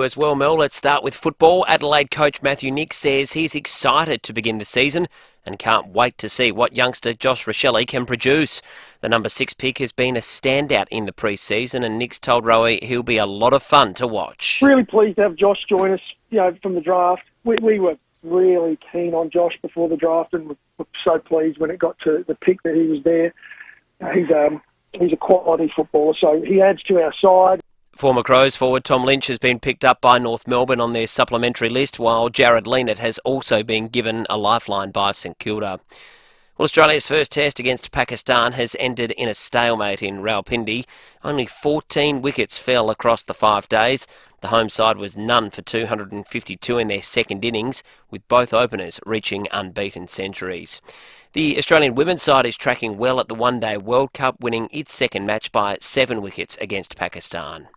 As well, Mel, let's start with football. Adelaide coach Matthew Nick says he's excited to begin the season and can't wait to see what youngster Josh Rochelle can produce. The number 6 pick has been a standout in the pre-season, and Nick's told Rowey he'll be a lot of fun to watch. Really pleased to have Josh join us, from the draft. We were really keen on Josh before the draft, and were so pleased when it got to the pick that he was there. He's a quality footballer, so he adds to our side. Former Crows forward Tom Lynch has been picked up by North Melbourne on their supplementary list, while Jared Leonard has also been given a lifeline by St Kilda. Well, Australia's first test against Pakistan has ended in a stalemate in Rawalpindi. Only 14 wickets fell across the 5 days. The home side was none for 252 in their second innings, with both openers reaching unbeaten centuries. The Australian women's side is tracking well at the One-Day World Cup, winning its second match by 7 wickets against Pakistan.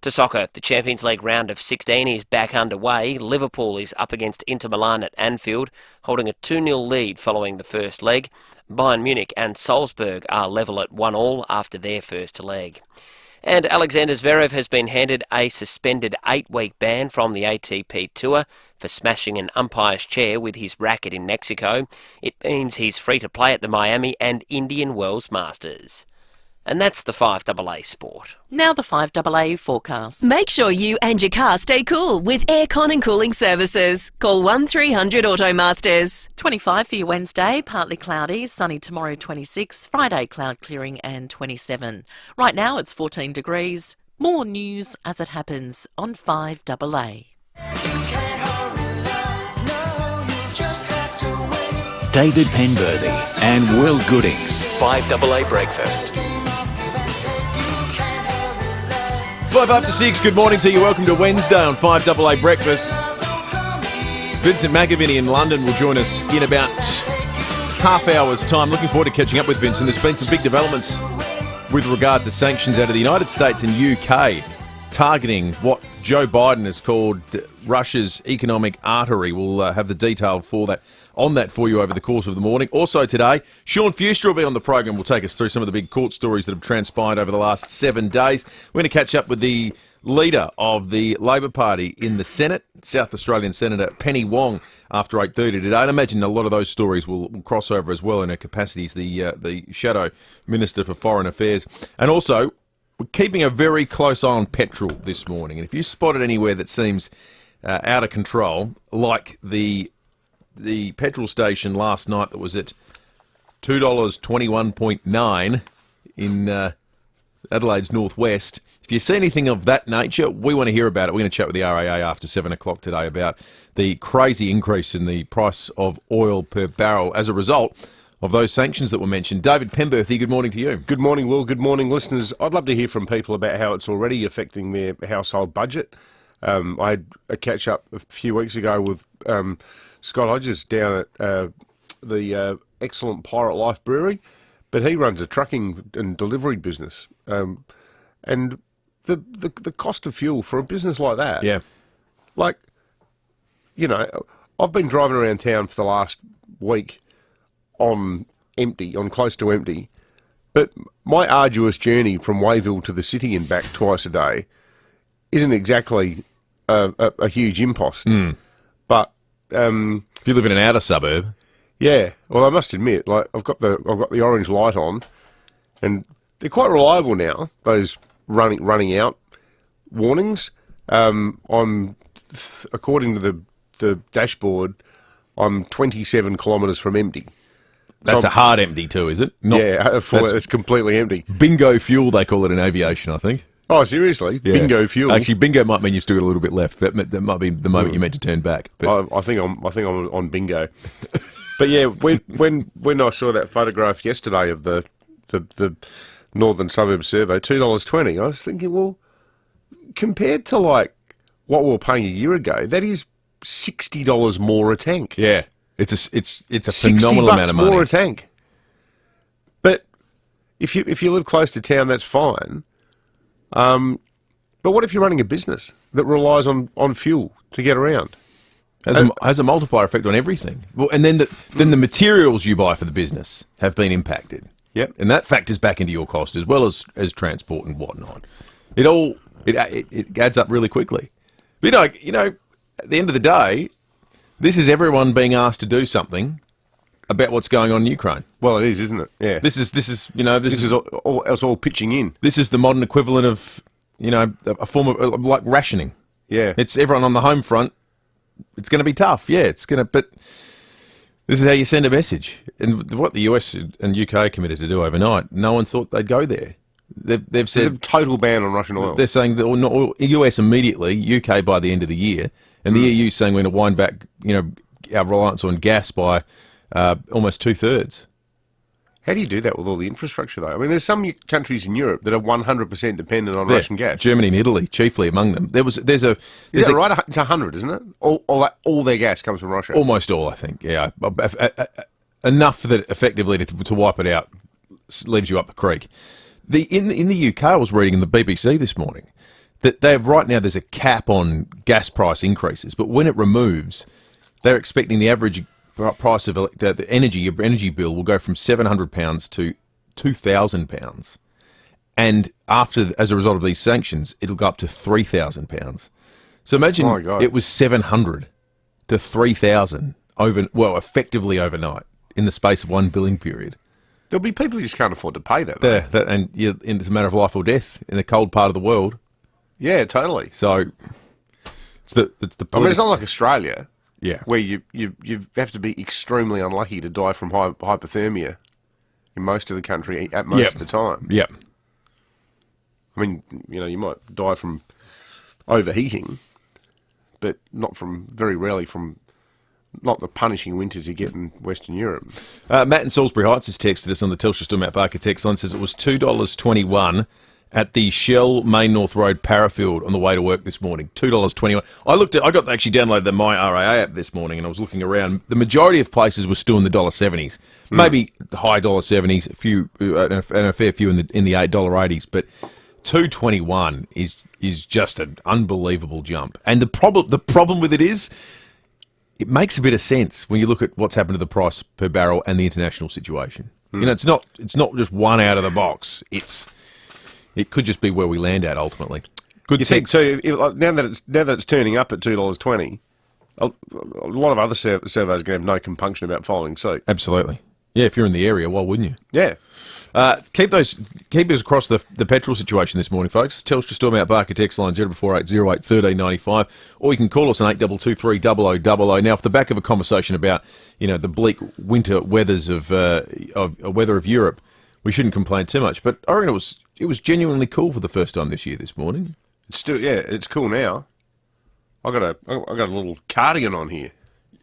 To soccer, the Champions League round of 16 is back underway. Liverpool is up against Inter Milan at Anfield, holding a 2-0 lead following the first leg. Bayern Munich and Salzburg are level at 1-1 after their first leg. And Alexander Zverev has been handed a suspended 8-week ban from the ATP Tour for smashing an umpire's chair with his racket in Mexico. It means he's free to play at the Miami and Indian Wells Masters. And that's the FIVEAA Sport. Now the FIVEAA forecast. Make sure you and your car stay cool with aircon and cooling services. Call 1300 Automasters. 25 for your Wednesday, partly cloudy, sunny tomorrow 26, Friday cloud clearing and 27. Right now it's 14 degrees. More news as it happens on FIVEAA. David Penberthy and Will Goodings. FIVEAA Breakfast. 5 after 6, good morning to you. Welcome to Wednesday on FIVEAA Breakfast. Vincent McAviney in London will join us in about half hour's time. Looking forward to catching up with Vincent. There's been some big developments with regard to sanctions out of the United States and UK targeting what Joe Biden has called Russia's economic artery. We'll have the detail for that for you over the course of the morning. Also today, Sean Fewster will be on the program. Will take us through some of the big court stories that have transpired over the last 7 days. We're going to catch up with the leader of the Labor Party in the Senate, South Australian Senator Penny Wong, after 8:30 today. And I imagine a lot of those stories will cross over as well in her capacity as the Shadow Minister for Foreign Affairs. And also, we're keeping a very close eye on petrol this morning. And if you spot it anywhere that seems out of control, like the petrol station last night that was at $2.21.9 in Adelaide's northwest. If you see anything of that nature, we want to hear about it. We're going to chat with the RAA after 7 o'clock today about the crazy increase in the price of oil per barrel as a result of those sanctions that were mentioned. David Penberthy, good morning to you. Good morning, Will. Good morning, listeners. I'd love to hear from people about how it's already affecting their household budget. I had a catch-up a few weeks ago with Scott Hodges down at the excellent Pirate Life Brewery, but he runs a trucking and delivery business. And the cost of fuel for a business like that, I've been driving around town for the last week on close to empty, but my arduous journey from Wayville to the city and back twice a day isn't exactly a huge impost. But if you live in an outer suburb, yeah. Well, I must admit, I've got the orange light on, and they're quite reliable now. Those running out warnings. I'm according to the dashboard, I'm 27 kilometres from empty. That's a hard empty too, is it? It's completely empty. Bingo fuel, they call it in aviation, I think. Oh, seriously? Yeah. Bingo fuel? Actually, bingo might mean you've still got a little bit left. That might be the moment you meant to turn back. But I think I'm on bingo. But yeah, when I saw that photograph yesterday of the Northern Suburb Survey, $2.20, I was thinking, well, compared to what we were paying a year ago, that is $60 more a tank. Yeah. It's a phenomenal amount of money. $60 more a tank. But if you live close to town, that's fine. But what if you're running a business that relies on fuel to get around? Has a multiplier effect on everything. Well, and then the materials you buy for the business have been impacted. Yep. And that factors back into your cost as well as transport and whatnot. It adds up really quickly. But at the end of the day, this is everyone being asked to do something about what's going on in Ukraine. Well, it is, isn't it? Yeah. This is all pitching in. This is the modern equivalent of, a form of like rationing. Yeah. It's everyone on the home front. It's going to be tough. Yeah, but this is how you send a message. And what the US and UK committed to do overnight, no one thought they'd go there. They've said a total ban on Russian oil. They're saying that US immediately, UK by the end of the year, and the EU saying we're going to wind back, our reliance on gas by almost 2/3. How do you do that with all the infrastructure, though? I mean, there's some countries in Europe that are 100% dependent on Russian gas. Germany and Italy, chiefly among them. Is that right? It's 100, isn't it? All their gas comes from Russia. Almost all, I think. Yeah, enough that effectively to wipe it out leaves you up the creek. In the UK, I was reading in the BBC this morning that right now there's a cap on gas price increases, but when it removes, they're expecting the average price of the energy bill will go from £700 to £2,000, and as a result of these sanctions, it'll go up to £3,000. So imagine it was 700 to 3,000 effectively overnight in the space of one billing period. There'll be people who just can't afford to pay that. It's a matter of life or death in the cold part of the world. Yeah, totally. So it's the. I mean, it's not like Australia. Yeah, where you have to be extremely unlucky to die from hypothermia in most of the country at most of the time. Yeah. I mean, you might die from overheating, but very rarely from not the punishing winters you get in Western Europe. Matt in Salisbury Heights has texted us on the Telstra Storm Mount Barker text line, says it was $2.21 at the Shell Main North Road Parafield on the way to work this morning. $2.21. I downloaded the My RAA app this morning and I was looking around. The majority of places were still in the $1.70s. Maybe high $1.70s, a fair few in the $8.80s, but $2.21 is just an unbelievable jump. And the problem with it is, it makes a bit of sense when you look at what's happened to the price per barrel and the international situation. It's not just one out of the box. It could just be where we land at ultimately. Good. You think so? Now that it's turning up at $2.20, a lot of other surveys are going to have no compunction about following suit. Absolutely. Yeah, if you're in the area, why wouldn't you? Yeah. Keep us across the petrol situation this morning, folks. Telstra Storm Out Barker text line 0480 08 1395, or you can call us on 8223 0000. Now, off the back of a conversation about the bleak winter weathers of weather of Europe, we shouldn't complain too much. But I reckon it was genuinely cool for the first time this year. This morning, it's cool now. I got a little cardigan on here.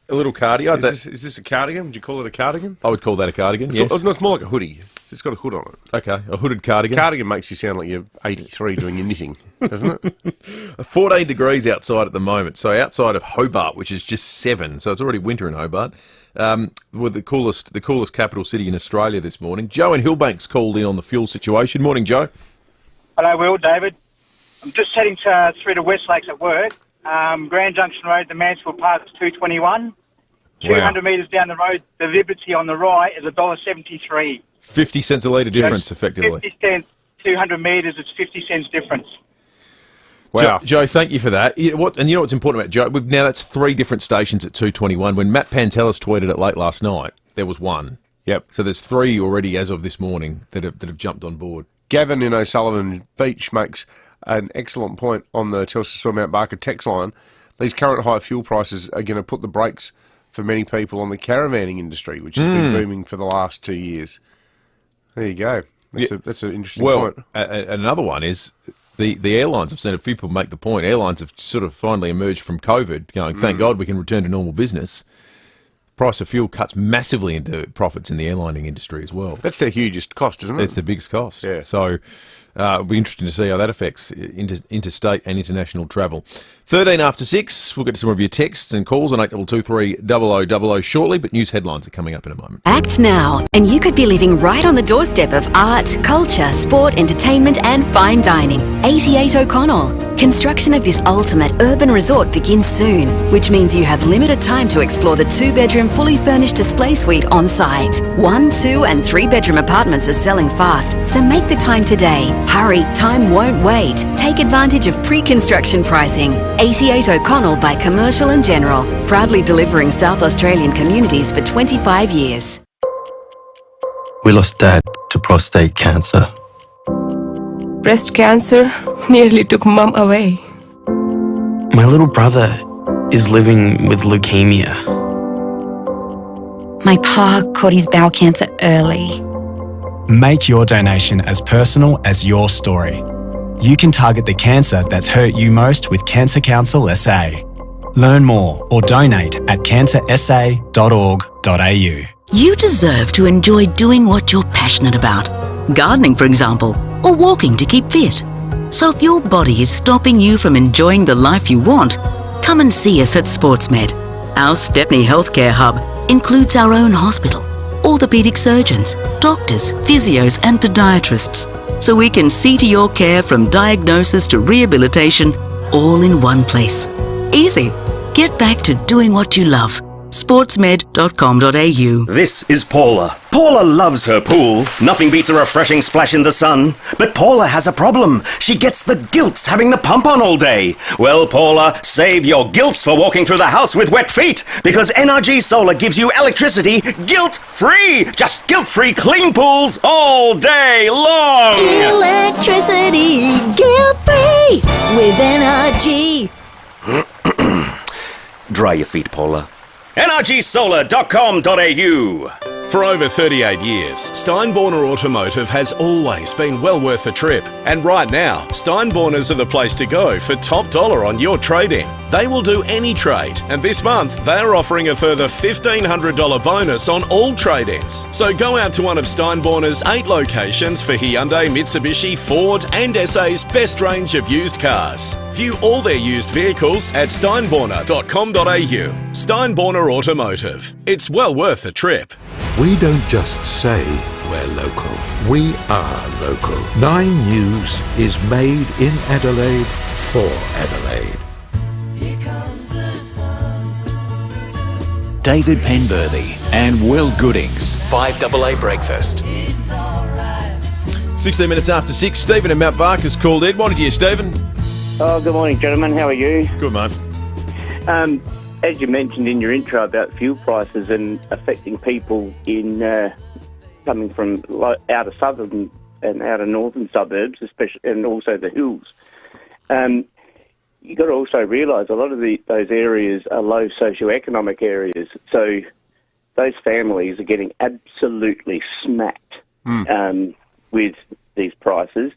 A little cardigan. Is this a cardigan? Would you call it a cardigan? I would call that a cardigan. Yes. It's more like a hoodie. It's got a hood on it. Okay, a hooded cardigan. Cardigan makes you sound like you're 83 doing your knitting, doesn't it? 14 degrees outside at the moment. So outside of Hobart, which is just 7. So it's already winter in Hobart. With the coolest capital city in Australia this morning. Joe in Hillbank's called in on the fuel situation. Morning, Joe. Hello, Will, David. I'm just heading through to West Lakes at work. Grand Junction Road, the Mansfield Park is $2.21. 200 metres down the road, the Liberty on the right is $1.73. 50 cents a litre difference, effectively. 50 cents, 200 metres, it's 50 cents difference. Wow. Joe, thank you for that. You know what's important about Joe? Now that's 3 different stations at 2.21. When Matt Pantelis tweeted it late last night, there was 1. Yep. So there's 3 already as of this morning that have jumped on board. Gavin in O'Sullivan Beach makes an excellent point on the Telstra Storm Mount Barker text line. These current high fuel prices are going to put the brakes for many people on the caravanning industry, which has been booming for the last 2 years. There you go. That's an interesting point. Another one is the airlines have seen a few people make the point. Airlines have sort of finally emerged from COVID, going, thank God we can return to normal business. Price of fuel cuts massively into profits in the airlining industry as well. That's their hugest cost, isn't it? It's the biggest cost. Yeah. So it'll be interesting to see how that affects interstate and international travel. 13 after 6, we'll get to some of your texts and calls on 8223 0000 shortly, but news headlines are coming up in a moment. Act now, and you could be living right on the doorstep of art, culture, sport, entertainment and fine dining. 88 O'Connell. Construction of this ultimate urban resort begins soon, which means you have limited time to explore the 2-bedroom fully furnished display suite on site. 1, 2 and 3 bedroom apartments are selling fast, so make the time today. Hurry, time won't wait. Take advantage of pre-construction pricing. 88 O'Connell by Commercial and General, proudly delivering South Australian communities for 25 years. We lost Dad to prostate cancer. Breast cancer nearly took Mum away. My little brother is living with leukemia. My pa caught his bowel cancer early. Make your donation as personal as your story. You can target the cancer that's hurt you most with Cancer Council SA. Learn more or donate at cancersa.org.au. You deserve to enjoy doing what you're passionate about. Gardening, for example, or walking to keep fit. So if your body is stopping you from enjoying the life you want, come and see us at SportsMed. Our Stepney Healthcare Hub includes our own hospital, orthopaedic surgeons, doctors, physios and podiatrists, so we can see to your care from diagnosis to rehabilitation all in one place. Easy. Get back to doing what you love. sportsmed.com.au. This is Paula. Paula loves her pool. Nothing beats a refreshing splash in the sun. But Paula has a problem. She gets the gilts having the pump on all day. Well, Paula, save your gilts for walking through the house with wet feet, because NRG Solar gives you electricity guilt-free. Just guilt-free clean pools all day long. Electricity guilt-free with NRG. Dry your feet, Paula. NRGsolar.com.au. For over 38 years, Steinborner Automotive has always been well worth a trip. And right now, Steinborners are the place to go for top dollar on your trade-in. They will do any trade, and this month they're offering a further $1,500 bonus on all trade-ins. So go out to one of Steinborner's 8 locations for Hyundai, Mitsubishi, Ford and SA's best range of used cars. View all their used vehicles at steinborner.com.au. Steinborner Automotive. It's well worth a trip. We don't just say we're local. We are local. 9 News is made in Adelaide for Adelaide. David Penberthy and Will Goodings, 5AA Breakfast. 16 minutes after 6, Stephen and Mount Barker's called in. Morning to you, Stephen. Oh, good morning, gentlemen. How are you? Good, mate. As you mentioned in your intro about fuel prices and affecting people in coming from outer southern and outer northern suburbs, especially, and also the hills, you've got to also realise a lot of those areas are low socioeconomic areas. So those families are getting absolutely smacked with these prices.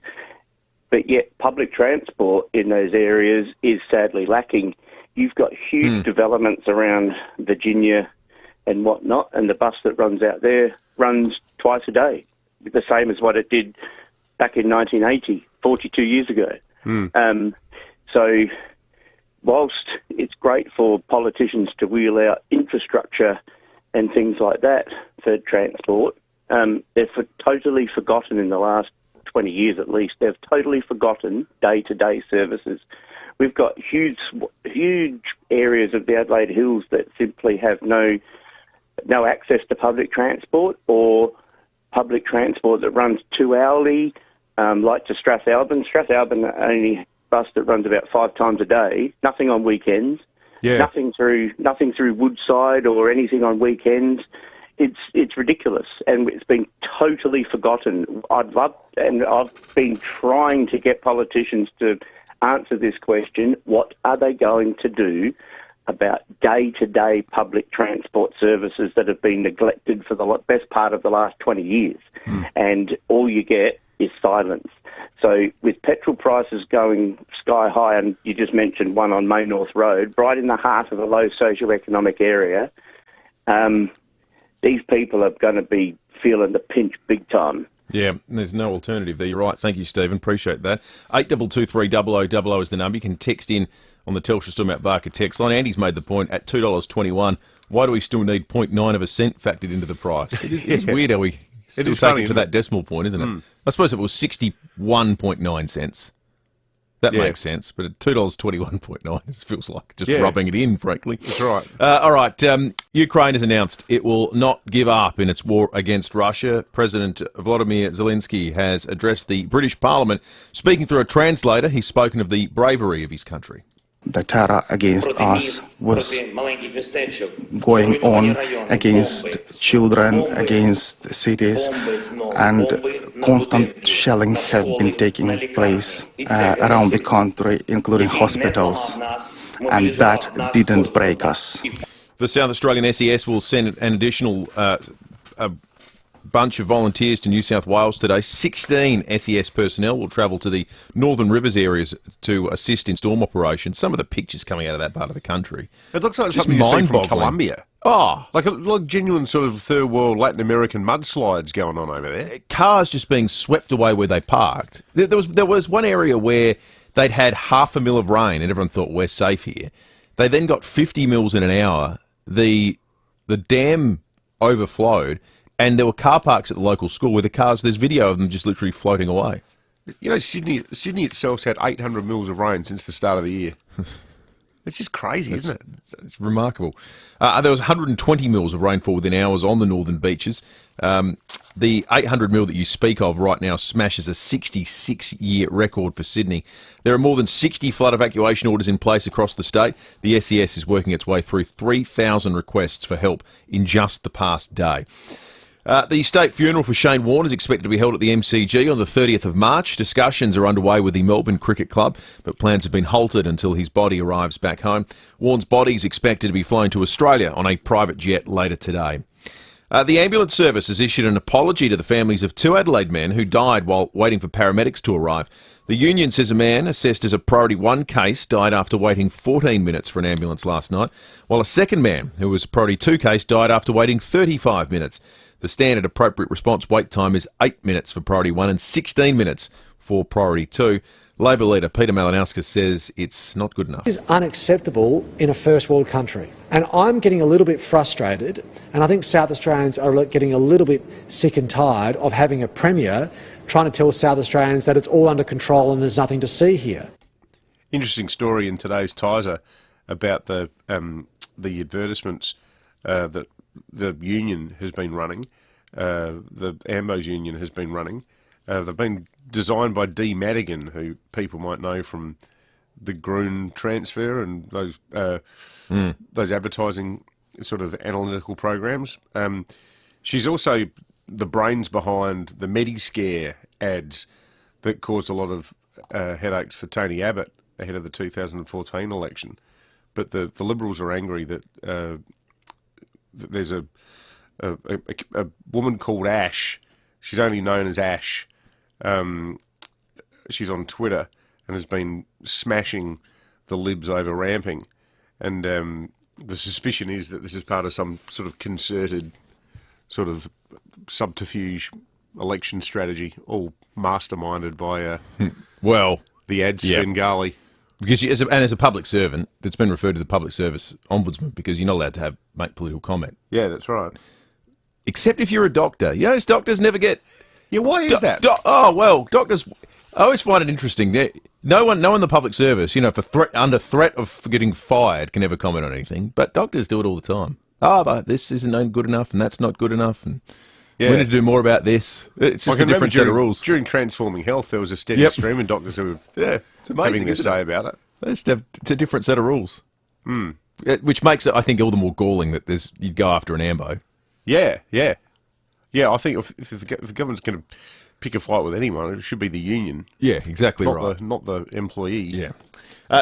But yet public transport in those areas is sadly lacking. You've got huge developments around Virginia and whatnot, and the bus that runs out there runs twice a day, the same as what it did back in 1980, 42 years ago. So whilst it's great for politicians to wheel out infrastructure and things like that for transport, they've totally forgotten in the last 20 years at least, they've totally forgotten day-to-day services. We've got huge areas of the Adelaide Hills that simply have no access to public transport, or public transport that runs 2 hourly, like to Strathalbyn. Strathalbyn only bus that runs about 5 times a day, nothing on weekends, nothing through Woodside or anything on weekends. It's ridiculous, and it's been totally forgotten. I've been trying to get politicians to answer this question: what are they going to do about day-to-day public transport services that have been neglected for the best part of the last 20 years? And all you get is silence. So with petrol prices going sky high, and you just mentioned one on May North Road, right in the heart of a low socioeconomic area, these people are going to be feeling the pinch big time. Yeah, there's no alternative there. You're right. Thank you, Stephen. Appreciate that. 8223 is the number. You can text in on the Telstra Storm Mount Barker text line. Andy's made the point at $2.21. Why do we still need 0.9 of a cent factored into the price? It's weird how we still take it to that decimal point, isn't it? I suppose if it was 61.9 cents, That makes sense, but at $2.21.9, it feels like just rubbing it in, frankly. That's right. All right, Ukraine has announced it will not give up in its war against Russia. President Volodymyr Zelensky has addressed the British Parliament. Speaking through a translator, he's spoken of the bravery of his country. The terror against us was going on against children, against cities, and constant shelling have been taking place around the country, including hospitals, and that didn't break us. The South Australian SES will send an additional bunch of volunteers to New South Wales today. 16 SES personnel will travel to the Northern Rivers areas to assist in storm operations. Some of the pictures coming out of that part of the country. It looks like something you see from Colombia. Oh. Like genuine sort of third world Latin American mudslides going on over there. Cars just being swept away where they parked. There was one area where they'd had 0.5 mil of rain and everyone thought, we're safe here. They then got 50 mils in an hour. The dam overflowed. And there were car parks at the local school where the cars, there's video of them just literally floating away. You know, Sydney itself's had 800 mils of rain since the start of the year. It's just crazy, isn't it? It's remarkable. There was 120 mils of rainfall within hours on the northern beaches. The 800 mil that you speak of right now smashes a 66-year record for Sydney. There are more than 60 flood evacuation orders in place across the state. The SES is working its way through 3,000 requests for help in just the past day. The state funeral for Shane Warne is expected to be held at the MCG on the 30th of March. Discussions are underway with the Melbourne Cricket Club, but plans have been halted until his body arrives back home. Warne's body is expected to be flown to Australia on a private jet later today. The ambulance service has issued an apology to the families of 2 Adelaide men who died while waiting for paramedics to arrive. The union says a man assessed as a Priority 1 case died after waiting 14 minutes for an ambulance last night, while a second man, who was a Priority 2 case, died after waiting 35 minutes. The standard appropriate response wait time is 8 minutes for Priority 1 and 16 minutes for Priority 2. Labor leader Peter Malinauskas says it's not good enough. It is unacceptable in a first world country. And I'm getting a little bit frustrated, and I think South Australians are getting a little bit sick and tired of having a Premier trying to tell South Australians that it's all under control and there's nothing to see here. Interesting story in today's Tizer about the advertisements that the union has been running, the AMBO's union has been running. They've been designed by Dee Madigan, who people might know from the Groon transfer and those advertising sort of analytical programs. She's also the brains behind the Mediscare ads that caused a lot of headaches for Tony Abbott ahead of the 2014 election. But the Liberals are angry that there's a woman called Ash. She's only known as Ash. She's on Twitter and has been smashing the Libs over ramping. And the suspicion is that this is part of some sort of concerted sort of subterfuge election strategy, all masterminded by the ad Svengali. Because as a public servant, it's been referred to the public service ombudsman because you're not allowed to make political comment. Yeah, that's right. Except if you're a doctor. You notice doctors never get... Yeah, why is that? Doctors... I always find it interesting. No one in the public service, under threat of getting fired, can ever comment on anything. But doctors do it all the time. But this isn't good enough, and that's not good enough, and we need to do more about this. It's just a different set of rules. During Transforming Health, there was a steady stream of doctors who were it's amazing, having their say about it. It's a different set of rules, which makes it, I think, all the more galling that you'd go after an AMBO. Yeah. I think if the government's going to pick a fight with anyone, it should be the union. Yeah, exactly not the employee. Yeah.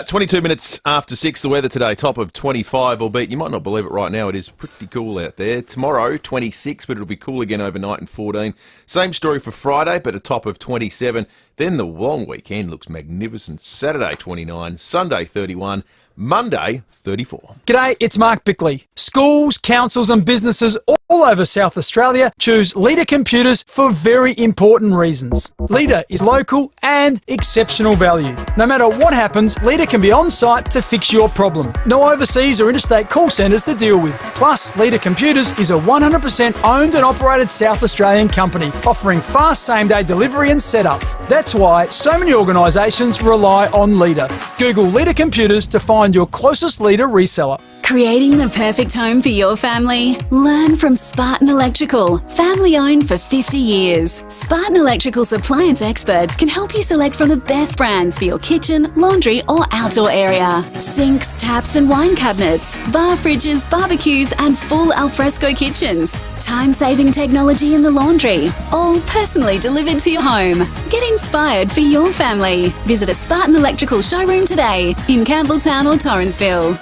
22 minutes after 6, the weather today, top of 25, albeit you might not believe it right now, it is pretty cool out there. Tomorrow, 26, but it'll be cool again overnight and 14. Same story for Friday, but a top of 27. Then the long weekend looks magnificent. Saturday, 29, Sunday, 31, Monday, 34. G'day, it's Mark Bickley. Schools, councils and businesses all all over South Australia choose Leader Computers for very important reasons. Leader is local and exceptional value. No matter what happens, Leader can be on site to fix your problem. No overseas or interstate call centres to deal with. Plus, Leader Computers is a 100% owned and operated South Australian company, offering fast same-day delivery and setup. That's why so many organisations rely on Leader. Google Leader Computers to find your closest Leader reseller. Creating the perfect home for your family? Learn from Spartan Electrical, family owned for 50 years. Spartan Electrical's appliance experts can help you select from the best brands for your kitchen, laundry or outdoor area. Sinks, taps and wine cabinets, bar fridges, barbecues and full alfresco kitchens. Time-saving technology in the laundry, all personally delivered to your home. Get inspired for your family. Visit a Spartan Electrical showroom today in Campbelltown or Torrensville.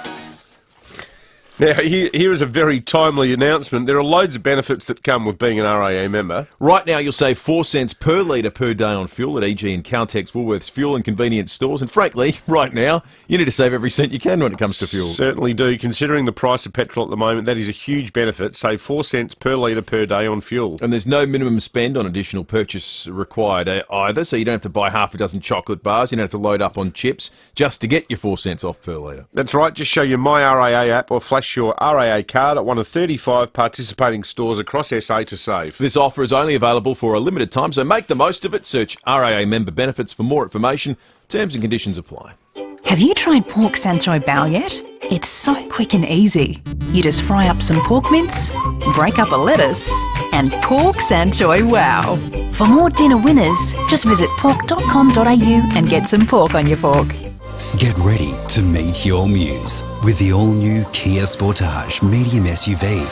Now, here is a very timely announcement. There are loads of benefits that come with being an RAA member. Right now, you'll save 4 cents per litre per day on fuel at EG and Caltex, Woolworths fuel and convenience stores. And frankly, right now, you need to save every cent you can when it comes to fuel. Certainly do. Considering the price of petrol at the moment, that is a huge benefit. Save 4 cents per litre per day on fuel. And there's no minimum spend on additional purchase required either, so you don't have to buy half a dozen chocolate bars. You don't have to load up on chips just to get your 4 cents off per litre. That's right. Just show your My RAA app or flash your RAA card at one of 35 participating stores across SA to save. This offer is only available for a limited time, so make the most of it. Search RAA member benefits for more information. Terms and conditions apply. Have you tried pork sanchoy bao yet? It's so quick and easy. You just fry up some pork mince, break up a lettuce, and pork sanchoy wow. For more dinner winners, just visit pork.com.au and get some pork on your fork. Get ready to meet your muse with the all-new Kia Sportage medium SUV.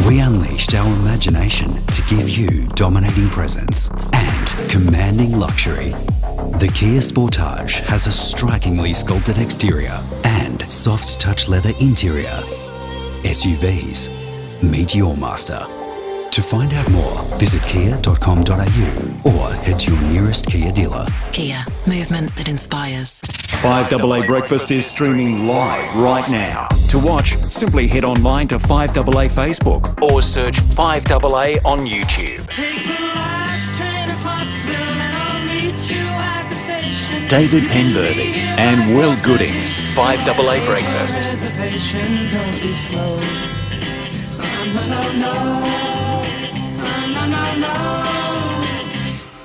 We unleashed our imagination to give you dominating presence and commanding luxury. The Kia Sportage has a strikingly sculpted exterior and soft touch leather interior. SUVs, meet your master. To find out more, visit kia.com.au or head to your nearest Kia dealer. Kia, movement that inspires. 5AA Breakfast is streaming live right now. To watch, simply head online to 5AA Facebook or search 5AA on YouTube. David Penberthy and Will Goodings, 5AA Breakfast.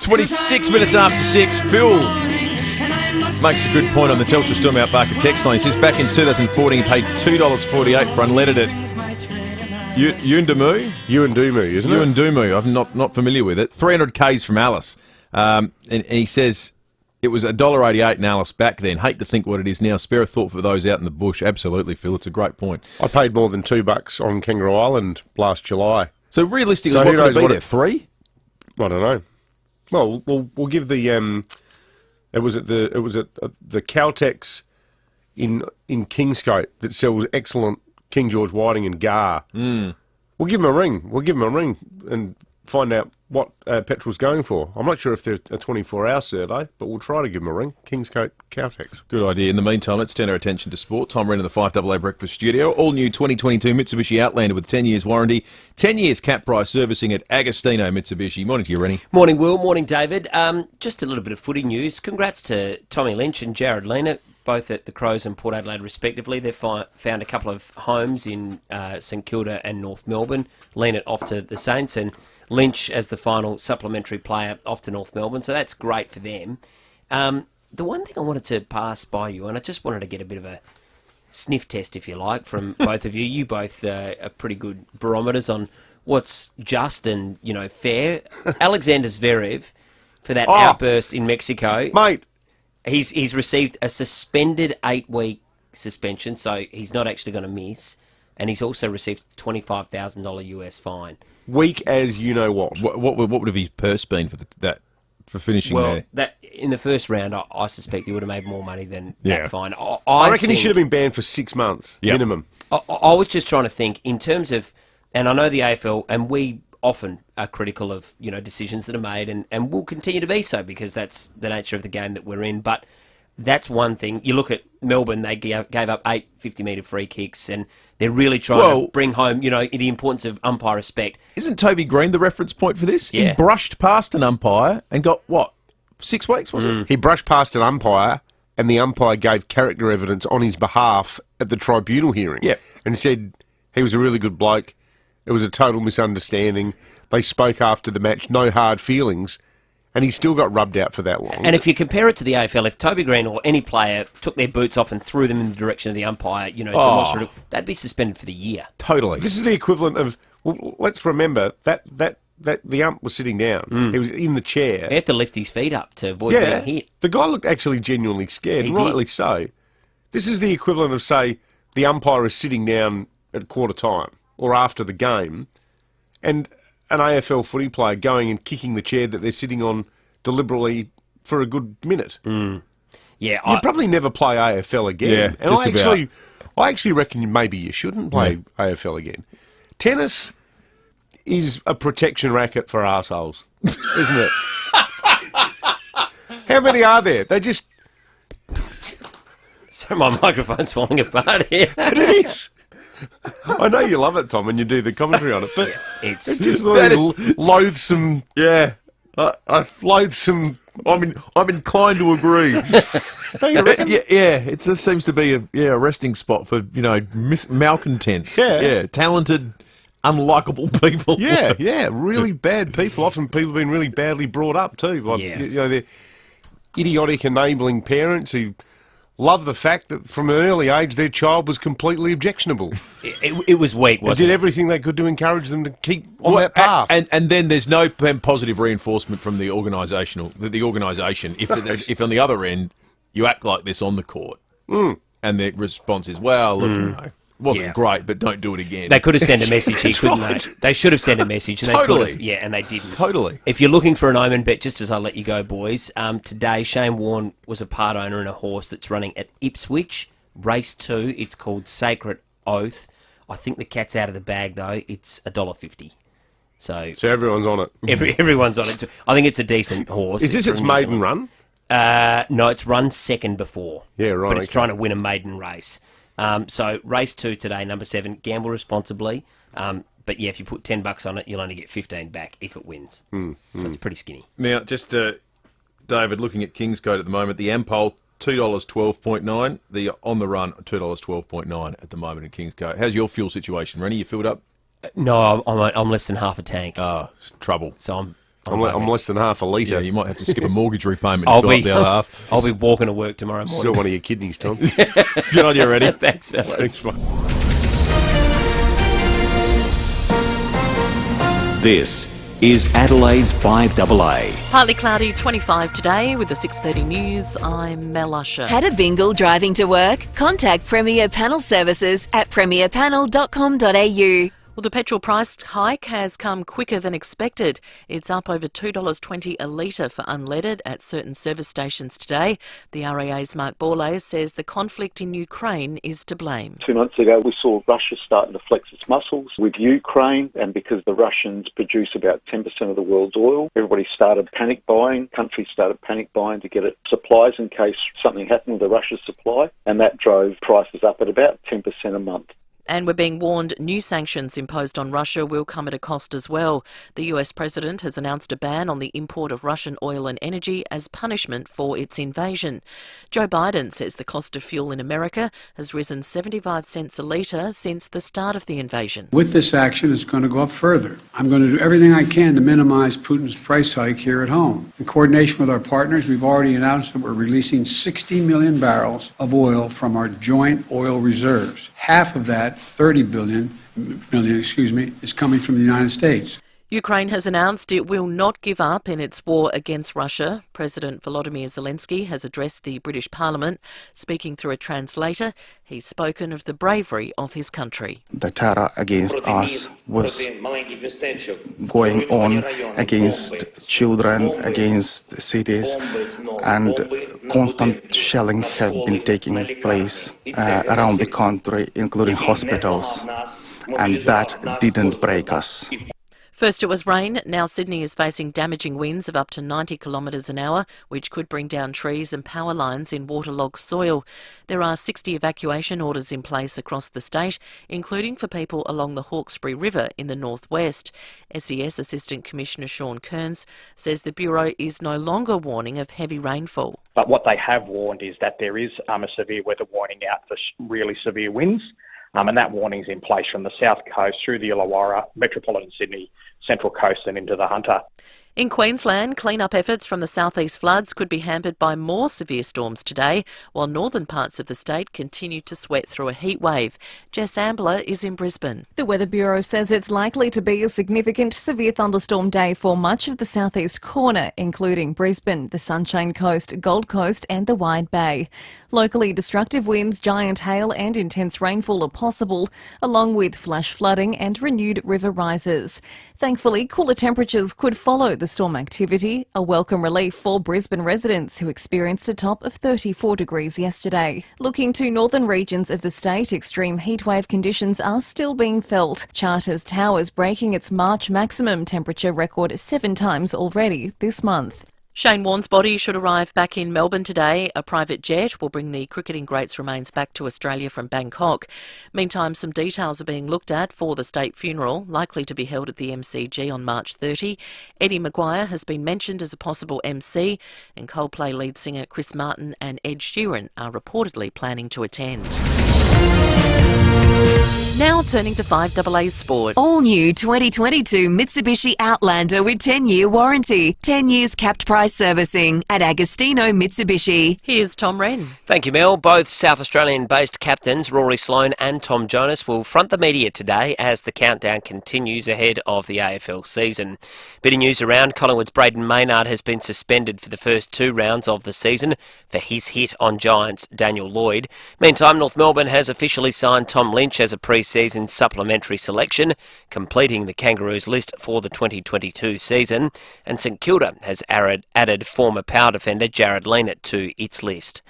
26 minutes after 6, Phil makes a good point on the Telstra Storm Out Barker text line. He says back in 2014 he paid $2.48 for unleaded at Yuendumu, isn't it? Yuendumu, I'm not familiar with it. 300 Ks from Alice. And he says it was $1.88 in Alice back then. Hate to think what it is now. Spare a thought for those out in the bush. Absolutely, Phil. It's a great point. I paid more than $2 on Kangaroo Island last July. So realistically, what would it be there? 3? I don't know. Well, we'll give the it was at the Caltex in Kingscote that sells excellent King George Whiting and Gar. We'll give them a ring. We'll give them a ring and find out what petrol's going for. I'm not sure if they're a 24-hour survey, but we'll try to give them a ring. Kingscote Caltex. Good idea. In the meantime, let's turn our attention to sport. Tom Wren in the 5AA Breakfast Studio. All new 2022 Mitsubishi Outlander with 10 years warranty, 10 years cap price servicing at Agostino Mitsubishi. Morning to you, Rennie. Morning, Will. Morning, David. Just a little bit of footy news. Congrats to Tommy Lynch and Jared Lena, both at the Crows and Port Adelaide respectively. They've found a couple of homes in St Kilda and North Melbourne. Lena off to the Saints and Lynch as the final supplementary player off to North Melbourne, so that's great for them. The one thing I wanted to pass by you, and I just wanted to get a bit of a sniff test, if you like, from both of you. You both are pretty good barometers on what's just and, fair. Alexander Zverev, for that outburst in Mexico. Mate. He's received a suspended 8-week suspension, so he's not actually going to miss. And he's also received a $25,000 US fine. Weak as you know what. What would have his purse been for finishing there? That in the first round, I suspect he would have made more money than that fine. I reckon he should have been banned for 6 months minimum. I was just trying to think in terms of, and I know the AFL, and we often are critical of decisions that are made, and will continue to be so because that's the nature of the game that we're in. But That's one thing. You look at Melbourne; they gave up 8 50-metre free kicks, and they're really trying to bring home, the importance of umpire respect. Isn't Toby Green the reference point for this? Yeah. He brushed past an umpire and got, 6 weeks, was it? He brushed past an umpire, and the umpire gave character evidence on his behalf at the tribunal hearing. Yeah. And said he was a really good bloke. It was a total misunderstanding. They spoke after the match, no hard feelings. And he still got rubbed out for that long. And if you compare it to the AFL, if Toby Green or any player took their boots off and threw them in the direction of the umpire, demonstrative, they'd be suspended for the year. Totally. This is the equivalent of, let's remember, that the ump was sitting down. He was in the chair. He had to lift his feet up to avoid being hit. The guy looked actually genuinely scared, and rightly so. This is the equivalent of, say, the umpire is sitting down at quarter time or after the game, and an AFL footy player going and kicking the chair that they're sitting on deliberately for a good minute. Yeah, You'd probably never play AFL again. Yeah, and I actually reckon maybe you shouldn't play AFL again. Tennis is a protection racket for arseholes, isn't it? How many are there? They just... So my microphone's falling apart here. But it is. I know you love it, Tom, and you do the commentary on it, but it's just loathsome. Yeah, I loathsome. I'm inclined to agree. Don't you reckon? Yeah, it just seems to be a resting spot for malcontents. Yeah. Talented, unlikable people. Yeah, really bad people. Often people have been really badly brought up too. Like, they're idiotic, enabling parents who love the fact that from an early age their child was completely objectionable. It was weak, wasn't it? Did everything they could to encourage them to keep on that path. And then there's no positive reinforcement from the organisation. If on the other end you act like this on the court, and the response is, well, look, wasn't great, but don't do it again. They could have sent a message here, couldn't they? They should have sent a message. And Totally. They could have, and they didn't. Totally. If you're looking for an omen bet, just as I let you go, boys, today Shane Warne was a part owner in a horse that's running at Ipswich, race 2. It's called Sacred Oath. I think the cat's out of the bag, though. It's $1.50. So everyone's on it. Everyone's on it. I think it's a decent horse. Is this its maiden run? No, it's run second before. Yeah, right. But it's trying to win a maiden race. So race 2 today, number 7. Gamble responsibly. But yeah, if you put $10 on it, you'll only get 15 back if it wins. So it's pretty skinny. Now, just David, looking at Kingscote at the moment, the Ampole $2.12.9. The on the run $2.12.9 at the moment in Kingscote. How's your fuel situation, Rennie? You filled up? No, I'm less than half a tank. Oh, trouble. So I'm less than half a litre. Yeah, you might have to skip a mortgage repayment to fill up the other half. I'll be walking to work tomorrow morning. Still one of your kidneys, Tom. Good on you, Rennie. Thanks, fellas. Thanks, mate. This is Adelaide's 5AA. Partly cloudy, 25 today with the 6:30 news. I'm Mel Usher. Had a bingle driving to work? Contact Premier Panel Services at premierpanel.com.au. Well, the petrol price hike has come quicker than expected. It's up over $2.20 a litre for unleaded at certain service stations today. The RAA's Mark Borlase says the conflict in Ukraine is to blame. 2 months ago, we saw Russia starting to flex its muscles with Ukraine, and because the Russians produce about 10% of the world's oil, everybody started panic buying. Countries started panic buying to get supplies in case something happened with the Russia supply, and that drove prices up at about 10% a month. And we're being warned new sanctions imposed on Russia will come at a cost as well. The US president has announced a ban on the import of Russian oil and energy as punishment for its invasion. Joe Biden says the cost of fuel in America has risen 75 cents a litre since the start of the invasion. With this action, it's going to go up further. I'm going to do everything I can to minimize Putin's price hike here at home. In coordination with our partners, we've already announced that we're releasing 60 million barrels of oil from our joint oil reserves. Half of that, 30 million, is coming from the United States. Ukraine has announced it will not give up in its war against Russia. President Volodymyr Zelensky has addressed the British Parliament. Speaking through a translator, he's spoken of the bravery of his country. The terror against us was going on against children, against cities, and constant shelling has been taking place around the country, including hospitals, and that didn't break us. First it was rain, now Sydney is facing damaging winds of up to 90 kilometres an hour, which could bring down trees and power lines in waterlogged soil. There are 60 evacuation orders in place across the state, including for people along the Hawkesbury River in the northwest. SES Assistant Commissioner Sean Kearns says the Bureau is no longer warning of heavy rainfall. But what they have warned is that there is a severe weather warning out for really severe winds. And that warning is in place from the south coast through the Illawarra, metropolitan Sydney, Central Coast and into the Hunter. In Queensland, clean-up efforts from the southeast floods could be hampered by more severe storms today, while northern parts of the state continue to sweat through a heat wave. Jess Ambler is in Brisbane. The Weather Bureau says it's likely to be a significant severe thunderstorm day for much of the southeast corner, including Brisbane, the Sunshine Coast, Gold Coast and the Wide Bay. Locally destructive winds, giant hail and intense rainfall are possible, along with flash flooding and renewed river rises. Thankfully, cooler temperatures could follow the storm activity, a welcome relief for Brisbane residents who experienced a top of 34 degrees yesterday. Looking to northern regions of the state, extreme heatwave conditions are still being felt. Charters Towers breaking its March maximum temperature record 7 times already this month. Shane Warne's body should arrive back in Melbourne today. A private jet will bring the cricketing great's remains back to Australia from Bangkok. Meantime, some details are being looked at for the state funeral, likely to be held at the MCG on March 30. Eddie Maguire has been mentioned as a possible MC, and Coldplay lead singer Chris Martin and Ed Sheeran are reportedly planning to attend. Now turning to 5AA Sport. All new 2022 Mitsubishi Outlander with 10-year warranty, 10 years capped price servicing at Agostino Mitsubishi. Here's Tom Wren. Thank you, Mel. Both South Australian-based captains Rory Sloane and Tom Jonas will front the media today as the countdown continues ahead of the AFL season. Bit of news around. Collingwood's Braden Maynard has been suspended for the first 2 rounds of the season for his hit on Giants' Daniel Lloyd. Meantime, North Melbourne has officially signed Tom Lynch as a pre-season supplementary selection, completing the Kangaroos list for the 2022 season, and St Kilda has added former power defender Jared Leanett to its list.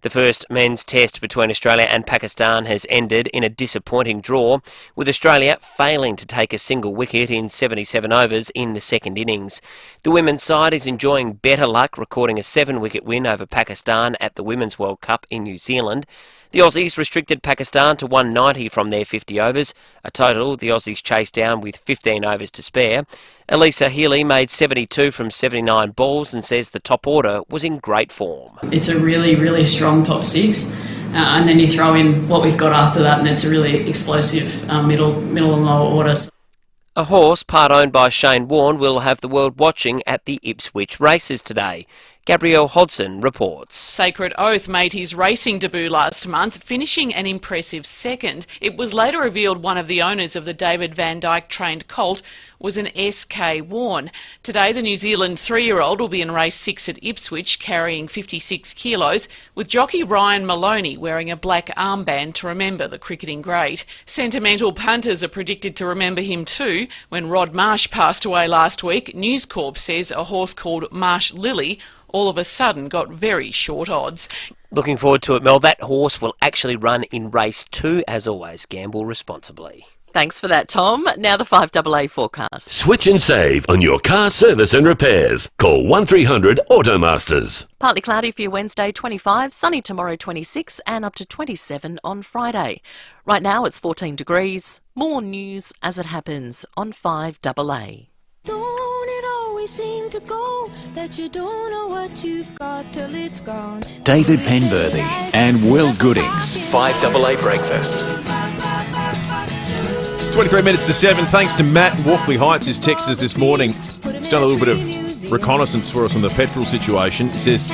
The first men's test between Australia and Pakistan has ended in a disappointing draw, with Australia failing to take a single wicket in 77 overs in the second innings. The women's side is enjoying better luck, recording a 7-wicket win over Pakistan at the Women's World Cup in New Zealand. The Aussies restricted Pakistan to 190 from their 50 overs, a total the Aussies chased down with 15 overs to spare. Elisa Healy made 72 from 79 balls and says the top order was in great form. It's a really, really strong top 6, and then you throw in what we've got after that and it's a really explosive middle and lower orders. A horse, part owned by Shane Warne, will have the world watching at the Ipswich races today. Gabrielle Hodson reports. Sacred Oath made his racing debut last month, finishing an impressive second. It was later revealed one of the owners of the David Van Dyke trained colt was an SK Warne. Today, the New Zealand 3-year-old will be in race 6 at Ipswich, carrying 56 kilos, with jockey Ryan Maloney wearing a black armband to remember the cricketing great. Sentimental punters are predicted to remember him too. When Rod Marsh passed away last week, News Corp says a horse called Marsh Lily all of a sudden got very short odds. Looking forward to it, Mel. That horse will actually run in race 2. As always, gamble responsibly. Thanks for that, Tom. Now the 5AA forecast. Switch and save on your car service and repairs. Call 1300 Automasters. Partly cloudy for your Wednesday, 25, sunny tomorrow, 26, and up to 27 on Friday. Right now it's 14 degrees. More news as it happens on 5AA. Don't it always seem to go that you don't know what you've got till it's gone? David Penberthy and Will Goodings. 5AA Breakfast. 23 minutes to 7. Thanks to Matt in Walkley Heights, who's texted us this morning. He's done a little bit of reconnaissance for us on the petrol situation. He says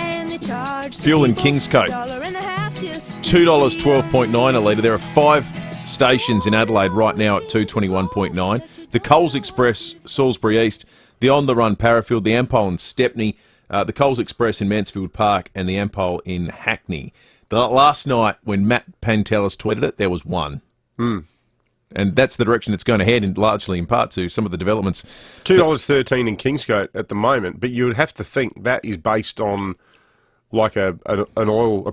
fuel in Kingscote, $2.12.9 a litre. There are 5 stations in Adelaide right now at $2.21.9. The Coles Express, Salisbury East, the On The Run Parafield, the Ampol in Stepney, the Coles Express in Mansfield Park, and the Ampol in Hackney. Last night, when Matt Pantelis tweeted it, there was 1. And that's the direction it's going to head, largely in part to some of the developments. $2.13 in Kingscote at the moment, but you would have to think that is based on like a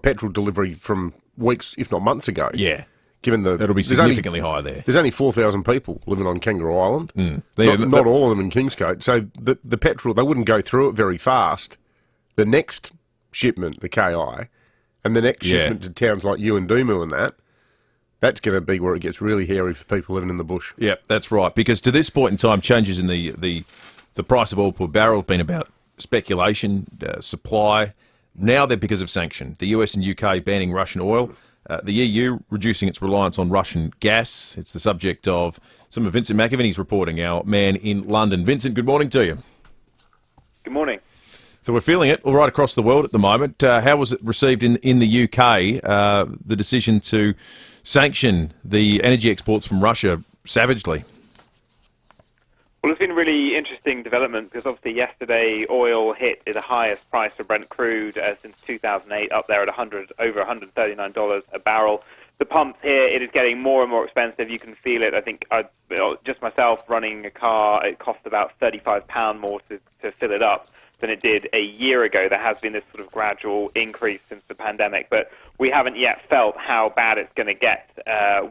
petrol delivery from weeks, if not months ago. Yeah. given the... That'll be significantly higher there. There's only 4,000 people living on Kangaroo Island. Not all of them in Kingscote. So the petrol, they wouldn't go through it very fast. The next shipment, the KI, and the next shipment to towns like Yuendumu and that's going to be where it gets really hairy for people living in the bush. Yeah, that's right. Because to this point in time, changes in the price of oil per barrel have been about speculation, supply. Now they're because of sanction. The US and UK banning Russian oil. The EU reducing its reliance on Russian gas. It's the subject of some of Vincent McAviney's reporting, our man in London. Vincent, good morning to you. Good morning. So we're feeling it all right across the world at the moment. How was it received in the UK, the decision to sanction the energy exports from Russia savagely? Well, it's been a really interesting development because obviously yesterday oil hit the highest price for Brent crude since 2008, up there at over $139 a barrel. The pumps here, it is getting more and more expensive. You can feel it. I think just myself running a car, it cost about £35 more to fill it up than it did a year ago. There has been this sort of gradual increase since the pandemic, but we haven't yet felt how bad it's going to get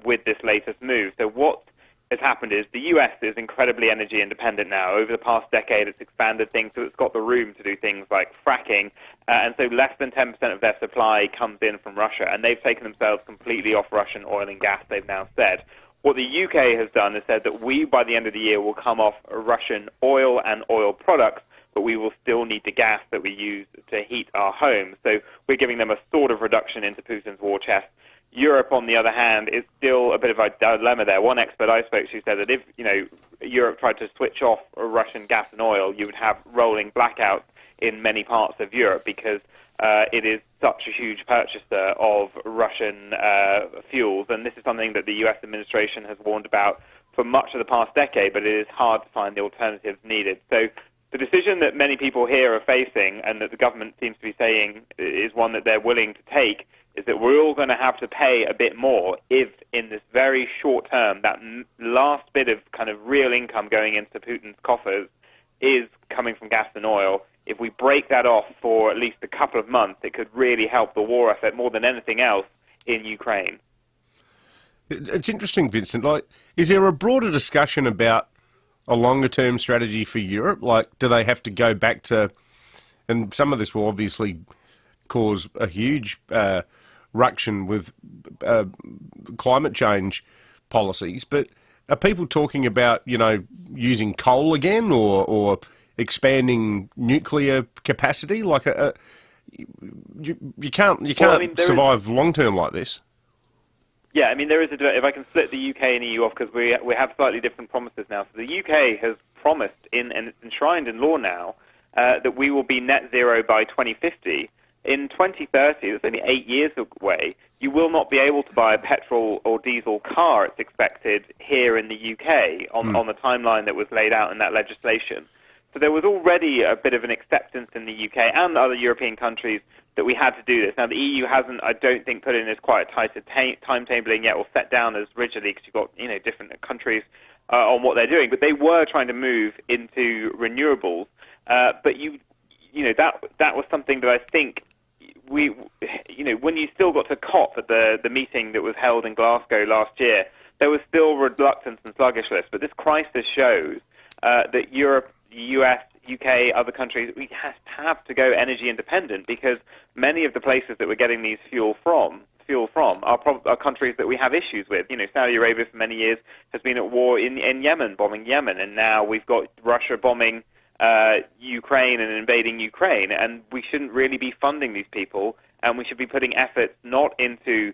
with this latest move. So what has happened is the US is incredibly energy independent now. Over the past decade, it's expanded things, so it's got the room to do things like fracking, and so less than 10% of their supply comes in from Russia, and they've taken themselves completely off Russian oil and gas, they've now said. What the UK has done is said that we, by the end of the year, will come off Russian oil and oil products, but we will still need the gas that we use to heat our homes. So we're giving them a sort of reduction into Putin's war chest. Europe, on the other hand, is still a bit of a dilemma there. One expert I spoke to said that if Europe tried to switch off Russian gas and oil, you would have rolling blackouts in many parts of Europe because it is such a huge purchaser of Russian fuels. And this is something that the US administration has warned about for much of the past decade, but it is hard to find the alternatives needed. So the decision that many people here are facing and that the government seems to be saying is one that they're willing to take is that we're all going to have to pay a bit more if, in this very short term, that last bit of kind of real income going into Putin's coffers is coming from gas and oil. If we break that off for at least a couple of months, it could really help the war effort more than anything else in Ukraine. It's interesting, Vincent. Is there a broader discussion about a longer-term strategy for Europe? Do they have to go back to... And some of this will obviously cause a huge ruction with climate change policies, but are people talking about, using coal again or expanding nuclear capacity? You can't survive long-term like this. Yeah, there is if I can split the UK and EU off, because we have slightly different promises now. So the UK has promised, and it's enshrined in law now, that we will be net zero by 2050. In 2030, that's only 8 years away, you will not be able to buy a petrol or diesel car, it's expected, here in the UK on the timeline that was laid out in that legislation. So there was already a bit of an acceptance in the UK and other European countries that we had to do this. Now, the EU hasn't, I don't think, put in as quite a tight timetabling yet or set down as rigidly because you've got different countries on what they're doing. But they were trying to move into renewables. But that was something that I think when you still got to COP at the meeting that was held in Glasgow last year, there was still reluctance and sluggishness. But this crisis shows that Europe, the US, UK, other countries, we have to go energy independent because many of the places that we're getting these fuel from are countries that we have issues with. Saudi Arabia for many years has been at war in Yemen, bombing Yemen, and now we've got Russia bombing Ukraine and invading Ukraine, and we shouldn't really be funding these people, and we should be putting efforts not into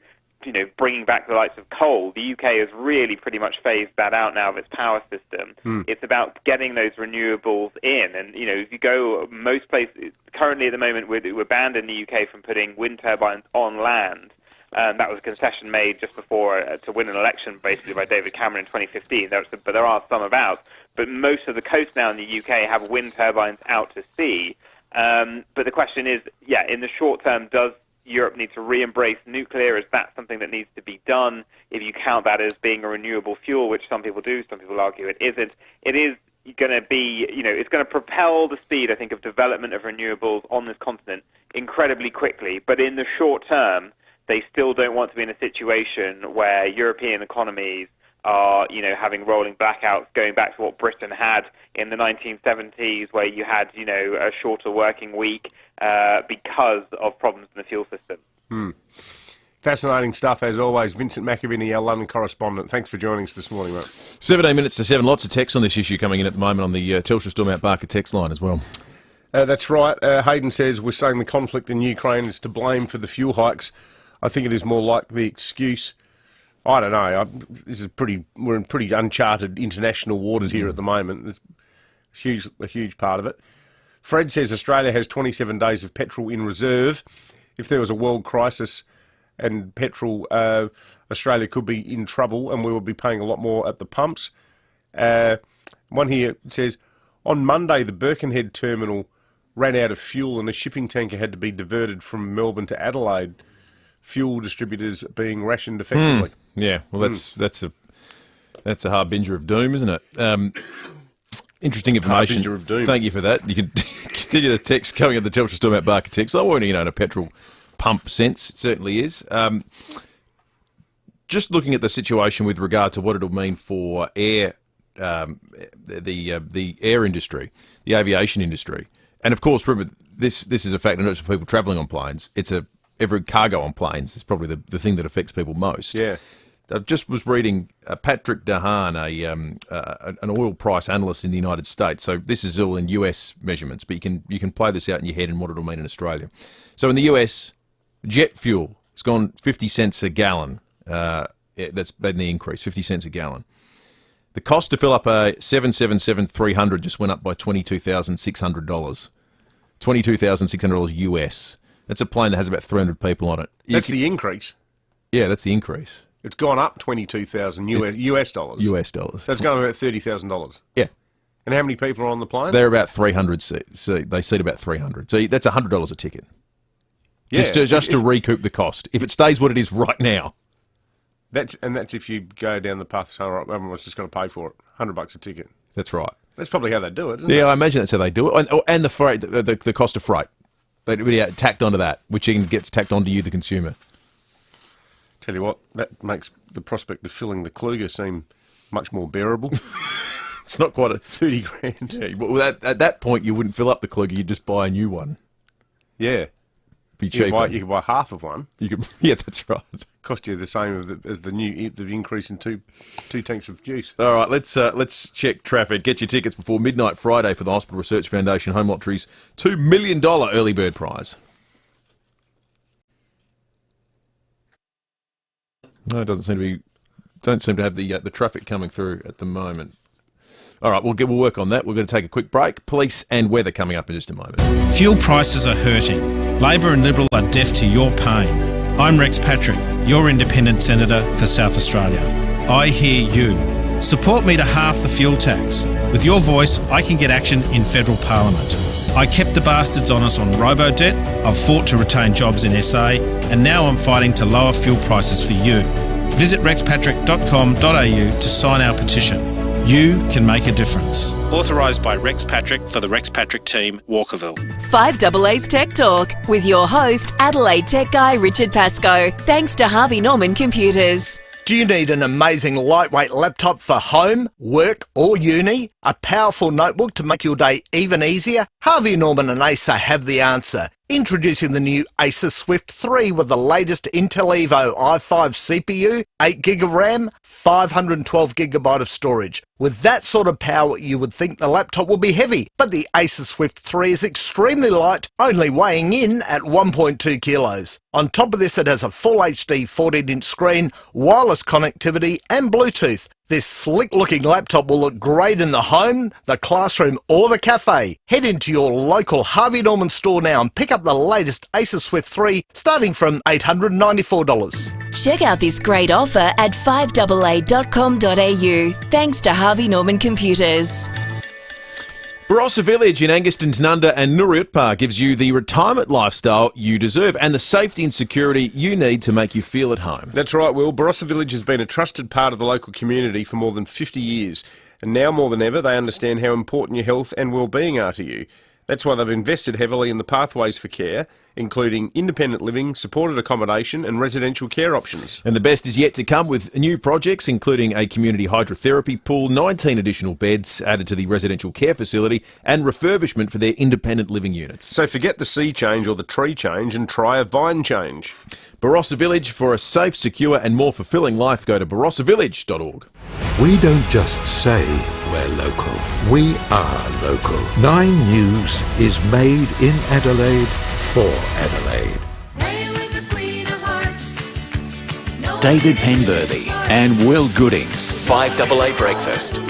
bringing back the likes of coal. The UK has really pretty much phased that out now of its power system. It's about getting those renewables in. And, if you go most places, currently at the moment we're banned in the UK from putting wind turbines on land. That was a concession made just before to win an election, basically, by David Cameron in 2015. But there are some about. But most of the coast now in the UK have wind turbines out to sea. But the question is, in the short term, does Europe need to re-embrace nuclear? Is that something that needs to be done? If you count that as being a renewable fuel, which some people do, some people argue it isn't, it is going to be, it's going to propel the speed, I think, of development of renewables on this continent incredibly quickly. But in the short term, they still don't want to be in a situation where European economies are, having rolling blackouts going back to what Britain had in the 1970s, where you had, a shorter working week because of problems in the fuel system. Fascinating stuff, as always. Vincent McAviney, our London correspondent. Thanks for joining us this morning, mate. 17 minutes to 7. Lots of texts on this issue coming in at the moment on the Telstra Storm Out Barker text line as well. That's right. Hayden says, we're saying the conflict in Ukraine is to blame for the fuel hikes. I think it is more like the excuse. I don't know. We're in pretty uncharted international waters here at the moment. There's a huge part of it. Fred says Australia has 27 days of petrol in reserve. If there was a world crisis and petrol, Australia could be in trouble and we will be paying a lot more at the pumps. One here says, on Monday, the Birkenhead terminal ran out of fuel and a shipping tanker had to be diverted from Melbourne to Adelaide. Fuel distributors being rationed effectively. Yeah, well, that's a harbinger of doom, isn't it? Interesting information. Harbinger of doom. Thank you for that. You can continue the text coming at the Telstra Storm Out Barker text. I won't, in a petrol pump sense, it certainly is. Just looking at the situation with regard to what it'll mean for the air industry, the aviation industry, and of course, remember this is a fact. Not just for people travelling on planes. Every cargo on planes is probably the thing that affects people most. Yeah. I just was reading Patrick Dahan, an oil price analyst in the United States. So this is all in US measurements, but you can play this out in your head and what it'll mean in Australia. So in the US, jet fuel has gone 50 cents a gallon. That's been the increase, 50 cents a gallon. The cost to fill up a 777-300 just went up by $22,600. $22,600 US. That's a plane that has about 300 people on it. That's the increase. Yeah, that's the increase. It's gone up $22,000 US dollars. US dollars. So it's gone about $30,000. Yeah. And how many people are on the plane? They're about 300 seats. So they seat about 300. So that's $100 a ticket. Yeah, just to recoup the cost. If it stays what it is right now. That's if you go down the path, so everyone's just going to pay for it. $100 a ticket. That's right. That's probably how they do it, isn't it? Yeah, I imagine that's how they do it. And the freight, the cost of freight. They really tacked onto that, which then gets tacked onto you, the consumer. Tell you what, that makes the prospect of filling the Kluger seem much more bearable. It's not quite a 30 grand. Yeah, well, at that point, you wouldn't fill up the Kluger; you'd just buy a new one. Yeah, be cheaper. You could buy half of one. Yeah, that's right. Cost you the same as the increase in two tanks of juice. All right, let's check traffic. Get your tickets before midnight Friday for the Hospital Research Foundation Home Lottery's $2 million early bird prize. No, it don't seem to have the traffic coming through at the moment. All right, we'll work on that. We're going to take a quick break. Police and weather coming up in just a moment. Fuel prices are hurting. Labor and Liberal are deaf to your pain. I'm Rex Patrick, your independent senator for South Australia. I hear you. Support me to half the fuel tax. With your voice, I can get action in federal parliament. I kept the bastards on us on robo-debt, I've fought to retain jobs in SA, and now I'm fighting to lower fuel prices for you. Visit rexpatrick.com.au to sign our petition. You can make a difference. Authorised by Rex Patrick for the Rex Patrick team, Walkerville. 5AA's Tech Talk with your host, Adelaide tech guy Richard Pascoe. Thanks to Harvey Norman Computers. Do you need an amazing lightweight laptop for home, work or uni? A powerful notebook to make your day even easier? Harvey Norman and Acer have the answer. Introducing the new Acer Swift 3 with the latest Intel Evo i5 CPU, 8GB of RAM, 512GB of storage. With that sort of power, you would think the laptop will be heavy, but the Acer Swift 3 is extremely light, only weighing in at 1.2 kilos. On top of this, it has a full HD 14-inch screen, wireless connectivity and Bluetooth. This slick-looking laptop will look great in the home, the classroom or the cafe. Head into your local Harvey Norman store now and pick up the latest Acer Swift 3 starting from $894. Check out this great offer at 5AA.com.au. Thanks to Harvey Norman Computers. Barossa Village in Angaston, Tanunda and Nurriutpa gives you the retirement lifestyle you deserve and the safety and security you need to make you feel at home. That's right, Will. Barossa Village has been a trusted part of the local community for more than 50 years. And now more than ever, they understand how important your health and well-being are to you. That's why they've invested heavily in the pathways for care, including independent living, supported accommodation and residential care options. And the best is yet to come with new projects, including a community hydrotherapy pool, 19 additional beds added to the residential care facility and refurbishment for their independent living units. So forget the sea change or the tree change and try a vine change. Barossa Village, for a safe, secure and more fulfilling life, go to barossavillage.org. We don't just say we're local, we are local. 9 News is made in Adelaide for Adelaide. David Penberthy and Will Goodings, 5AA Breakfast.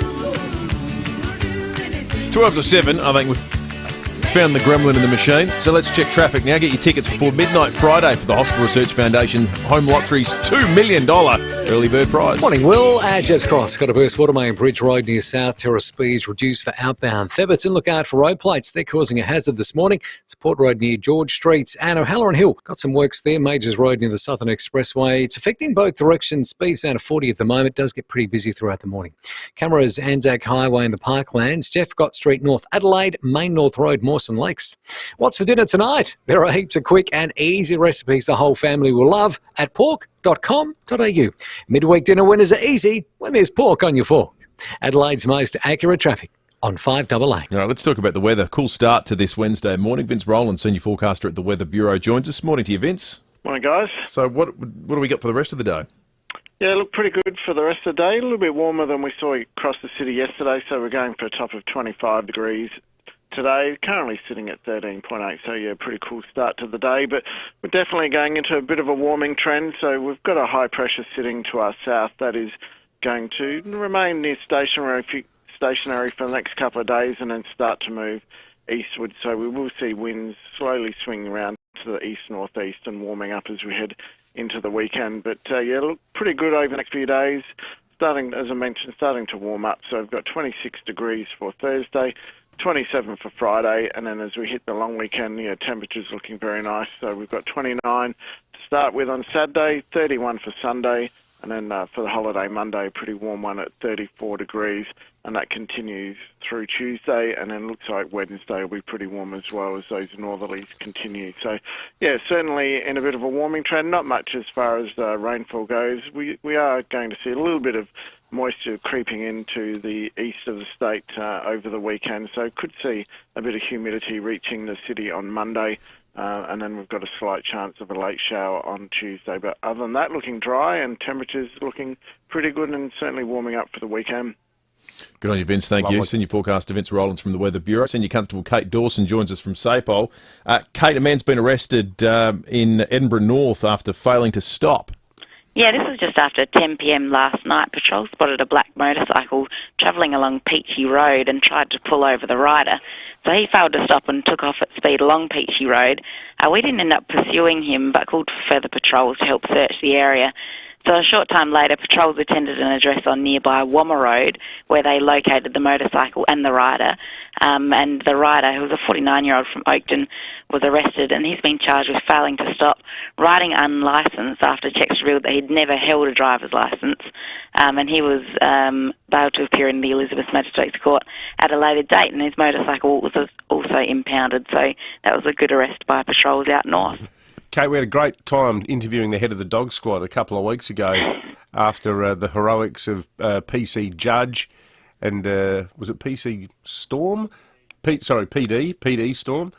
12 to 7, I think we've found the gremlin in the machine. So let's check traffic now. Get your tickets before midnight Friday for the Hospital Research Foundation Home Lottery's $2 million early bird prize. Morning, Will. Jeff's Cross got a burst Watermain Bridge Road near South. Terrace speeds reduced for outbound. Theberton, look out for road plates. They're causing a hazard this morning. Support Road near George Streets. And O'Halloran Hill, got some works there. Majors Road near the Southern Expressway. It's affecting both directions. Speeds down to 40 at the moment. It does get pretty busy throughout the morning. Cameras Anzac Highway in the Parklands. Jeff Gott Street, North Adelaide. Main North Road, Mawson Lakes. What's for dinner tonight? There are heaps of quick and easy recipes the whole family will love at pork.com.au. Midweek dinner winners are easy when there's pork on your fork. Adelaide's most accurate traffic on 5AA. All right, let's talk about the weather. Cool start to this Wednesday morning. Vince Rowland, senior forecaster at the Weather Bureau, joins us. Morning to you, Vince. Morning, guys. So what do we got for the rest of the day? Yeah, look pretty good for the rest of the day. A little bit warmer than we saw across the city yesterday, so we're going for a top of 25 degrees. Today, currently sitting at 13.8, so yeah, pretty cool start to the day, but we're definitely going into a bit of a warming trend, so we've got a high pressure sitting to our south that is going to remain near stationary for the next couple of days and then start to move eastward, so we will see winds slowly swinging around to the east-northeast and warming up as we head into the weekend, but yeah, look pretty good over the next few days. Starting, as I mentioned, starting to warm up, so we've got 26 degrees for Thursday, 27 for Friday, and then as we hit the long weekend, temperatures looking very nice. So we've got 29 to start with on Saturday, 31 for Sunday, and then for the holiday Monday, a pretty warm one at 34 degrees, and that continues through Tuesday, and then looks like Wednesday will be pretty warm as well as those northerlies continue. So, yeah, certainly in a bit of a warming trend, not much as far as rainfall goes. We are going to see a little bit of moisture creeping into the east of the state over the weekend, so could see a bit of humidity reaching the city on Monday, and then we've got a slight chance of a late shower on Tuesday. But other than that, looking dry and temperatures looking pretty good and certainly warming up for the weekend. Good on you, Vince. Thank you. Senior forecaster Vince Rowlands from the Weather Bureau. Senior Constable Kate Dawson joins us from SAPOL. Kate, a man's been arrested in Edinburgh North after failing to stop. Yeah, this was just after 10 p.m. last night. Patrol spotted a black motorcycle travelling along Peachy Road and tried to pull over the rider. So he failed to stop and took off at speed along Peachy Road. We didn't end up pursuing him, but called for further patrols to help search the area. So a short time later, patrols attended an address on nearby Wammer Road where they located the motorcycle and the rider. And the rider, who was a 49-year-old from Oakton, was arrested, and he's been charged with failing to stop, riding unlicensed after checks revealed that he'd never held a driver's licence. And he was bailed to appear in the Elizabeth Magistrates Court at a later date, and his motorcycle was also impounded. So that was a good arrest by patrols out north. Kate, we had a great time interviewing the head of the dog squad a couple of weeks ago after the heroics of PC Judge and, was it PC Storm? PD Storm.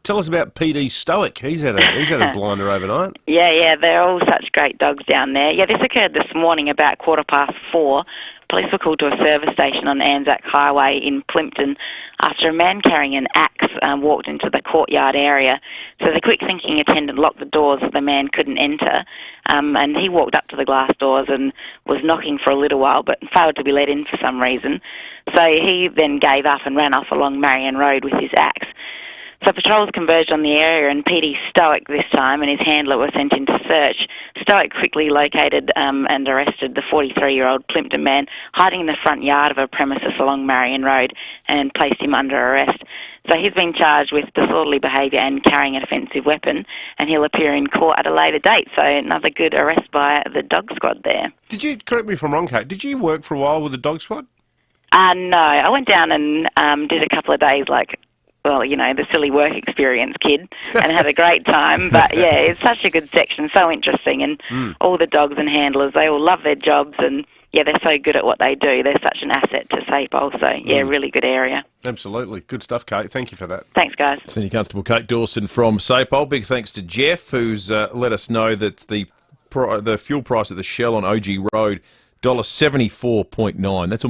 Tell us about PD Stoic. He's had a blinder overnight. Yeah, they're all such great dogs down there. Yeah, this occurred this morning about 4:15. Police were called to a service station on Anzac Highway in Plympton after a man carrying an axe walked into the courtyard area. So the quick-thinking attendant locked the doors so the man couldn't enter, and he walked up to the glass doors and was knocking for a little while but failed to be let in for some reason. So he then gave up and ran off along Marion Road with his axe. So patrols converged on the area, and PD Stoic this time and his handler were sent in to search. Stoic quickly located and arrested the 43-year-old Plympton man hiding in the front yard of a premises along Marion Road and placed him under arrest. So he's been charged with disorderly behaviour and carrying an offensive weapon, and he'll appear in court at a later date. So another good arrest by the dog squad there. Did you, correct me if I'm wrong, Kate, did you work for a while with the dog squad? No, I went down and did a couple of days, well, you know, the silly work experience kid and had a great time. But, yeah, it's such a good section, so interesting. And all the dogs and handlers, they all love their jobs and, yeah, they're so good at what they do. They're such an asset to SAPOL. So, yeah, really good area. Absolutely. Good stuff, Kate. Thank you for that. Thanks, guys. Senior Constable Kate Dawson from SAPOL. Big thanks to Jeff, who's let us know that the fuel price at the Shell on OG Road, $1.74.9. That's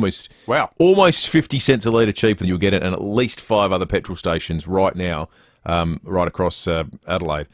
almost 50 cents a litre cheaper than you'll get it at least 5 other petrol stations right now, right across Adelaide.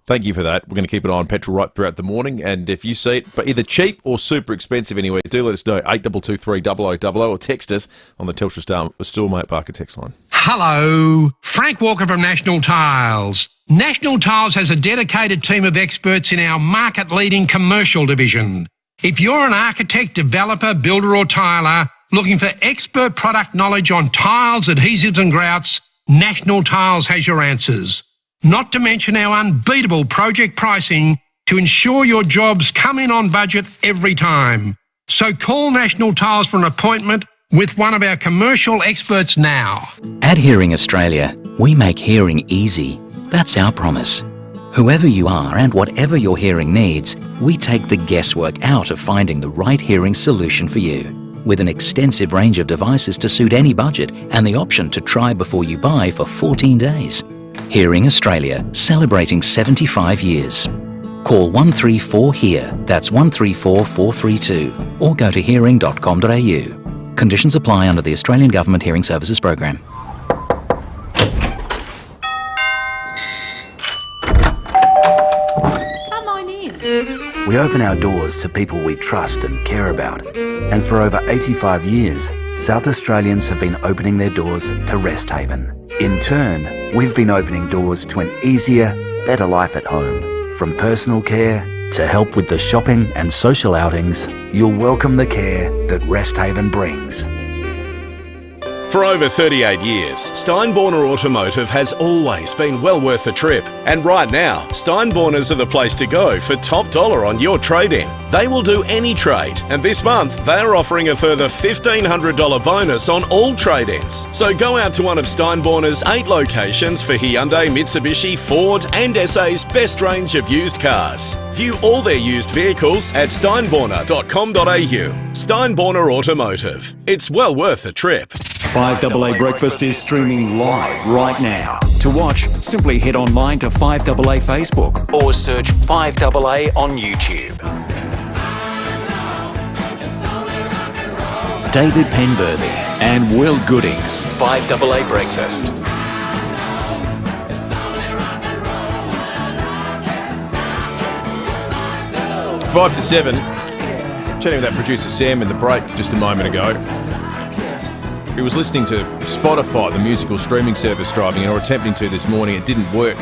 Thank you for that. We're going to keep an eye on petrol right throughout the morning, and if you see it, but either cheap or super expensive anywhere, do let us know, 8223 0000, or text us on the Telstra Stormate Parker text line. Hello, Frank Walker from National Tiles. National Tiles has a dedicated team of experts in our market-leading commercial division. If you're an architect, developer, builder or tiler looking for expert product knowledge on tiles, adhesives and grouts, National Tiles has your answers. Not to mention our unbeatable project pricing to ensure your jobs come in on budget every time. So call National Tiles for an appointment with one of our commercial experts now. At Hearing Australia, we make hearing easy. That's our promise. Whoever you are and whatever your hearing needs, we take the guesswork out of finding the right hearing solution for you. With an extensive range of devices to suit any budget and the option to try before you buy for 14 days. Hearing Australia, celebrating 75 years. Call 134-HEAR, that's 134-432, or go to hearing.com.au. Conditions apply under the Australian Government Hearing Services Program. We open our doors to people we trust and care about. And for over 85 years, South Australians have been opening their doors to Rest Haven. In turn, we've been opening doors to an easier, better life at home. From personal care to help with the shopping and social outings, you'll welcome the care that Rest Haven brings. For over 38 years, Steinborner Automotive has always been well worth a trip. And right now, Steinborners are the place to go for top dollar on your trade-in. They will do any trade, and this month they are offering a further $1,500 bonus on all trade-ins. So go out to one of Steinborner's 8 locations for Hyundai, Mitsubishi, Ford and SA's best range of used cars. View all their used vehicles at steinborner.com.au. Steinborner Automotive. It's well worth a trip. 5AA Breakfast is streaming live right now. To watch, simply head online to 5AA Facebook or search 5AA on YouTube. David Penberthy and Will Goodings, 5AA Breakfast. 5 to 7. Chatting with that producer Sam in the break just a moment ago. He was listening to Spotify, the musical streaming service, driving, or attempting to this morning. It didn't work.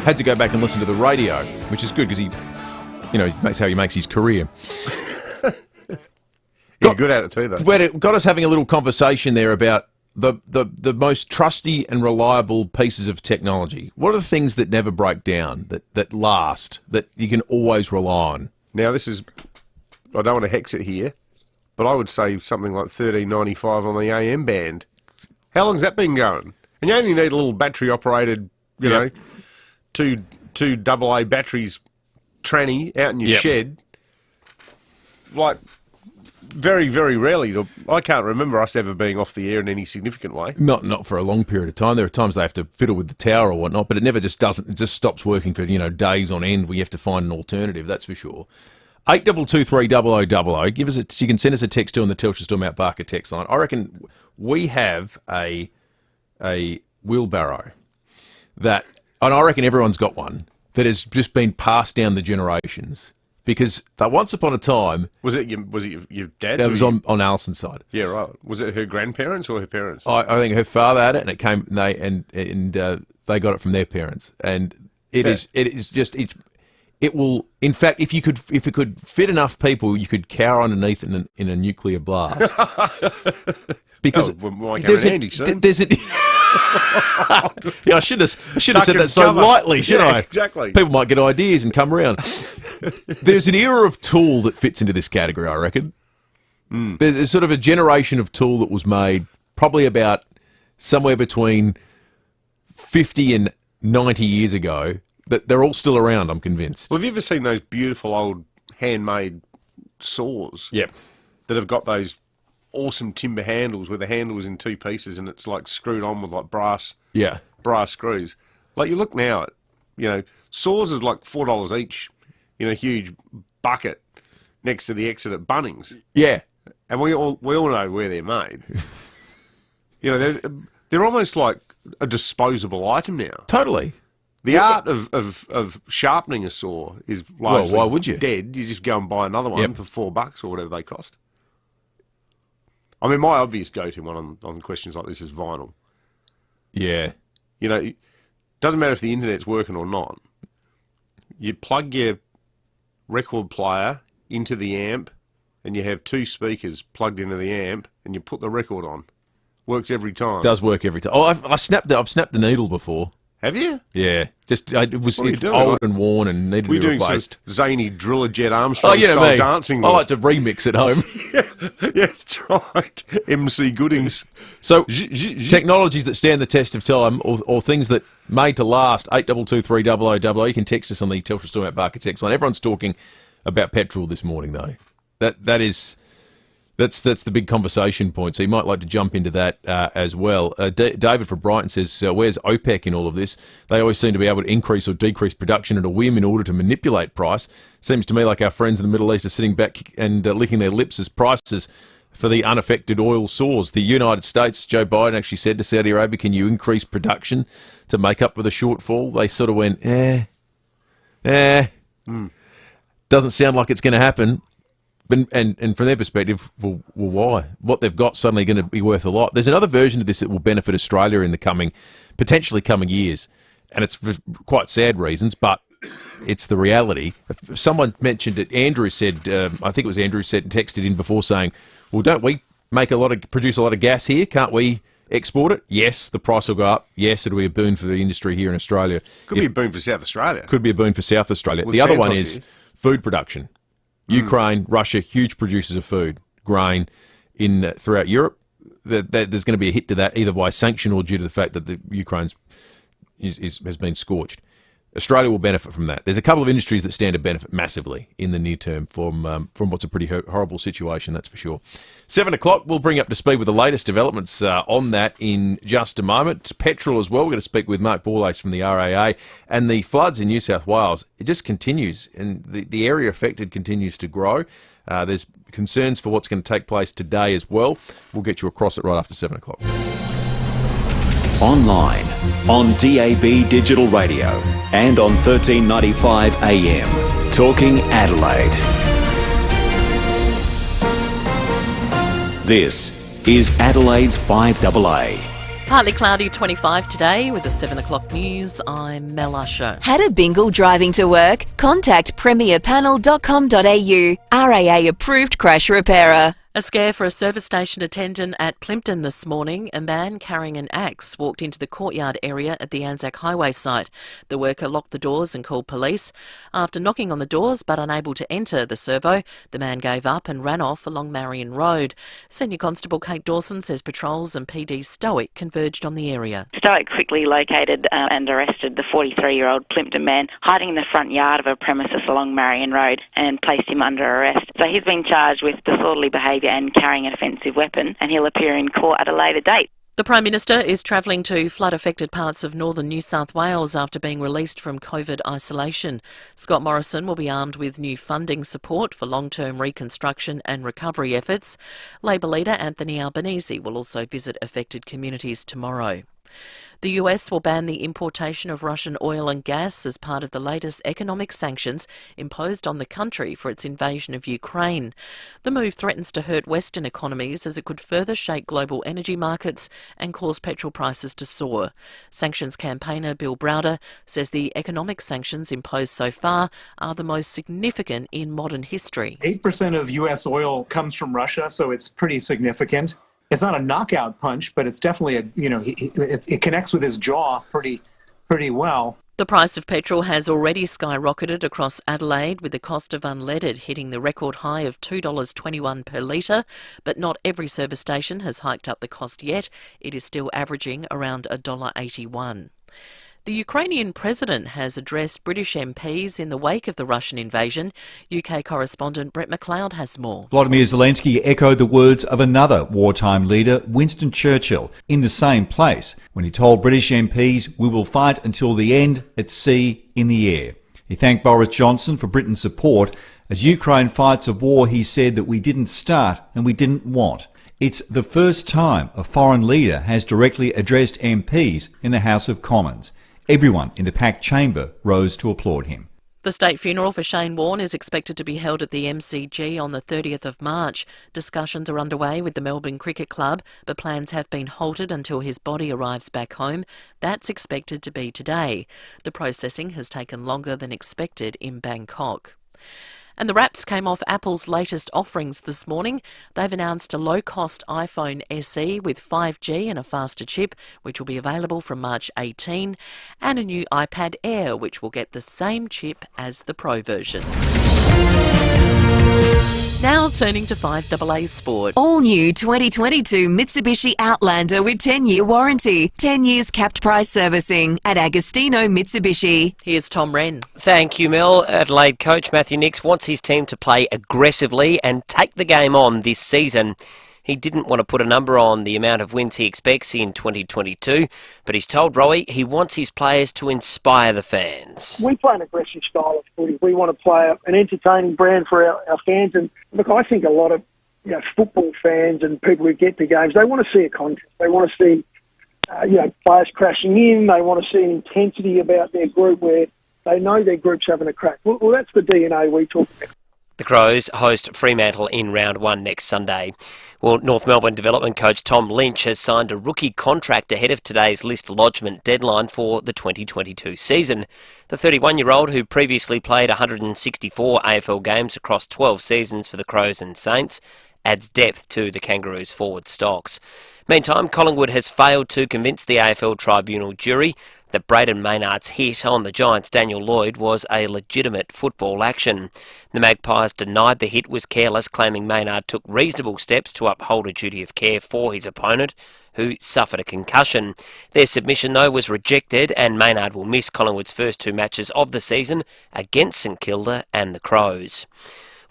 Had to go back and listen to the radio, which is good because that's how he makes his career. He's good at it too, though. But it got us having a little conversation there about the most trusty and reliable pieces of technology. What are the things that never break down, that last, that you can always rely on? Now, this is, I don't want to hex it here, but I would say something like 1395 on the AM band. How long's that been going? And you only need a little battery-operated, you know, two AA batteries tranny out in your shed. Like, very, very rarely. I can't remember us ever being off the air in any significant way. Not for a long period of time. There are times they have to fiddle with the tower or whatnot, but it never just doesn't. It just stops working for, days on end. We have to find an alternative, that's for sure. 8223 0000. Give us you can send us a text to on the Telstra Stormate Parker text line. I reckon we have a wheelbarrow that, and I reckon everyone's got one, that has just been passed down the generations. Because once upon a time, was it your dad? That was on Alison's side. Yeah, right. Was it her grandparents or her parents? I think her father had it, and it came. They got it from their parents, and it will. In fact, if it could fit enough people, you could cower underneath in a nuclear blast. Because there's an yeah, I should have said that so lightly, shouldn't I? Exactly. People might get ideas and come around. There's an era of tool that fits into this category, I reckon. There's sort of a generation of tool that was made probably about somewhere between 50 and 90 years ago, that they're all still around, I'm convinced. Well, have you ever seen those beautiful old handmade saws? Yep. That have got those awesome timber handles where the handle is in two pieces and it's like screwed on with like brass screws. Like you look now at, saws is like $4 each in a huge bucket next to the exit at Bunnings. Yeah. And we all know where they're made. They're almost like a disposable item now. Totally. The art of sharpening a saw is largely why would you? dead. You just go and buy another one for $4 or whatever they cost. I mean, my obvious go-to one on questions like this is vinyl. Yeah. It doesn't matter if the internet's working or not. You plug your record player into the amp and you have two speakers plugged into the amp and you put the record on. Works every time. Does work every time. Oh, I've snapped the needle before. Have you? Yeah. It's old and worn and needed to be replaced. Some zany Driller Jet Armstrong style dancing. I like to remix at home. Yeah, that's right. MC Goodings. So, technologies that stand the test of time or things that made to last, 8223 you can text us on the Telstra Storm Out Barker text line. Everyone's talking about petrol this morning, though. That's the big conversation point, so you might like to jump into that as well. David from Brighton says, where's OPEC in all of this? They always seem to be able to increase or decrease production at a whim in order to manipulate price. Seems to me like our friends in the Middle East are sitting back and licking their lips as prices for the unaffected oil soars. The United States, Joe Biden actually said to Saudi Arabia, can you increase production to make up for the shortfall? They sort of went, Doesn't sound like it's going to happen. And from their perspective, well, why? What they've got suddenly going to be worth a lot. There's another version of this that will benefit Australia in the potentially coming years, and it's for quite sad reasons, but it's the reality. Someone mentioned it. Andrew said, I think it was Andrew said, texted in before saying, well, don't we produce a lot of gas here? Can't we export it? Yes, the price will go up. Yes, it'll be a boon for the industry here in Australia. Could be a boon for South Australia. Could be a boon for South Australia. The other one is food production. Ukraine, Russia, huge producers of food, grain throughout Europe. There's going to be a hit to that either by sanction or due to the fact that the Ukraine has been scorched. Australia will benefit from that. There's a couple of industries that stand to benefit massively in the near term from what's a pretty horrible situation, that's for sure. 7 o'clock, we'll bring up to speed with the latest developments on that in just a moment. Petrol as well. We're going to speak with Mark Borlace from the RAA. And the floods in New South Wales, it just continues, and the area affected continues to grow. There's concerns for what's going to take place today as well. We'll get you across it right after 7 o'clock. Online, on DAB Digital Radio, and on 1395 AM. Talking Adelaide. This is Adelaide's 5AA. Partly cloudy 25 today with the 7 o'clock news. I'm Mel Usher. Had a bingle driving to work? Contact premierpanel.com.au. RAA approved crash repairer. A scare for a service station attendant at Plympton this morning. A man carrying an axe walked into the courtyard area at the Anzac Highway site. The worker locked the doors and called police. After knocking on the doors but unable to enter the servo, the man gave up and ran off along Marion Road. Senior Constable Kate Dawson says patrols and PD Stoic converged on the area. Stoic quickly located and arrested the 43-year-old Plympton man hiding in the front yard of a premises along Marion Road and placed him under arrest. So he's been charged with disorderly behaviour and carrying an offensive weapon, and he'll appear in court at a later date. The Prime Minister is travelling to flood-affected parts of northern New South Wales after being released from COVID isolation. Scott Morrison will be armed with new funding support for long-term reconstruction and recovery efforts. Labor leader Anthony Albanese will also visit affected communities tomorrow. The US will ban the importation of Russian oil and gas as part of the latest economic sanctions imposed on the country for its invasion of Ukraine. The move threatens to hurt Western economies as it could further shake global energy markets and cause petrol prices to soar. Sanctions campaigner Bill Browder says the economic sanctions imposed so far are the most significant in modern history. 8% of US oil comes from Russia, so it's pretty significant. It's not a knockout punch, but it's definitely it connects with his jaw pretty well. The price of petrol has already skyrocketed across Adelaide, with the cost of unleaded hitting the record high of $2.21 per litre, but not every service station has hiked up the cost yet. It is still averaging around $1.81. The Ukrainian president has addressed British MPs in the wake of the Russian invasion. UK correspondent Brett McLeod has more. Vladimir Zelensky echoed the words of another wartime leader, Winston Churchill, in the same place when he told British MPs, "We will fight until the end, at sea, in the air." He thanked Boris Johnson for Britain's support. As Ukraine fights a war, he said, that we didn't start and we didn't want. It's the first time a foreign leader has directly addressed MPs in the House of Commons. Everyone in the packed chamber rose to applaud him. The state funeral for Shane Warne is expected to be held at the MCG on the 30th of March. Discussions are underway with the Melbourne Cricket Club, but plans have been halted until his body arrives back home. That's expected to be today. The processing has taken longer than expected in Bangkok. And the wraps came off Apple's latest offerings this morning. They've announced a low-cost iPhone SE with 5G and a faster chip, which will be available from March 18, and a new iPad Air, which will get the same chip as the Pro version. Now turning to 5AA Sport. All new 2022 Mitsubishi Outlander with 10-year warranty. 10 years capped price servicing at Agostino Mitsubishi. Here's Tom Wren. Thank you, Mel. Adelaide coach Matthew Nicks wants his team to play aggressively and take the game on this season. He didn't want to put a number on the amount of wins he expects in 2022, but he's told Rowey he wants his players to inspire the fans. We play an aggressive style of footy. We want to play an entertaining brand for our fans. And look, I think a lot of football fans and people who get to games, they want to see a contest. They want to see players crashing in. They want to see an intensity about their group where they know their group's having a crack. Well, that's the DNA we talk about. The Crows host Fremantle in round 1 next Sunday. Well, North Melbourne development coach Tom Lynch has signed a rookie contract ahead of today's list lodgement deadline for the 2022 season. The 31-year-old, who previously played 164 AFL games across 12 seasons for the Crows and Saints, adds depth to the Kangaroos' forward stocks. Meantime, Collingwood has failed to convince the AFL Tribunal jury that Braden Maynard's hit on the Giants' Daniel Lloyd was a legitimate football action. The Magpies denied the hit was careless, claiming Maynard took reasonable steps to uphold a duty of care for his opponent, who suffered a concussion. Their submission, though, was rejected, and Maynard will miss Collingwood's first 2 matches of the season against St Kilda and the Crows.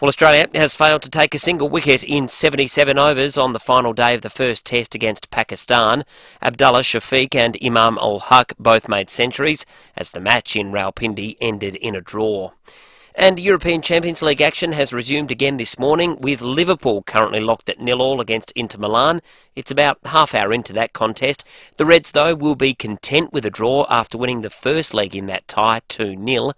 Well, Australia has failed to take a single wicket in 77 overs on the final day of the first test against Pakistan. Abdullah Shafiq and Imam ul Haq both made centuries as the match in Rawalpindi ended in a draw. And European Champions League action has resumed again this morning, with Liverpool currently locked at 0-0 against Inter Milan. It's about half hour into that contest. The Reds, though, will be content with a draw after winning the first leg in that tie 2-0.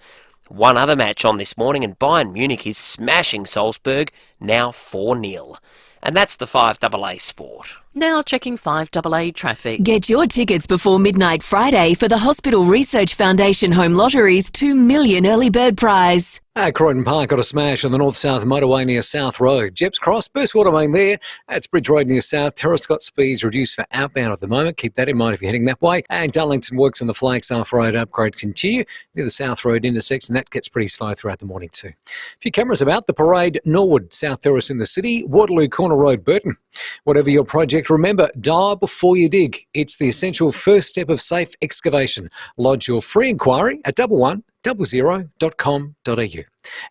One other match on this morning, and Bayern Munich is smashing Salzburg, now 4-0. And that's the 5AA Sport. Now checking 5AA traffic. Get your tickets before midnight Friday for the Hospital Research Foundation Home Lottery's $2 million early bird prize. Croydon Park got a smash on the north-south motorway near South Road. Jeps Cross, burst water main there. That's Bridge Road near South. Terrascott speeds reduced for outbound at the moment. Keep that in mind if you're heading that way. And Darlington works on the Flagstaff Road upgrade continue near the South Road intersection. That gets pretty slow throughout the morning too. A few cameras about. The Parade, Norwood, South Terrace in the city. Waterloo Corner Road, Burton. Whatever your project, remember, dial before you dig. It's the essential first step of safe excavation. Lodge your free inquiry at 1100.com.au.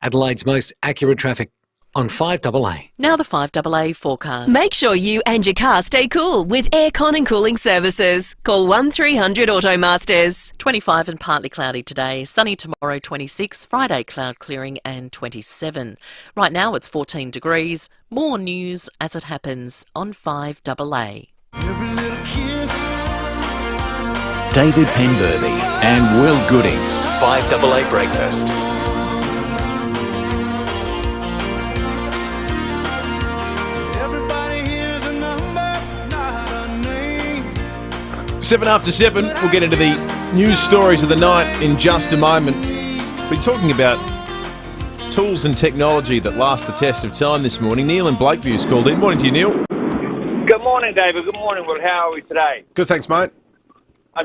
Adelaide's most accurate traffic on 5AA. Now the 5AA forecast. Make sure you and your car stay cool with aircon and cooling services. Call 1300 Automasters. 25 and partly cloudy today. Sunny tomorrow, 26. Friday, cloud clearing and 27. Right now it's 14 degrees. More news as it happens on 5AA. David Penberthy and Will Goodings, 5AA Breakfast. 7 after 7, we'll get into the news stories of the night in just a moment. We're talking about tools and technology that last the test of time this morning. Neil in Blakeview's called in. Morning to you, Neil. Good morning, David. Good morning, Will. How are we today? Good, thanks, mate.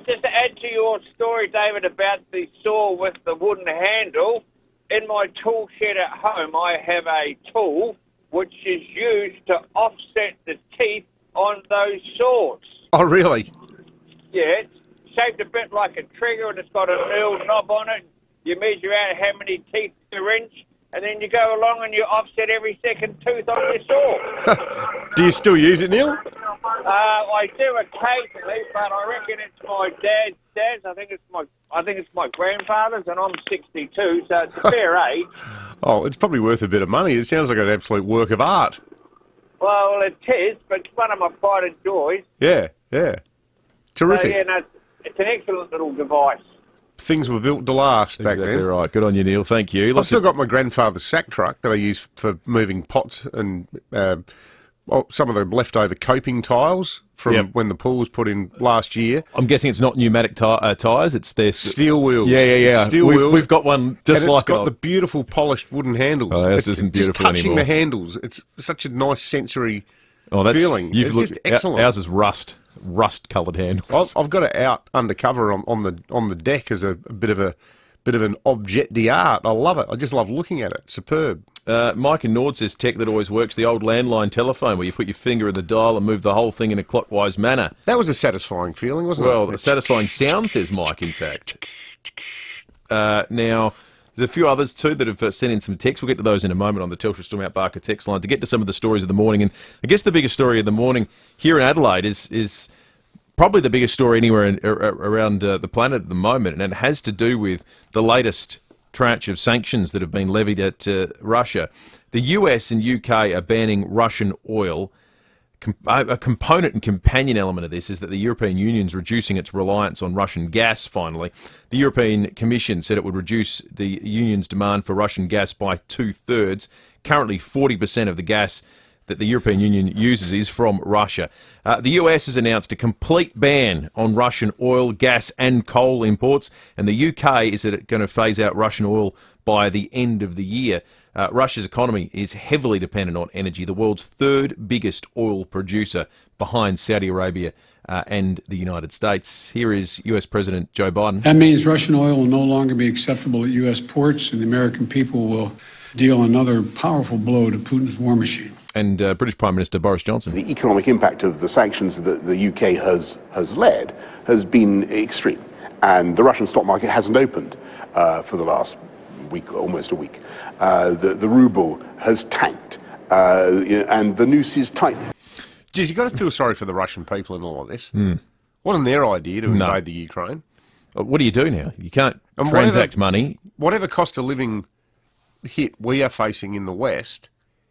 Just to add to your story, David, about the saw with the wooden handle, in my tool shed at home, I have a tool which is used to offset the teeth on those saws. Oh, really? Yeah. shaped a bit like a trigger, and it's got a little knob on it. You measure out how many teeth per inch, and then you go along and you offset every second tooth on your saw. Do you still use it, Neil? I do occasionally, but I reckon it's my dad's. I think it's my grandfather's, and I'm 62, so it's a fair age. Oh, it's probably worth a bit of money. It sounds like an absolute work of art. Well, it is, but it's one of my pride and joys. Yeah. Terrific. So, yeah, no, it's an excellent little device. Things were built to last back Exactly then. right. Good on you, Neil. Thank you. I've still got my grandfather's sack truck that I use for moving pots and some of the leftover coping tiles from when the pool was put in last year. I'm guessing it's not pneumatic tyres, it's their... Steel wheels. Yeah. Steel wheels. We've got one just and like it's got the beautiful polished wooden handles. Oh, this isn't beautiful just touching anymore. the handles. It's such a nice sensory that's, feeling. It's just excellent. Ours is rust-coloured handles. I've got it out undercover on the deck as a bit of an objet d'art. I love it. I just love looking at it. Superb. Mike in Nord says tech that always works, the old landline telephone where you put your finger in the dial and move the whole thing in a clockwise manner. That was a satisfying feeling, wasn't it? Well, a satisfying sound, says Mike, in fact. Now, there's a few others too that have sent in some texts. We'll get to those in a moment on the Telstra Storm Out Barker text line to get to some of the stories of the morning. And I guess the biggest story of the morning here in Adelaide is probably the biggest story anywhere around the planet at the moment, and it has to do with the latest tranche of sanctions that have been levied at Russia. The US and UK are banning Russian oil. A component and companion element of this is that the European Union's reducing its reliance on Russian gas, finally. The European Commission said it would reduce the Union's demand for Russian gas by 2/3. Currently, 40% of the gas that the European Union uses is from Russia. The US has announced a complete ban on Russian oil, gas and coal imports, and the UK is going to phase out Russian oil by the end of the year. Russia's economy is heavily dependent on energy, the world's third biggest oil producer behind Saudi Arabia and the United States. Here is US President Joe Biden. That means Russian oil will no longer be acceptable at US ports, and the American people will deal another powerful blow to Putin's war machine. And British Prime Minister Boris Johnson. The economic impact of the sanctions that the UK has led has been extreme, and the Russian stock market hasn't opened for the last week, almost a week. The ruble has tanked, and the noose is tight. Geez, you've got to feel sorry for the Russian people in all of this. Wasn't their idea to invade the Ukraine. What do you do now? You can't transact money. Whatever cost of living hit we are facing in the West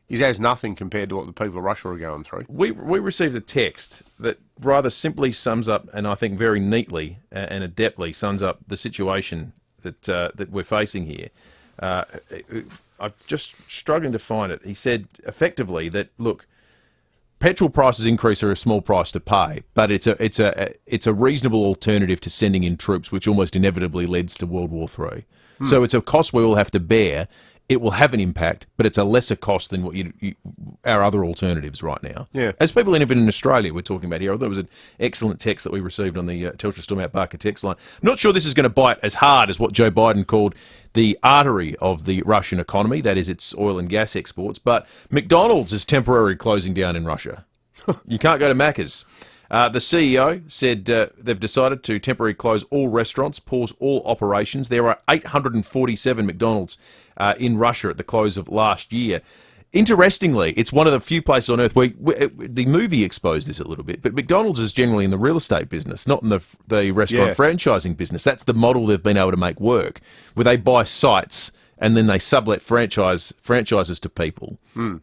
is as nothing compared to what the people of Russia are going through. We received a text that rather simply sums up, and I think very neatly and adeptly sums up the situation that we're facing here. I'm just struggling to find it. He said effectively that, look, petrol prices increase are a small price to pay, but it's a reasonable alternative to sending in troops, which almost inevitably leads to World War III. So it's a cost we will have to bear. It will have an impact, but it's a lesser cost than what our other alternatives right now. Yeah. As people even in Australia we're talking about here, there was an excellent text that we received on the Telstra Storm Out Barker text line. Not sure this is going to bite as hard as what Joe Biden called the artery of the Russian economy, that is its oil and gas exports, but McDonald's is temporarily closing down in Russia. You can't go to Macca's. The CEO said they've decided to temporarily close all restaurants, pause all operations. There are 847 McDonald's in Russia at the close of last year. Interestingly, it's one of the few places on earth where the movie exposed this a little bit, but McDonald's is generally in the real estate business, not in the restaurant franchising business. That's the model they've been able to make work, where they buy sites and then they sublet franchises to people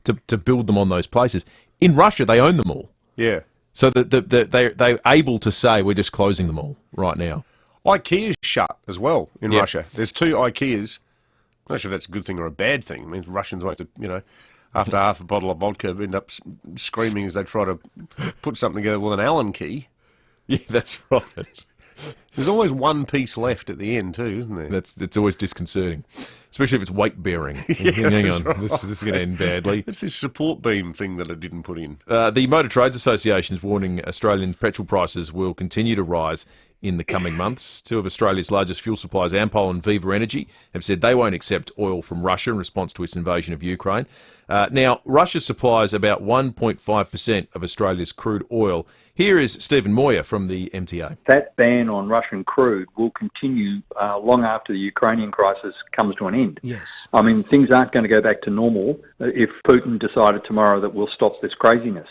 to build them on those places. In Russia, they own them all. Yeah. So they're able to say, we're just closing them all right now. IKEA's shut as well in Russia. There's 2 IKEAs. I'm not sure if that's a good thing or a bad thing. I mean, Russians won't, after half a bottle of vodka, end up screaming as they try to put something together with an Allen key. Yeah, that's right. There's always one piece left at the end too, isn't there? It's always disconcerting. Especially if it's weight-bearing. Hang on, this is going to end badly. It's this support beam thing that I didn't put in. The Motor Trades Association is warning Australian petrol prices will continue to rise in the coming months. Two of Australia's largest fuel suppliers, Ampol and FIVEAA Energy, have said they won't accept oil from Russia in response to its invasion of Ukraine. Now, Russia supplies about 1.5% of Australia's crude oil. Here is Stephen Moyer from the MTA. That ban on Russian crude will continue long after the Ukrainian crisis comes to an end. Yes. I mean, things aren't going to go back to normal if Putin decided tomorrow that we'll stop this craziness.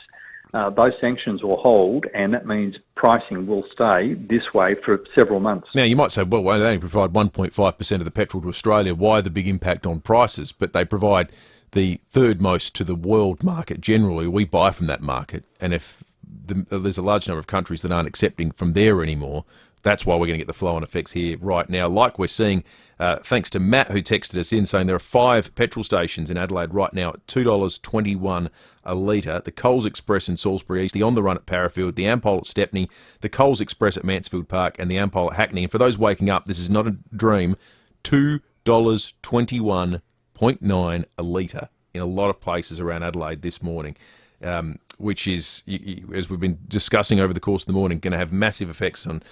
Those sanctions will hold, and that means pricing will stay this way for several months. Now, you might say, well, they only provide 1.5% of the petrol to Australia. Why the big impact on prices? But they provide the third most to the world market generally. We buy from that market, and if there's a large number of countries that aren't accepting from there anymore, that's why we're going to get the flow-on effects here right now, like we're seeing, thanks to Matt, who texted us in saying there are 5 petrol stations in Adelaide right now at $2.21 a litre. The Coles Express in Salisbury East, the On The Run at Parafield, the Ampol at Stepney, the Coles Express at Mansfield Park, and the Ampol at Hackney. And for those waking up, this is not a dream, $2.21.9 a litre in a lot of places around Adelaide this morning. Which is, as we've been discussing over the course of the morning, going to have massive effects on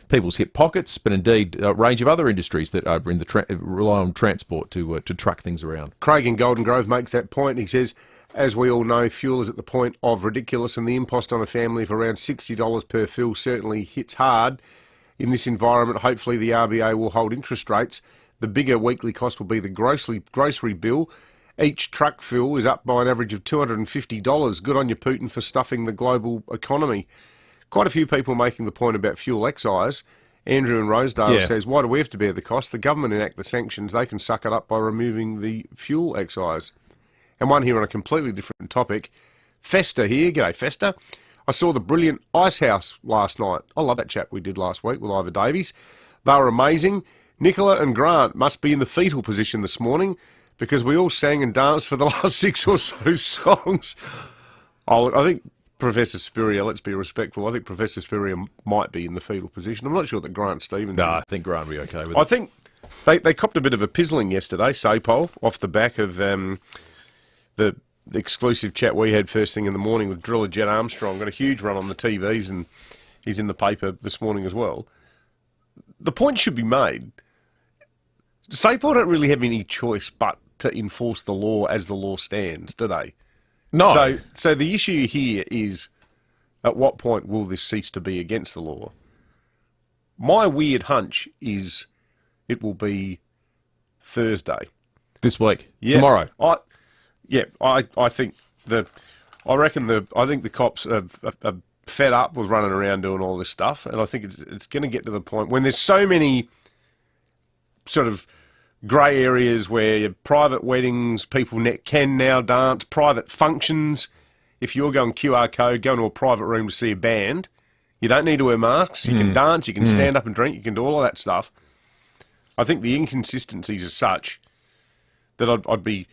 people's hip pockets, but indeed a range of other industries that are in the rely on transport to truck things around. Craig in Golden Grove makes that point. He says, as we all know, fuel is at the point of ridiculous, and the impost on a family of around $60 per fill certainly hits hard. In this environment, hopefully the RBA will hold interest rates. The bigger weekly cost will be the grocery bill. Each truck fill is up by an average of $250. Good on you, Putin, for stuffing the global economy. Quite a few people making the point about fuel excise. Andrew in Rosedale says, why do we have to bear the cost? The government enact the sanctions. They can suck it up by removing the fuel excise. And one here on a completely different topic. Festa here. G'day, Festa. I saw the brilliant Ice House last night. I love that chat we did last week with Ivor Davies. They were amazing. Nicola and Grant must be in the fetal position this morning, because we all sang and danced for the last 6 or so songs. I think Professor Spurrier, let's be respectful, I think Professor Spurrier might be in the fetal position. I'm not sure that Grant Stevens No, I think Grant will be okay with it. I think they copped a bit of a pizzling yesterday, SAPOL, off the back of the exclusive chat we had first thing in the morning with driller Jed Armstrong. Got a huge run on the TVs, and he's in the paper this morning as well. The point should be made. SAPOL don't really have any choice but to enforce the law as the law stands, do they? No. So the issue here is, at what point will this cease to be against the law? My weird hunch is it will be Thursday. This week? Yeah. Tomorrow? I think the cops are fed up with running around doing all this stuff, and I think it's going to get to the point when there's so many sort of grey areas where private weddings, people can now dance, private functions. If you're going QR code, go into a private room to see a band, you don't need to wear masks. You can dance, you can stand up and drink, you can do all of that stuff. I think the inconsistencies are such that I would be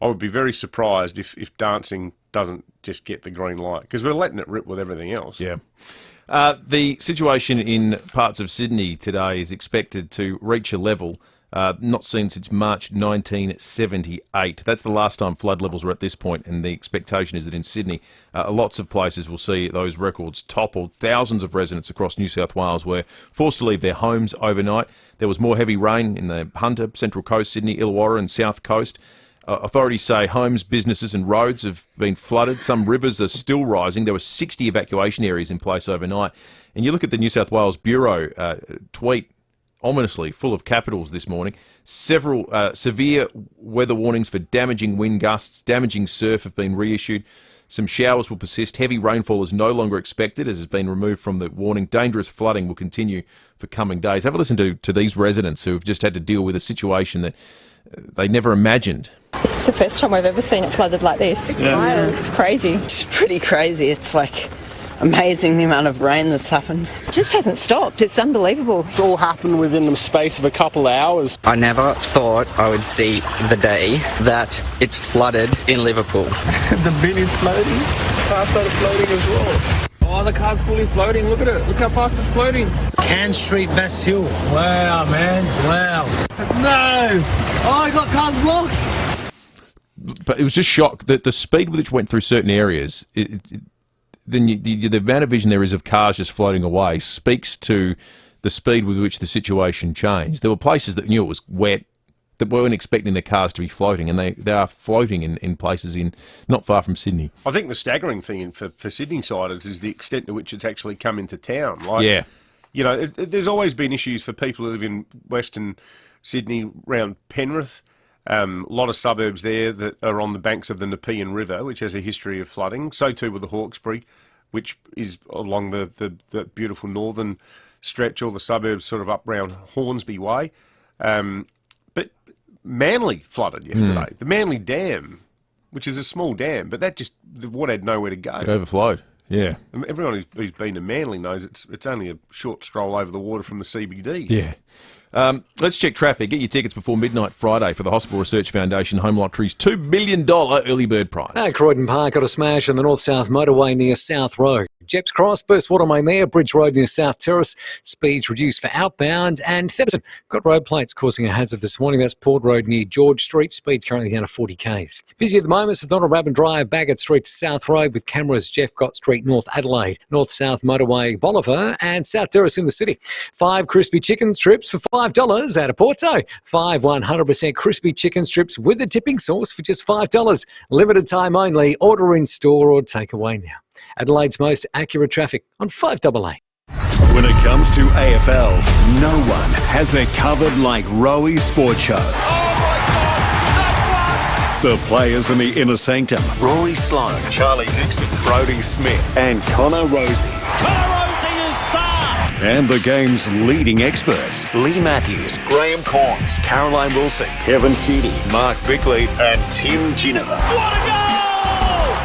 very surprised if dancing doesn't just get the green light, because we're letting it rip with everything else. Yeah. The situation in parts of Sydney today is expected to reach a level not seen since March 1978. That's the last time flood levels were at this point, and the expectation is that in Sydney, lots of places will see those records toppled. Thousands of residents across New South Wales were forced to leave their homes overnight. There was more heavy rain in the Hunter, Central Coast, Sydney, Illawarra and South Coast. Authorities say homes, businesses and roads have been flooded. Some rivers are still rising. There were 60 evacuation areas in place overnight. And you look at the New South Wales Bureau tweet, ominously full of capitals this morning. Several severe weather warnings for damaging wind gusts, damaging surf have been reissued. Some showers will persist. Heavy rainfall is no longer expected, as has been removed from the warning. Dangerous flooding will continue for coming days. Have a listen to these residents who have just had to deal with a situation that they never imagined. It's the first time I've ever seen it flooded like this. It's wild. It's crazy. It's pretty crazy. It's like amazing the amount of rain that's happened. It just hasn't stopped. It's unbelievable. It's all happened within the space of a couple of hours. I never thought I would see the day that it's flooded in Liverpool. The bin is floating. Car started floating as well. Oh, the car's fully floating. Look at it. Look how fast it's floating. Cairn Street, Bass Hill. Wow, man. Wow. No. Oh, I got cars blocked. But it was just shock that the speed with which it went through certain areas, then the amount of vision there is of cars just floating away speaks to the speed with which the situation changed. There were places that knew it was wet, that weren't expecting the cars to be floating, and they are floating in places not far from Sydney. I think the staggering thing for Sydney-siders is the extent to which it's actually come into town. There's always been issues for people who live in Western Sydney, around Penrith. A lot of suburbs there that are on the banks of the Nepean River, which has a history of flooding. So too with the Hawkesbury, which is along the beautiful northern stretch, all the suburbs sort of up round Hornsby Way. But Manly flooded yesterday. The Manly Dam, which is a small dam, but the water had nowhere to go. It overflowed. Yeah. And everyone who's been to Manly knows it's only a short stroll over the water from the CBD. Yeah. Let's check traffic. Get your tickets before midnight Friday for the Hospital Research Foundation Home Lottery's $2 million early bird prize. Croydon Park got a smash on the north-south motorway near South Road. Jeps Cross, burst water main there, Bridge Road near South Terrace, speeds reduced for outbound, and Theberton got road plates causing a hazard this morning. That's Port Road near George Street, speed currently down to 40 k's. Busy at the moment, St Donald Rabin Drive, Bagot Street to South Road with cameras, Jeff Gott Street, North Adelaide, North-South motorway, Bolivar, and South Terrace in the city. 5 crispy chicken strips for $5 out of Porto. 5 100% crispy chicken strips with a tipping sauce for just $5. Limited time only. Order in store or take away now. Adelaide's most accurate traffic on 5AA. When it comes to AFL, no one has it covered like Rowey Sports Show. The players in the inner sanctum: Rory Sloane, Charlie Dixon, Brodie Smith, and Connor Rosie. And the game's leading experts: Lee Matthews, Graham Corns, Caroline Wilson, Kevin Sheedy, Mark Bickley, and Tim Ginniver. What a goal!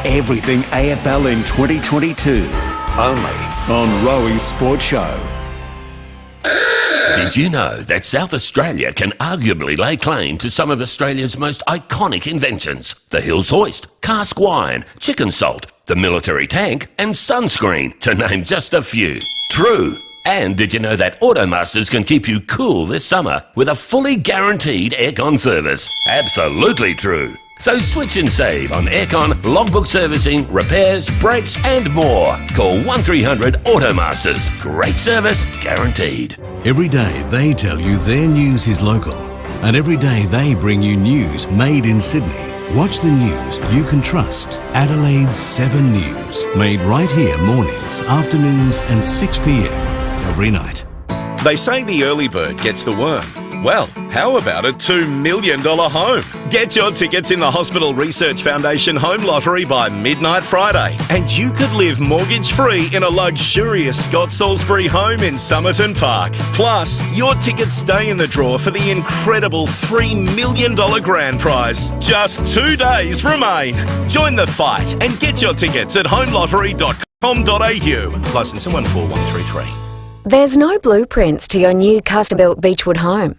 Everything AFL in 2022. Only on Rowey Sports Show. Did you know that South Australia can arguably lay claim to some of Australia's most iconic inventions? The Hills Hoist, cask wine, chicken salt, the military tank, and sunscreen, to name just a few. True. And did you know that Automasters can keep you cool this summer with a fully guaranteed aircon service? Absolutely true. So switch and save on aircon, logbook servicing, repairs, brakes and more. Call 1300 Automasters. Great service guaranteed. Every day they tell you their news is local. And every day they bring you news made in Sydney. Watch the news you can trust. Adelaide's 7 News. Made right here mornings, afternoons and 6 p.m. every night. They say the early bird gets the worm. Well, how about a $2 million home? Get your tickets in the Hospital Research Foundation Home Lottery by midnight Friday, and you could live mortgage-free in a luxurious Scott Salisbury home in Somerton Park. Plus, your tickets stay in the draw for the incredible $3 million grand prize. Just 2 days remain. Join the fight and get your tickets at homelottery.com.au. Licence 141133. There's no blueprints to your new custom-built Beechwood home.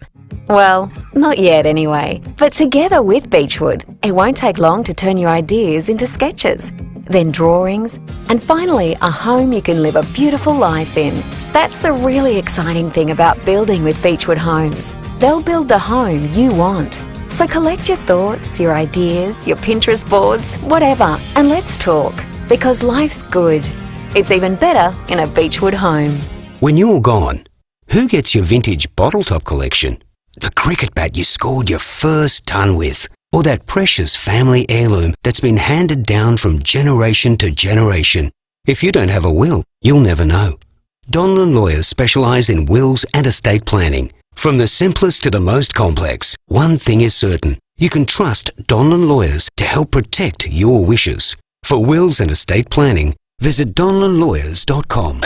Well, not yet anyway. But together with Beechwood, it won't take long to turn your ideas into sketches, then drawings, and finally a home you can live a beautiful life in. That's the really exciting thing about building with Beechwood Homes. They'll build the home you want. So collect your thoughts, your ideas, your Pinterest boards, whatever, and let's talk. Because life's good. It's even better in a Beechwood home. When you're gone, who gets your vintage bottle top collection? The cricket bat you scored your first ton with? Or that precious family heirloom that's been handed down from generation to generation? If you don't have a will, you'll never know. Donlan Lawyers specialise in wills and estate planning. From the simplest to the most complex, one thing is certain. You can trust Donlan Lawyers to help protect your wishes. For wills and estate planning, visit donlanlawyers.com.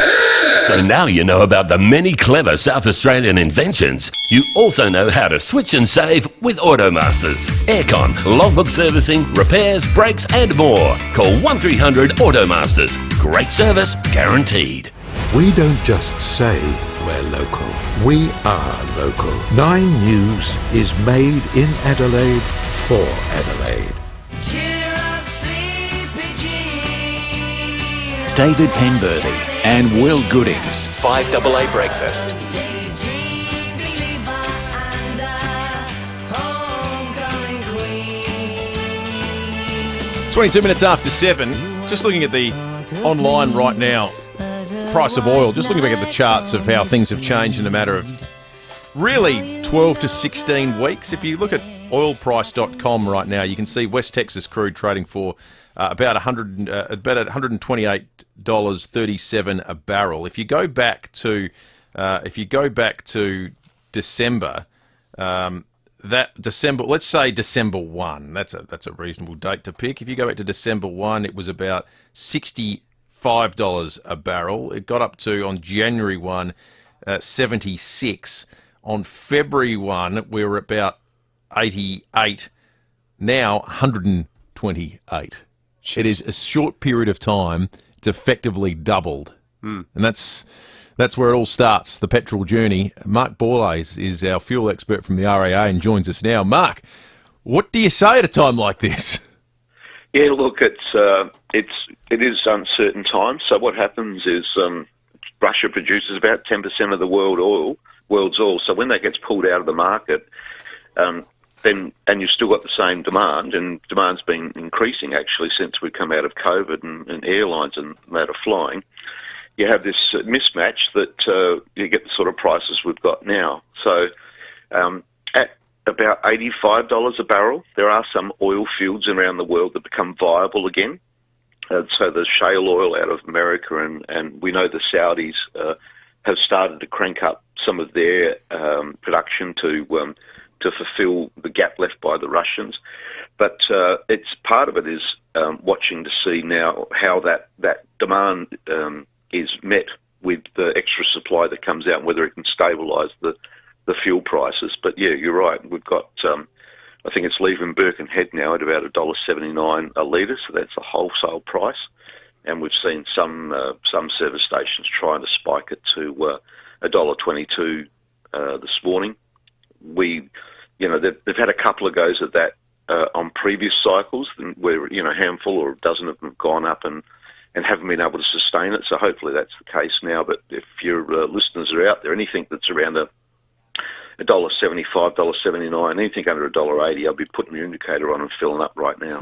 So now you know about the many clever South Australian inventions. You also know how to switch and save with Automasters. Aircon, logbook servicing, repairs, brakes and more. Call 1300 Automasters. Great service guaranteed. We don't just say we're local. We are local. 9 News is made in Adelaide for Adelaide. Cheer up, sleepy Jean. David Penberthy and Will Goodings. 5AA Breakfast. 22 minutes after 7. Just looking at the online right now, price of oil. Just looking back at the charts of how things have changed in a matter of really 12 to 16 weeks. If you look at oilprice.com right now, you can see West Texas crude trading for about $128.37 a barrel. If you go back to December, let's say December 1. That's a reasonable date to pick. If you go back to December 1, it was about $65 a barrel. It got up to, on January 1, 76. On February 1, we were about 88. Now 128. It is a short period of time. It's effectively doubled. And that's where it all starts, the petrol journey. Mark Borlase is our fuel expert from the RAA and joins us now. Mark, what do you say at a time like this? Yeah, look, it is uncertain times. So what happens is Russia produces about 10% of the world's oil. So when that gets pulled out of the market, then you've still got the same demand, and demand's been increasing actually since we come out of COVID and airlines and that are flying. You have this mismatch that you get the sort of prices we've got now. So at about $85 a barrel, there are some oil fields around the world that become viable again. So the shale oil out of America, and we know the Saudis have started to crank up some of their production to fulfil the gap left by the Russians. But it's part of it is watching to see now how that demand is met with the extra supply that comes out and whether it can stabilise the fuel prices. But yeah, you're right. We've got, I think it's leaving Birkenhead now at about $1.79 a litre, so that's a wholesale price. And we've seen some service stations trying to spike it to $1.22 this morning. They've had a couple of goes at that on previous cycles where, a handful or a dozen of them have gone up and haven't been able to sustain it. So hopefully that's the case now. But if your listeners are out there, anything that's around $1.75, $1.79, anything under $1.80, I'll be putting your indicator on and filling up right now.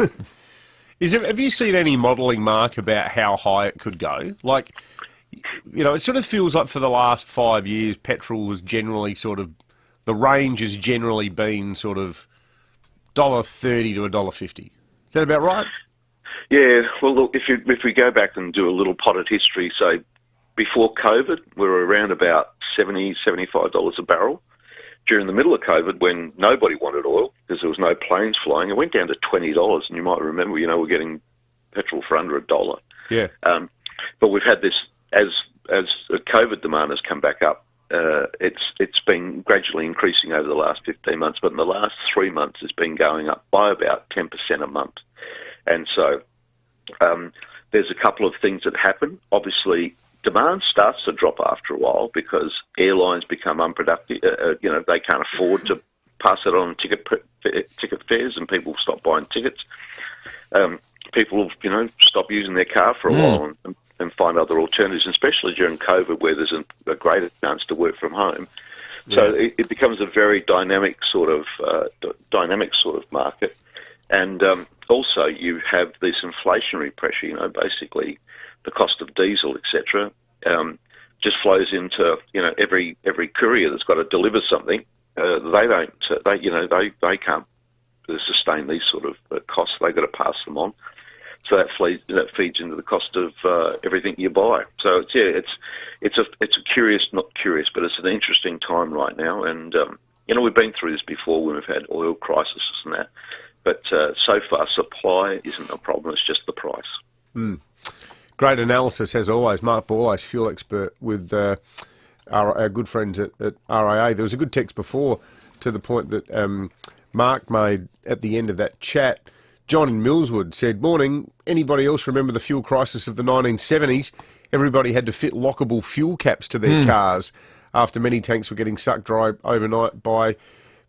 Have you seen any modelling, Mark, about how high it could go? Like, it sort of feels like for the last 5 years, petrol was generally the range has generally been sort of $1.30 to $1.50. Is that about right? Yeah, well, look, if we go back and do a little potted history, so before COVID, we were around about $70, $75 a barrel. During the middle of COVID, when nobody wanted oil because there was no planes flying, it went down to $20. And you might remember, we're getting petrol for under $1. Yeah. But we've had this, as COVID demand has come back up, it's been gradually increasing over the last 15 months, but in the last 3 months it's been going up by about 10% a month. And so there's a couple of things that happen. Obviously, demand starts to drop after a while because airlines become unproductive. They can't afford to pass it on ticket fares, and people stop buying tickets. People, stop using their car for a while and find other alternatives, especially during COVID where there's a greater chance to work from home. Yeah. So it becomes a very dynamic sort of market. And also you have this inflationary pressure, basically the cost of diesel, etc., just flows into, every courier that's got to deliver something. They can't sustain these sort of costs. They've got to pass them on. So that feeds into the cost of everything you buy. So it's a curious, not curious, but it's an interesting time right now. And we've been through this before when we've had oil crises and that. But so far, supply isn't a problem. It's just the price. Mm. Great analysis as always, Mark Borlase, fuel expert with our good friends at RAA. There was a good text before to the point that Mark made at the end of that chat. John in Millswood said, "Morning. Anybody else remember the fuel crisis of the 1970s? Everybody had to fit lockable fuel caps to their cars after many tanks were getting sucked dry overnight by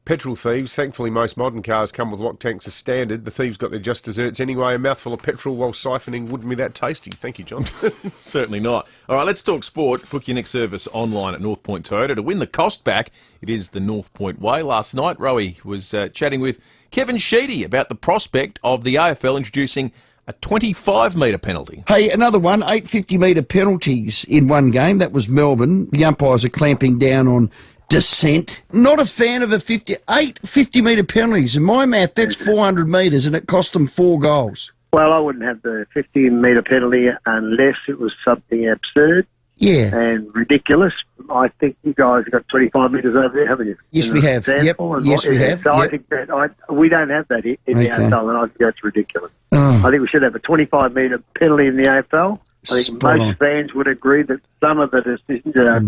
petrol thieves. Thankfully, most modern cars come with lock tanks as standard. The thieves got their just desserts anyway. A mouthful of petrol while siphoning wouldn't be that tasty. Thank you, John. Certainly not. All right, let's talk sport. Book your next service online at North Point Toyota. To win the cost back, it is the North Point way. Last night, Rowey was chatting with Kevin Sheedy about the prospect of the AFL introducing a 25-metre penalty. Hey, another one, 8 50-metre penalties in one game. That was Melbourne. The umpires are clamping down on dissent. Not a fan of 8 50-metre penalties. In my math, that's 400 metres, and it cost them 4 goals. Well, I wouldn't have the 50-metre penalty unless it was something absurd. Yeah. And ridiculous. I think you guys have got 25 metres over there, haven't you? Yes, we have. Yep. Yes, we have. So I think that we don't have that in the AFL, and I think that's ridiculous. Oh. I think we should have a 25-metre penalty in the AFL. I think most fans would agree that some of the decisions are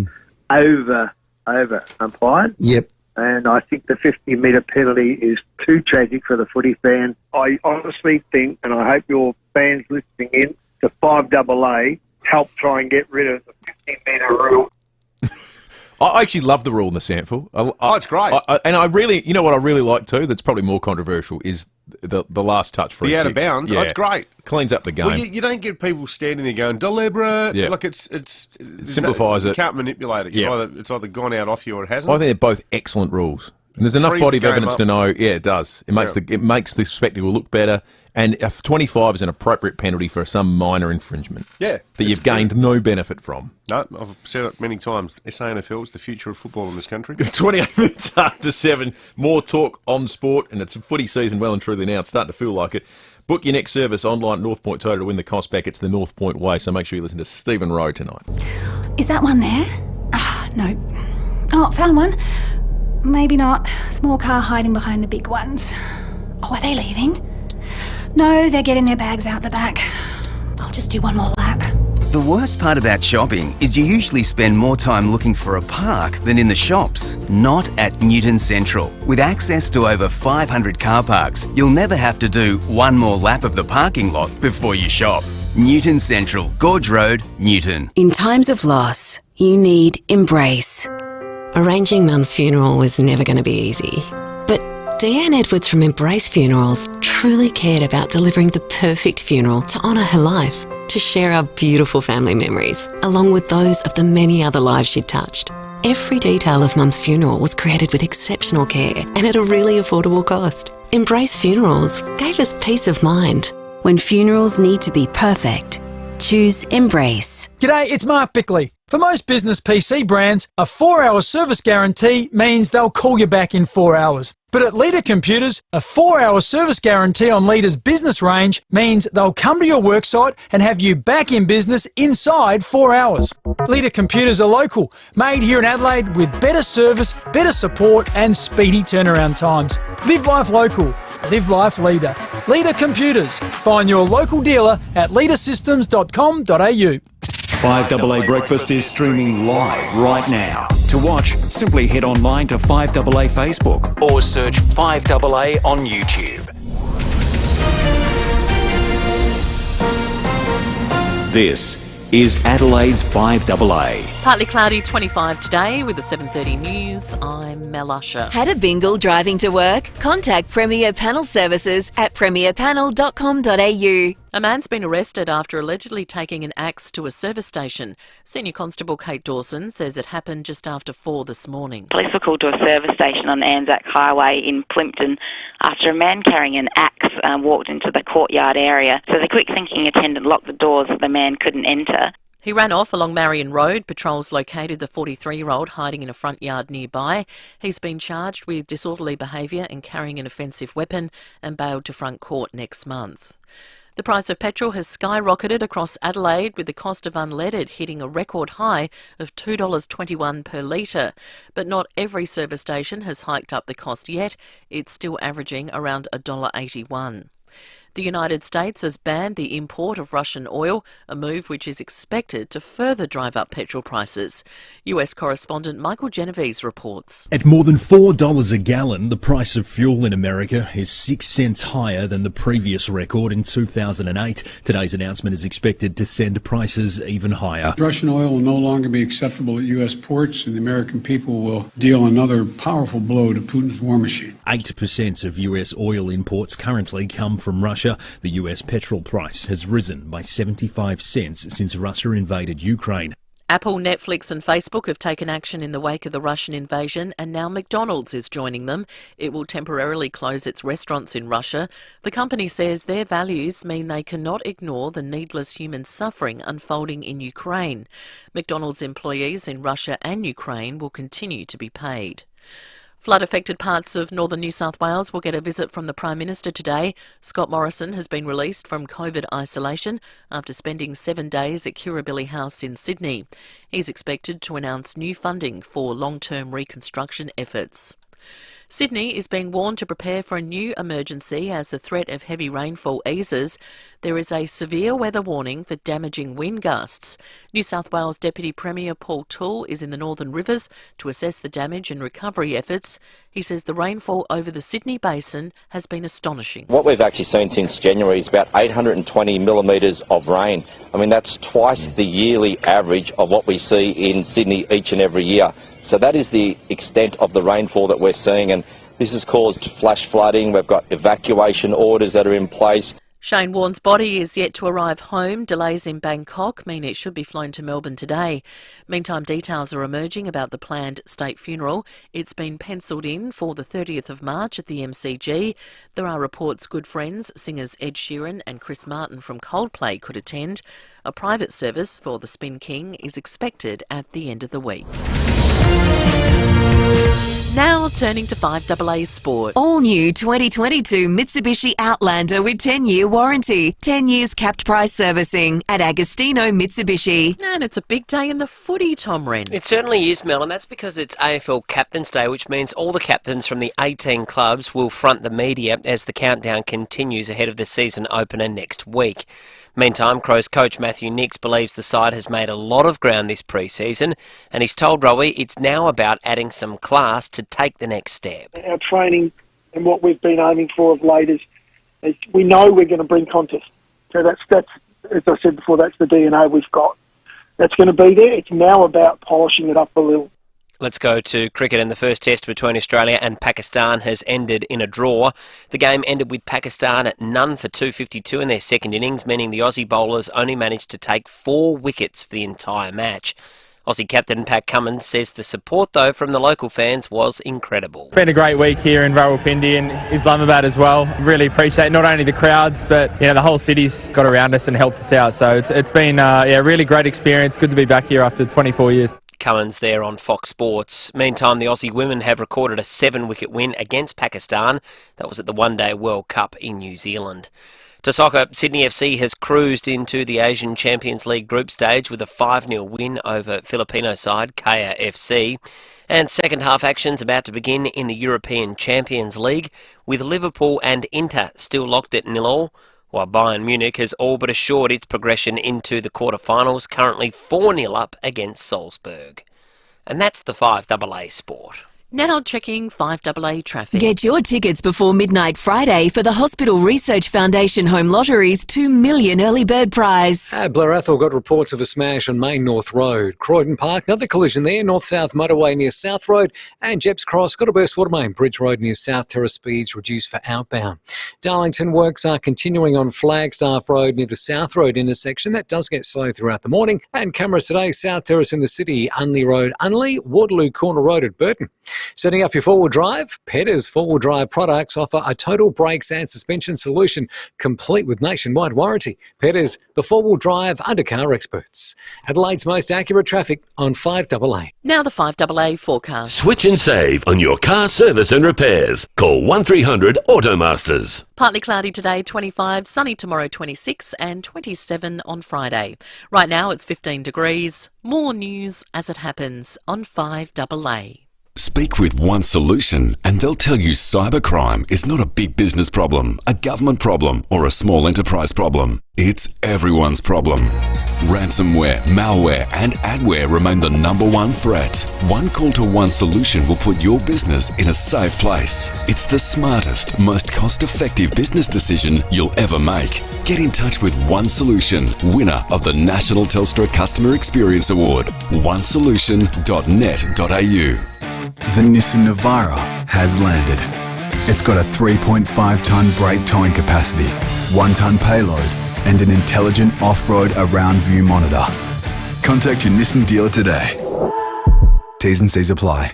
over umpired. Yep. And I think the 50-metre penalty is too tragic for the footy fan. I honestly think, and I hope your fans listening in, to 5AA help try and get rid of the 50-metre rule. I actually love the rule in the sample. It's great. And I really, you know what I really like too, that's probably more controversial, is the last touch free The out kick. of bounds. Yeah. It's great. Cleans up the game. Well, you don't get people standing there going, deliberate. Yeah. Like it simplifies it. You can't manipulate it. Yeah. It's either gone out off you or it hasn't. I think they're both excellent rules. And there's enough Frees body of the game evidence up. to know, yeah, it does. It makes the spectacle look better. And a 25 is an appropriate penalty for some minor infringement. Yeah. That you've gained no benefit from. No, I've said it many times. SANFL is the future of football in this country. 28 minutes after 7. More talk on sport, and it's a footy season well and truly now. It's starting to feel like it. Book your next service online at North Point Toyota to win the cost back. It's the North Point way, so make sure you listen to Stephen Rowe tonight. Is that one there? No. Oh, found one. Maybe not. Small car hiding behind the big ones. Oh, are they leaving? No, they're getting their bags out the back. I'll just do one more lap. The worst part about shopping is you usually spend more time looking for a park than in the shops. Not at Newton Central. With access to over 500 car parks, you'll never have to do one more lap of the parking lot before you shop. Newton Central, Gorge Road, Newton. In times of loss, you need Embrace. Arranging Mum's funeral was never going to be easy. But Deanne Edwards from Embrace Funerals truly cared about delivering the perfect funeral to honour her life, to share our beautiful family memories, along with those of the many other lives she'd touched. Every detail of Mum's funeral was created with exceptional care and at a really affordable cost. Embrace Funerals gave us peace of mind. When funerals need to be perfect, choose Embrace. G'day, it's Mark Bickley. For most business PC brands, a 4-hour service guarantee means they'll call you back in 4 hours. But at Leader Computers, a 4-hour service guarantee on Leader's business range means they'll come to your worksite and have you back in business inside 4 hours. Leader Computers are local, made here in Adelaide with better service, better support and speedy turnaround times. Live life local. Live life Leader. Leader Computers. Find your local dealer at leadersystems.com.au. 5AA Breakfast is streaming live right now. To watch, simply head online to 5AA Facebook or search 5AA on YouTube. This is Adelaide's 5AA. Partly cloudy, 25 today with the 7:30 news. I'm Mel Usher. Had a bingle driving to work? Contact Premier Panel Services at premierpanel.com.au. A man's been arrested after allegedly taking an axe to a service station. Senior Constable Kate Dawson says it happened just after 4 this morning. Police were called to a service station on Anzac Highway in Plympton after a man carrying an axe walked into the courtyard area. So the quick-thinking attendant locked the doors so the man couldn't enter. He ran off along Marion Road. Patrols located the 43-year-old hiding in a front yard nearby. He's been charged with disorderly behaviour and carrying an offensive weapon and bailed to front court next month. The price of petrol has skyrocketed across Adelaide, with the cost of unleaded hitting a record high of $2.21 per litre. But not every service station has hiked up the cost yet. It's still averaging around $1.81. The United States has banned the import of Russian oil, a move which is expected to further drive up petrol prices. US correspondent Michael Genovese reports. At more than $4 a gallon, the price of fuel in America is 6 cents higher than the previous record in 2008. Today's announcement is expected to send prices even higher. Russian oil will no longer be acceptable at U.S. ports, and the American people will deal another powerful blow to Putin's war machine. 8% of US oil imports currently come from Russia. The US petrol price has risen by 75 cents since Russia invaded Ukraine. Apple, Netflix and Facebook have taken action in the wake of the Russian invasion, and now McDonald's is joining them. It will temporarily close its restaurants in Russia. The company says their values mean they cannot ignore the needless human suffering unfolding in Ukraine. McDonald's employees in Russia and Ukraine will continue to be paid. Flood-affected parts of northern New South Wales will get a visit from the Prime Minister today. Scott Morrison has been released from COVID isolation after spending 7 days at Kirribilli House in Sydney. He's expected to announce new funding for long-term reconstruction efforts. Sydney is being warned to prepare for a new emergency as the threat of heavy rainfall eases. There is a severe weather warning for damaging wind gusts. New South Wales Deputy Premier Paul Toole is in the Northern Rivers to assess the damage and recovery efforts. He says the rainfall over the Sydney Basin has been astonishing. What we've actually seen since January is about 820 millimetres of rain. I mean, that's twice the yearly average of what we see in Sydney each and every year. So that is the extent of the rainfall that we're seeing, and this has caused flash flooding. We've got evacuation orders that are in place. Shane Warne's body is yet to arrive home. Delays in Bangkok mean it should be flown to Melbourne today. Meantime, details are emerging about the planned state funeral. It's been pencilled in for the 30th of March at the MCG. There are reports good friends, singers Ed Sheeran and Chris Martin from Coldplay could attend. A private service for the Spin King is expected at the end of the week. Now turning to 5AA Sport. All new 2022 Mitsubishi Outlander with 10-year warranty, 10 years capped price servicing at Agostino Mitsubishi. And it's a big day in the footy, Tom Wren. It certainly is, Mel, and that's because it's AFL Captain's Day, which means all the captains from the 18 clubs will front the media as the countdown continues ahead of the season opener next week. Meantime, Crows coach Matthew Nicks believes the side has made a lot of ground this pre-season, and he's told Rowey it's now about adding some class to take the next step. Our training and what we've been aiming for of late is we know we're going to bring contest. So that's as I said before, that's the DNA we've got. That's going to be there. It's now about polishing it up a little. Let's go to cricket, and the first test between Australia and Pakistan has ended in a draw. The game ended with Pakistan at none for 252 in their second innings, meaning the Aussie bowlers only managed to take 4 wickets for the entire match. Aussie captain Pat Cummins says the support, though, from the local fans was incredible. It's been a great week here in Rawalpindi and Islamabad as well. Really appreciate not only the crowds, but the whole city's got around us and helped us out. So it's been a really great experience. Good to be back here after 24 years. Cummins there on Fox Sports. Meantime, the Aussie women have recorded a 7-wicket win against Pakistan. That was at the One-Day World Cup in New Zealand. To soccer, Sydney FC has cruised into the Asian Champions League group stage with a 5-0 win over Filipino side KA FC. And second half action's about to begin in the European Champions League, with Liverpool and Inter still locked at 0-0. While Bayern Munich has all but assured its progression into the quarterfinals, currently 4-0 up against Salzburg. And that's the 5AA Sport. Now checking 5AA traffic. Get your tickets before midnight Friday for the Hospital Research Foundation Home Lottery's $2 million early bird prize. Blair Athol got reports of a smash on Main North Road. Croydon Park, another collision there. North-South motorway near South Road. And Jeps Cross got a burst water main. Bridge Road near South Terrace, speeds reduced for outbound. Darlington works are continuing on Flagstaff Road near the South Road intersection. That does get slow throughout the morning. And cameras today, South Terrace in the city, Unley Road, Unley, Waterloo Corner Road at Burton. Setting up your four-wheel drive, Petters four-wheel drive products offer a total brakes and suspension solution complete with nationwide warranty. Petters, the four-wheel drive undercar experts. Adelaide's most accurate traffic on 5AA. Now the 5AA forecast. Switch and save on your car service and repairs. Call 1300 Automasters. Partly cloudy today, 25, sunny tomorrow 26 and 27 on Friday. Right now it's 15 degrees. More news as it happens on 5AA. Speak with One Solution and they'll tell you cybercrime is not a big business problem, a government problem, or a small enterprise problem. It's everyone's problem. Ransomware, malware, and adware remain the #1 threat. One call to One Solution will put your business in a safe place. It's the smartest, most cost-effective business decision you'll ever make. Get in touch with One Solution, winner of the National Telstra Customer Experience Award. onesolution.net.au. The Nissan Navara has landed. It's got a 3.5-tonne brake towing capacity, 1-tonne payload, and an intelligent off-road around view monitor. Contact your Nissan dealer today. T's and C's apply.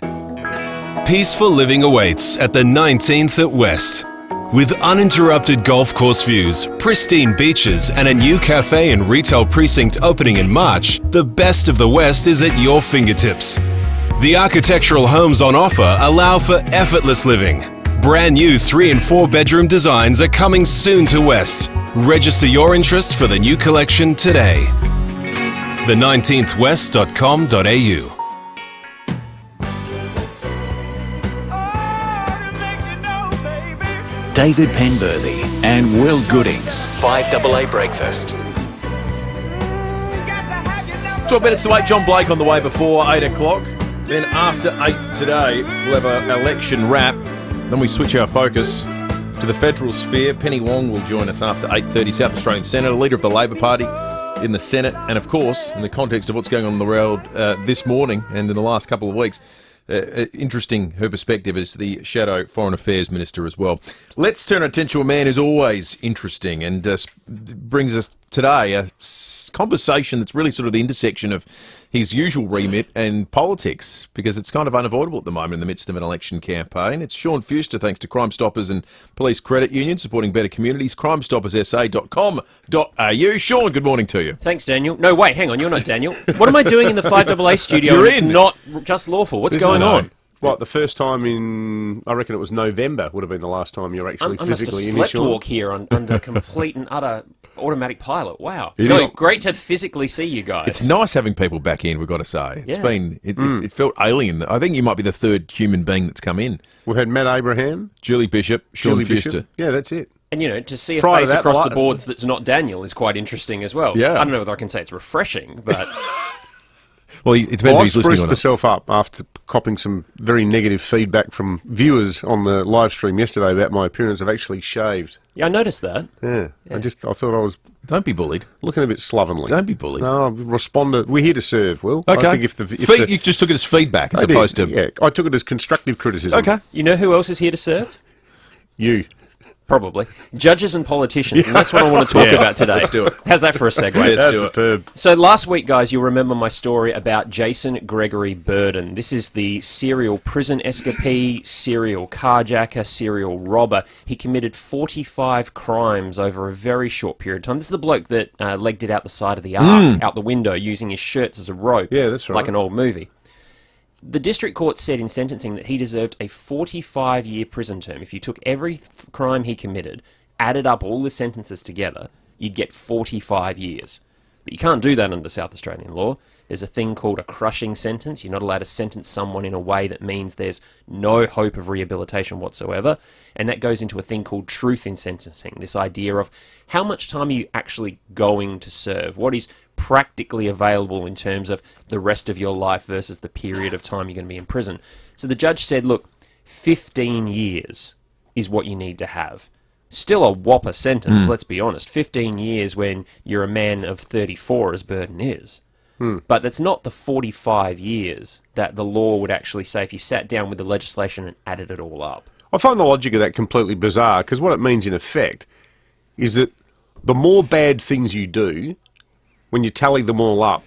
Peaceful living awaits at the 19th at West. With uninterrupted golf course views, pristine beaches, and a new cafe and retail precinct opening in March, the best of the West is at your fingertips. The architectural homes on offer allow for effortless living. Brand new 3 and 4 bedroom designs are coming soon to West. Register your interest for the new collection today. the19thwest.com.au. David Penberthy and Will Goodings. 5AA Breakfast. 12 minutes to 8. John Blake on the way before 8 o'clock. Then after 8 today, we'll have an election wrap. Then we switch our focus to the federal sphere. Penny Wong will join us after 8:30. South Australian Senator, leader of the Labor Party in the Senate. And of course, in the context of what's going on in the world this morning and in the last couple of weeks, interesting her perspective as the shadow Foreign Affairs Minister as well. Let's turn our attention to a man who's always interesting and brings us today a conversation that's really sort of the intersection of his usual remit and politics, because it's kind of unavoidable at the moment in the midst of an election campaign. It's Sean Fuster, thanks to Crime Stoppers and Police Credit Union, supporting better communities. crimestoppersa.com.au. Sean, good morning to you. Thanks, Daniel. No, wait, hang on, you're not Daniel. What am I doing in the 5AA studio? You're It's in. not just lawful. What's going on? Well, the first time in, I reckon it was November, would have been the last time you're actually physically in. I must have slept walk here under complete and utter automatic pilot. Wow. It Feels is. great to physically see you guys. It's nice having people back in, we've got to say. It's Yeah. been, it felt alien. I think you might be the third human being that's come in. We've had Matt Abraham, Julie Bishop, Sean Julie Fuster. Bishop. Yeah, that's it. And, you know, to see a Prior to face that, across the the boards that's not Daniel is quite interesting as well. Yeah. I don't know whether I can say it's refreshing, but... Well, it depends Well, if I he's listening spruced or not. myself up after copping some very negative feedback from viewers on the live stream yesterday about my appearance. I've actually shaved. Yeah, I noticed that. Yeah. I thought I was... Don't be bullied. Looking a bit slovenly. Don't be bullied. No, we're here to serve, Will. Okay. I think if you just took it as feedback as I did, opposed to... Yeah, I took it as constructive criticism. Okay. You know who else is here to serve? You. Probably. Judges and politicians, and that's what I want to talk about today. Let's do it. How's that for a segue? Let's do it. Superb. So last week, guys, you'll remember my story about Jason Gregory Burden. This is the serial prison escapee, serial carjacker, serial robber. He committed 45 crimes over a very short period of time. This is the bloke that legged it out the side of the ark, out the window, using his shirts as a rope. Yeah, that's right. Like an old movie. The district court said in sentencing that he deserved a 45-year prison term. If you took every crime he committed, added up all the sentences together, you'd get 45 years. But you can't do that under South Australian law. There's a thing called a crushing sentence. You're not allowed to sentence someone in a way that means there's no hope of rehabilitation whatsoever. And that goes into a thing called truth in sentencing, this idea of how much time are you actually going to serve? What is practically available in terms of the rest of your life versus the period of time you're going to be in prison? So the judge said, look, 15 years is what you need to have. Still a whopper sentence, let's be honest. 15 years when you're a man of 34, as Burden is. But that's not the 45 years that the law would actually say if you sat down with the legislation and added it all up. I find the logic of that completely bizarre, because what it means in effect is that the more bad things you do, when you tally them all up,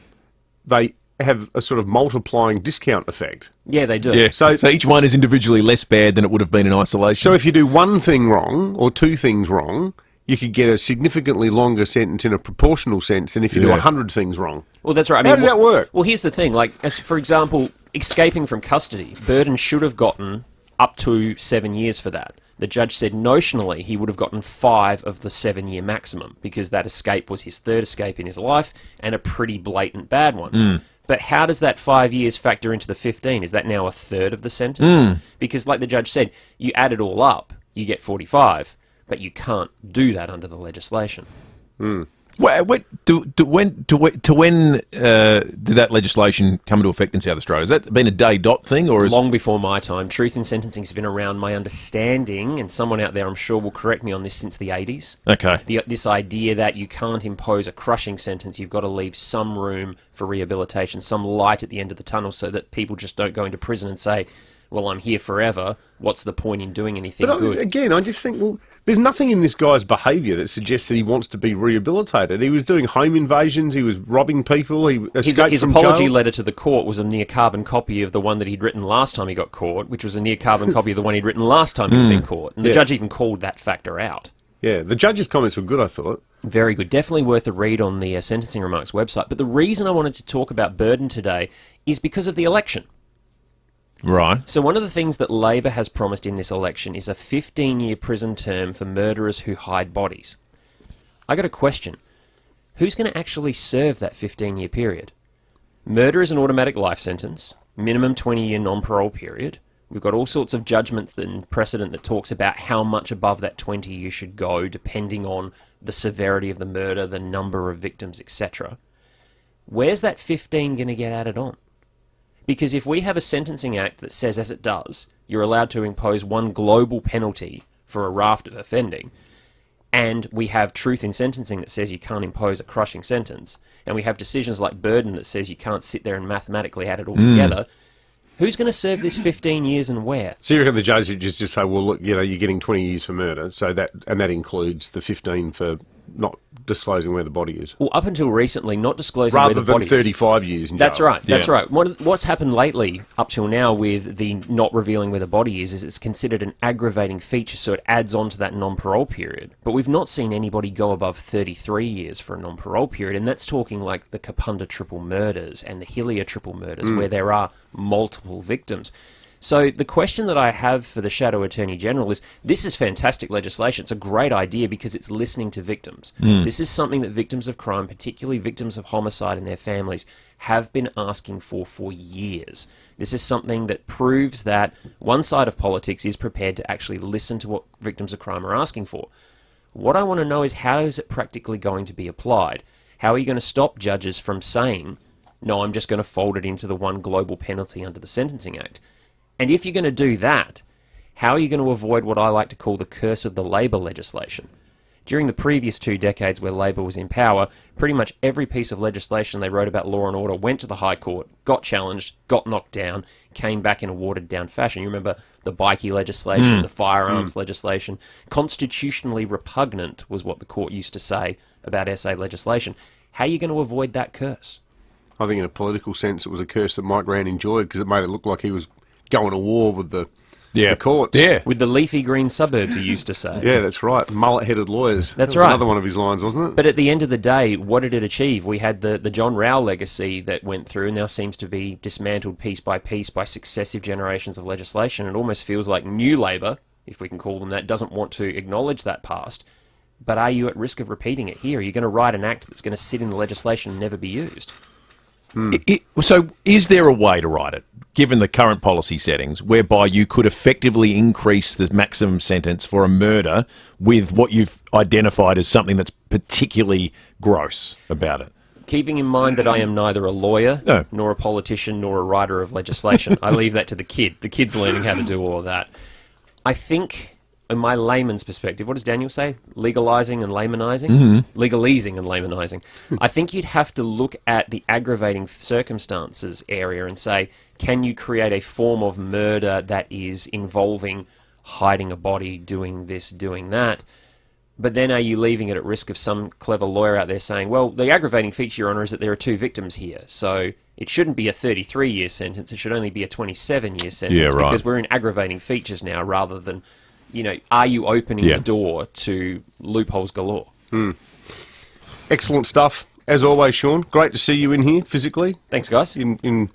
they have a sort of multiplying discount effect. Yeah, they do. Yeah, so each one is individually less bad than it would have been in isolation. So if you do one thing wrong or two things wrong, you could get a significantly longer sentence in a proportional sense than if you do 100 things wrong. Well, that's right. How does that work? Well, here's the thing. Like, as for example, escaping from custody, Burden should have gotten up to 7 years for that. The judge said notionally he would have gotten 5 of the 7-year maximum because that escape was his third escape in his life and a pretty blatant bad one. But how does that 5 years factor into the 15? Is that now a third of the sentence? Because like the judge said, you add it all up, you get 45, but you can't do that under the legislation. When did that legislation come into effect in South Australia? Has that been a day dot thing, or long before my time? Truth in sentencing has been around, my understanding, and someone out there I'm sure will correct me on this, since the 80s. Okay. This idea that you can't impose a crushing sentence, you've got to leave some room for rehabilitation, some light at the end of the tunnel, so that people just don't go into prison and say, well, I'm here forever, what's the point in doing anything good? Again, I just think, well, there's nothing in this guy's behaviour that suggests that he wants to be rehabilitated. He was doing home invasions, he was robbing people, he escaped his from apology jail. letter to the court was a near carbon copy of the one that he'd written last time he got caught, which was a near carbon copy of the one he'd written last time he was in court. And the judge even called that factor out. Yeah, the judge's comments were good, I thought. Very good. Definitely worth a read on the Sentencing Remarks website. But the reason I wanted to talk about Burden today is because of the election. Right. So one of the things that Labor has promised in this election is a 15-year prison term for murderers who hide bodies. I got a question. Who's going to actually serve that 15-year period? Murder is an automatic life sentence, minimum 20-year non-parole period. We've got all sorts of judgments and precedent that talks about how much above that 20 you should go, depending on the severity of the murder, the number of victims, etc. Where's that 15 going to get added on? Because if we have a sentencing act that says, as it does, you're allowed to impose one global penalty for a raft of offending, and we have truth in sentencing that says you can't impose a crushing sentence, and we have decisions like Burden that says you can't sit there and mathematically add it all together, who's going to serve this 15 years and where? So you reckon the judge would just say, well, look, you're getting 20 years for murder, so that includes the 15 for not disclosing where the body is. Well, up until recently, not disclosing where the body is. Rather than 35 years in jail. That's right, that's right. What's happened lately, up till now, with the not revealing where the body is it's considered an aggravating feature, so it adds on to that non-parole period. But we've not seen anybody go above 33 years for a non-parole period, and that's talking like the Kapunda triple murders and the Hillier triple murders, where there are multiple victims. So the question that I have for the Shadow Attorney General is, this is fantastic legislation. It's a great idea because it's listening to victims. This is something that victims of crime, particularly victims of homicide and their families, have been asking for years. This is something that proves that one side of politics is prepared to actually listen to what victims of crime are asking for. What I want to know is, how is it practically going to be applied? How are you going to stop judges from saying, no, I'm just going to fold it into the one global penalty under the Sentencing Act? And if you're going to do that, how are you going to avoid what I like to call the curse of the Labor legislation? During the previous 2 decades where Labor was in power, pretty much every piece of legislation they wrote about law and order went to the High Court, got challenged, got knocked down, came back in a watered-down fashion. You remember the bikie legislation, the firearms legislation. Constitutionally repugnant was what the court used to say about SA legislation. How are you going to avoid that curse? I think in a political sense it was a curse that Mike Rann enjoyed, because it made it look like he was going to war with the courts. Yeah. With the leafy green suburbs, he used to say. Yeah, that's right. Mullet-headed lawyers. That's that was right. Another one of his lines, wasn't it? But at the end of the day, what did it achieve? We had the John Rowey legacy that went through and now seems to be dismantled piece by successive generations of legislation. It almost feels like New Labor, if we can call them that, doesn't want to acknowledge that past. But are you at risk of repeating it here? Are you going to write an act that's going to sit in the legislation and never be used? So is there a way to write it, given the current policy settings, whereby you could effectively increase the maximum sentence for a murder with what you've identified as something that's particularly gross about it? Keeping in mind that I am neither a lawyer, nor a politician, nor a writer of legislation. I leave that to the kid. The kid's learning how to do all of that. I think, in my layman's perspective, what does Daniel say? Legalising and laymanising? Legalising and laymanising. I think you'd have to look at the aggravating circumstances area and say, can you create a form of murder that is involving hiding a body, doing this, doing that? But then are you leaving it at risk of some clever lawyer out there saying, well, the aggravating feature, Your Honour, is that there are 2 victims here, so it shouldn't be a 33-year sentence, it should only be a 27-year sentence, because we're in aggravating features now rather than... are you opening the door to loopholes galore? Excellent stuff. As always, Sean, great to see you in here physically. Thanks, guys. In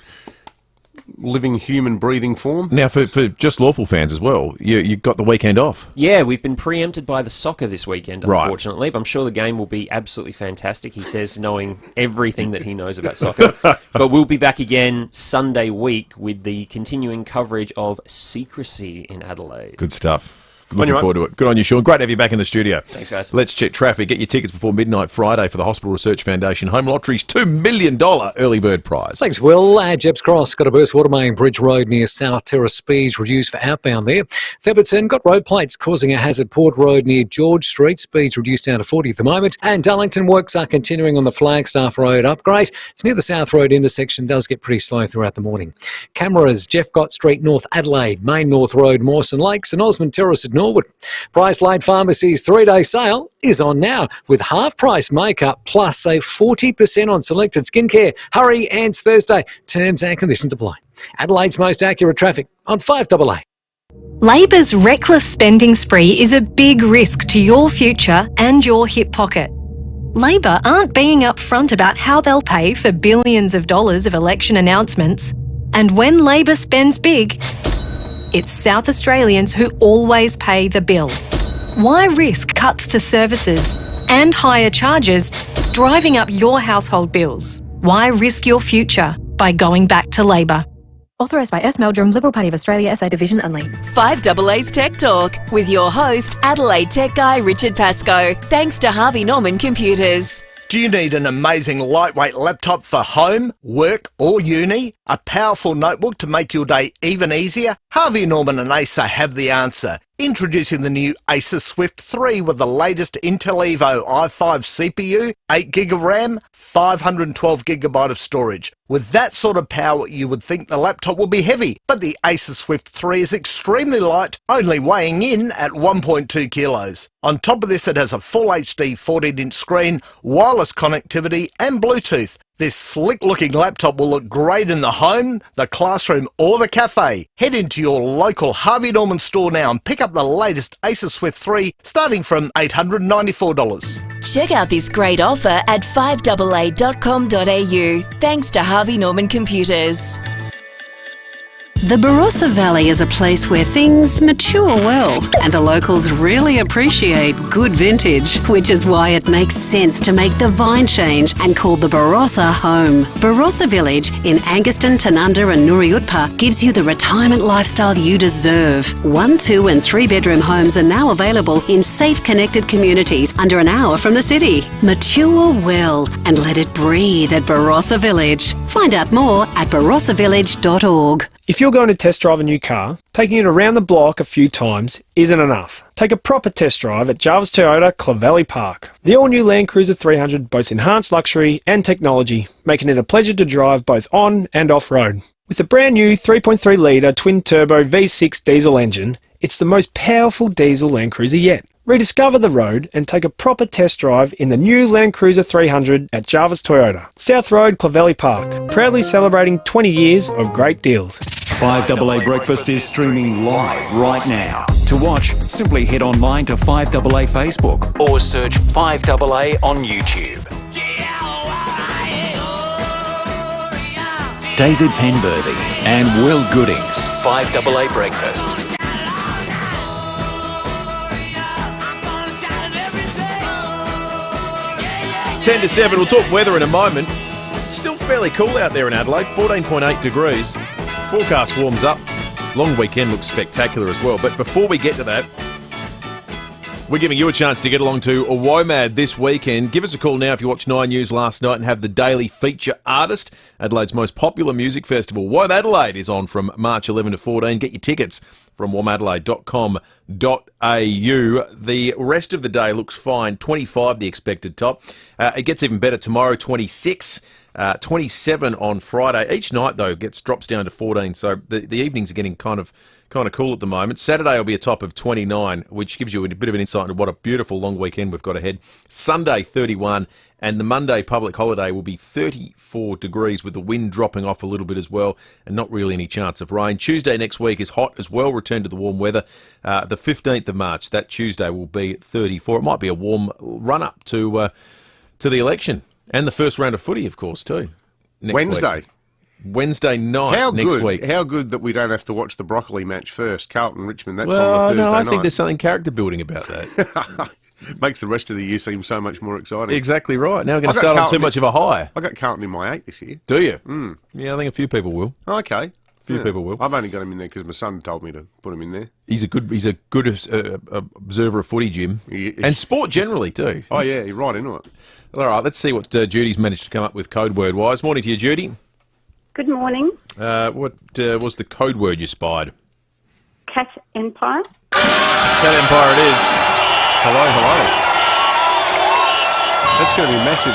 living, human, breathing form. Now, for just lawful fans as well, you got the weekend off. Yeah, we've been preempted by the soccer this weekend, Right. unfortunately, but I'm sure the game will be absolutely fantastic, he says, knowing everything that he knows about soccer. But we'll be back again Sunday week with the continuing coverage of Secrecy in Adelaide. Good stuff. Looking forward to it. Good on you, Sean. Great to have you back in the studio. Thanks, guys. Let's check traffic. Get your tickets before midnight Friday for the Hospital Research Foundation Home Lottery's $2 million early bird prize. Thanks, Will. Jebs Cross got a burst water main Bridge Road near South Terrace. Speeds reduced for outbound there. Theberton got road plates causing a hazard. Port Road near George Street. Speeds reduced down to 40 at the moment. And Darlington works are continuing on the Flagstaff Road upgrade. It's near the South Road intersection. Does get pretty slow throughout the morning. Cameras, Jeff Gott Street, North Adelaide, Main North Road, Mawson Lakes, and Osmond Terrace at Norwood. Price Lane Pharmacy's 3-day sale is on now with half-price makeup plus save 40% on selected skincare. Hurry, ends Thursday. Terms and conditions apply. Adelaide's most accurate traffic on 5AA. Labor's reckless spending spree is a big risk to your future and your hip pocket. Labor aren't being upfront about how they'll pay for billions of dollars of election announcements. And when Labor spends big, it's South Australians who always pay the bill. Why risk cuts to services and higher charges driving up your household bills? Why risk your future by going back to Labor? Authorised by S. Meldrum, Liberal Party of Australia, SA Division only. 5AA's Tech Talk with your host, Adelaide tech guy Richard Pascoe. Thanks to Harvey Norman Computers. Do you need an amazing lightweight laptop for home, work or uni? A powerful notebook to make your day even easier? Harvey Norman and Acer have the answer. Introducing the new Acer Swift 3 with the latest Intel Evo i5 CPU, 8GB of RAM, 512GB of storage. With that sort of power, you would think the laptop will be heavy, but the Acer Swift 3 is extremely light, only weighing in at 1.2 kilos. On top of this, it has a full HD 14-inch screen, wireless connectivity and Bluetooth. This slick-looking laptop will look great in the home, the classroom or the cafe. Head into your local Harvey Norman store now and pick up the latest Acer Swift 3 starting from $894. Check out this great offer at 5AA.com.au. Thanks to Harvey Norman Computers. The Barossa Valley is a place where things mature well and the locals really appreciate good vintage, which is why it makes sense to make the vine change and call the Barossa home. Barossa Village in Anguston, Tanunda and Nuriutpa gives you the retirement lifestyle you deserve. 1, 2 and 3 bedroom homes are now available in safe connected communities under an hour from the city. Mature well and let it breathe at Barossa Village. Find out more at barossavillage.org. If you're going to test drive a new car, taking it around the block a few times isn't enough. Take a proper test drive at Jarvis Toyota Clovelly Park. The all-new Land Cruiser 300 boasts enhanced luxury and technology, making it a pleasure to drive both on and off-road. With a brand new 3.3-litre twin-turbo V6 diesel engine, it's the most powerful diesel Land Cruiser yet. Rediscover the road and take a proper test drive in the new Land Cruiser 300 at Jarvis Toyota, South Road, Clovelly Park, proudly celebrating 20 years of great deals. 5AA Breakfast is streaming live right now. To watch, simply head online to 5AA Facebook or search 5AA on YouTube. David Penberthy and Will Goodings, 5AA Breakfast. 10 to 7, we'll talk weather in a moment. It's still fairly cool out there in Adelaide, 14.8 degrees. Forecast warms up. Long weekend looks spectacular as well. But before we get to that, we're giving you a chance to get along to a WOMAD this weekend. Give us a call now if you watched 9 News last night and have the daily feature artist. Adelaide's most popular music festival, WOM Adelaide, is on from March 11 to 14. Get your tickets from womadelaide.com.au. The rest of the day looks fine. 25 the expected top. It gets even better tomorrow, 26. 27 on Friday. Each night, though, drops down to 14, so the evenings are getting kind of cool at the moment. Saturday will be a top of 29, which gives you a bit of an insight into what a beautiful long weekend we've got ahead. Sunday, 31, and the Monday public holiday will be 34 degrees with the wind dropping off a little bit as well, and not really any chance of rain. Tuesday next week is hot as well, return to the warm weather. The 15th of March, that Tuesday, will be 34. It might be a warm run-up to the election. And the first round of footy, of course, too. Wednesday. Week. Wednesday night next week. How good that we don't have to watch the broccoli match first. Carlton-Richmond, that's Well, on the Thursday no, I night. think there's something character building about that. Makes the rest of the year seem so much more exciting. Exactly right. Now we're going to start on too much of a high. I got Carlton in my 8 this year. Do you? Mm. Yeah, I think a few people will. Okay. A few people will. I've only got him in there because my son told me to put him in there. He's a good observer of footy, Jim, and sport generally too. Oh yeah, you're right into it. All right, let's see what Judy's managed to come up with code word wise. Morning to you, Judy. Good morning. What was the code word you spied? Cat Empire. Cat Empire it is. Hello. That's going to be massive.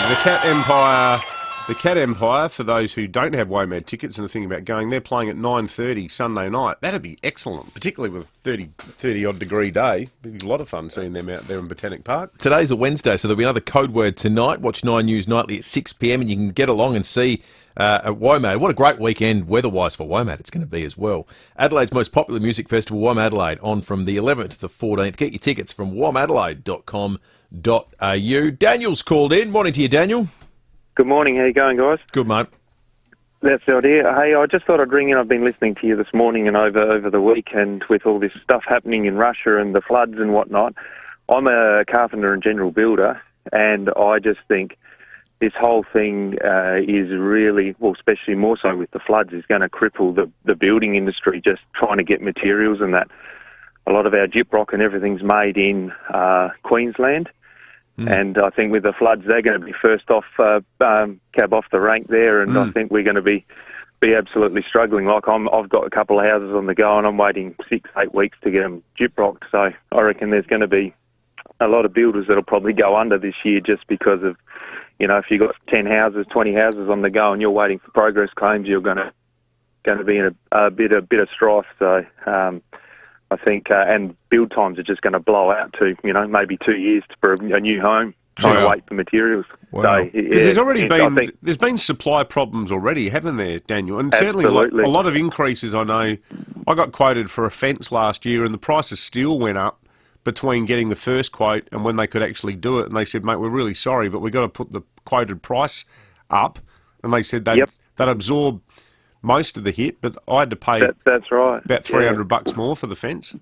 The Cat Empire, for those who don't have WOMAD tickets and are thinking about going, they're playing at 9:30 Sunday night. That'd be excellent, particularly with a 30-odd degree day. It'd be a lot of fun seeing them out there in Botanic Park. Today's a Wednesday, so there'll be another code word tonight. Watch 9 News Nightly at 6 p.m. and you can get along and see at WOMAD. What a great weekend weather-wise for WOMAD it's going to be as well. Adelaide's most popular music festival, WOM Adelaide, on from the 11th to the 14th. Get your tickets from womadelaide.com.au. Daniel's called in. Morning to you, Daniel. Good morning. How you going, guys? Good, mate. That's the idea. Hey, I just thought I'd ring in. I've been listening to you this morning and over the weekend with all this stuff happening in Russia and the floods and whatnot. I'm a carpenter and general builder, and I just think this whole thing is really, well, especially more so with the floods, is going to cripple the building industry, just trying to get materials and that. A lot of our gyprock and everything's made in Queensland. And I think with the floods, they're going to be first off, cab off the rank there, and I think we're going to be absolutely struggling. Like I've got a couple of houses on the go, and I'm waiting 6-8 weeks to get them gyprocked. So I reckon there's going to be a lot of builders that'll probably go under this year just because of, if you've got 10 houses, 20 houses on the go, and you're waiting for progress claims, you're going to be in a bit of strife. So. I think, and build times are just going to blow out to, maybe 2 years for a new home, trying to wait for materials. Wow. So, Because there's been supply problems already, haven't there, Daniel? And certainly a lot of increases. I know I got quoted for a fence last year and the price of steel went up between getting the first quote and when they could actually do it. And they said, mate, we're really sorry, but we've got to put the quoted price up. And they said they'd absorb most of the hit, but I had to pay. That's right. About $300 more for the fence.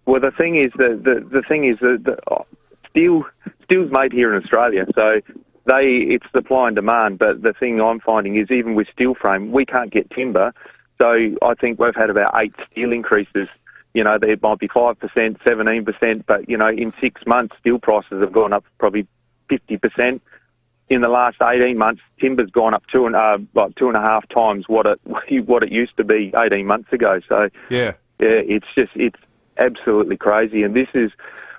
Well, the thing is that steel's made here in Australia, so it's supply and demand. But the thing I'm finding is even with steel frame, we can't get timber. So I think we've had about 8 steel increases. There might be 5%, 17%, but in 6 months, steel prices have gone up probably 50%. In the last 18 months, timber's gone up 2.5 times what it used to be 18 months ago. So it's absolutely crazy. And this is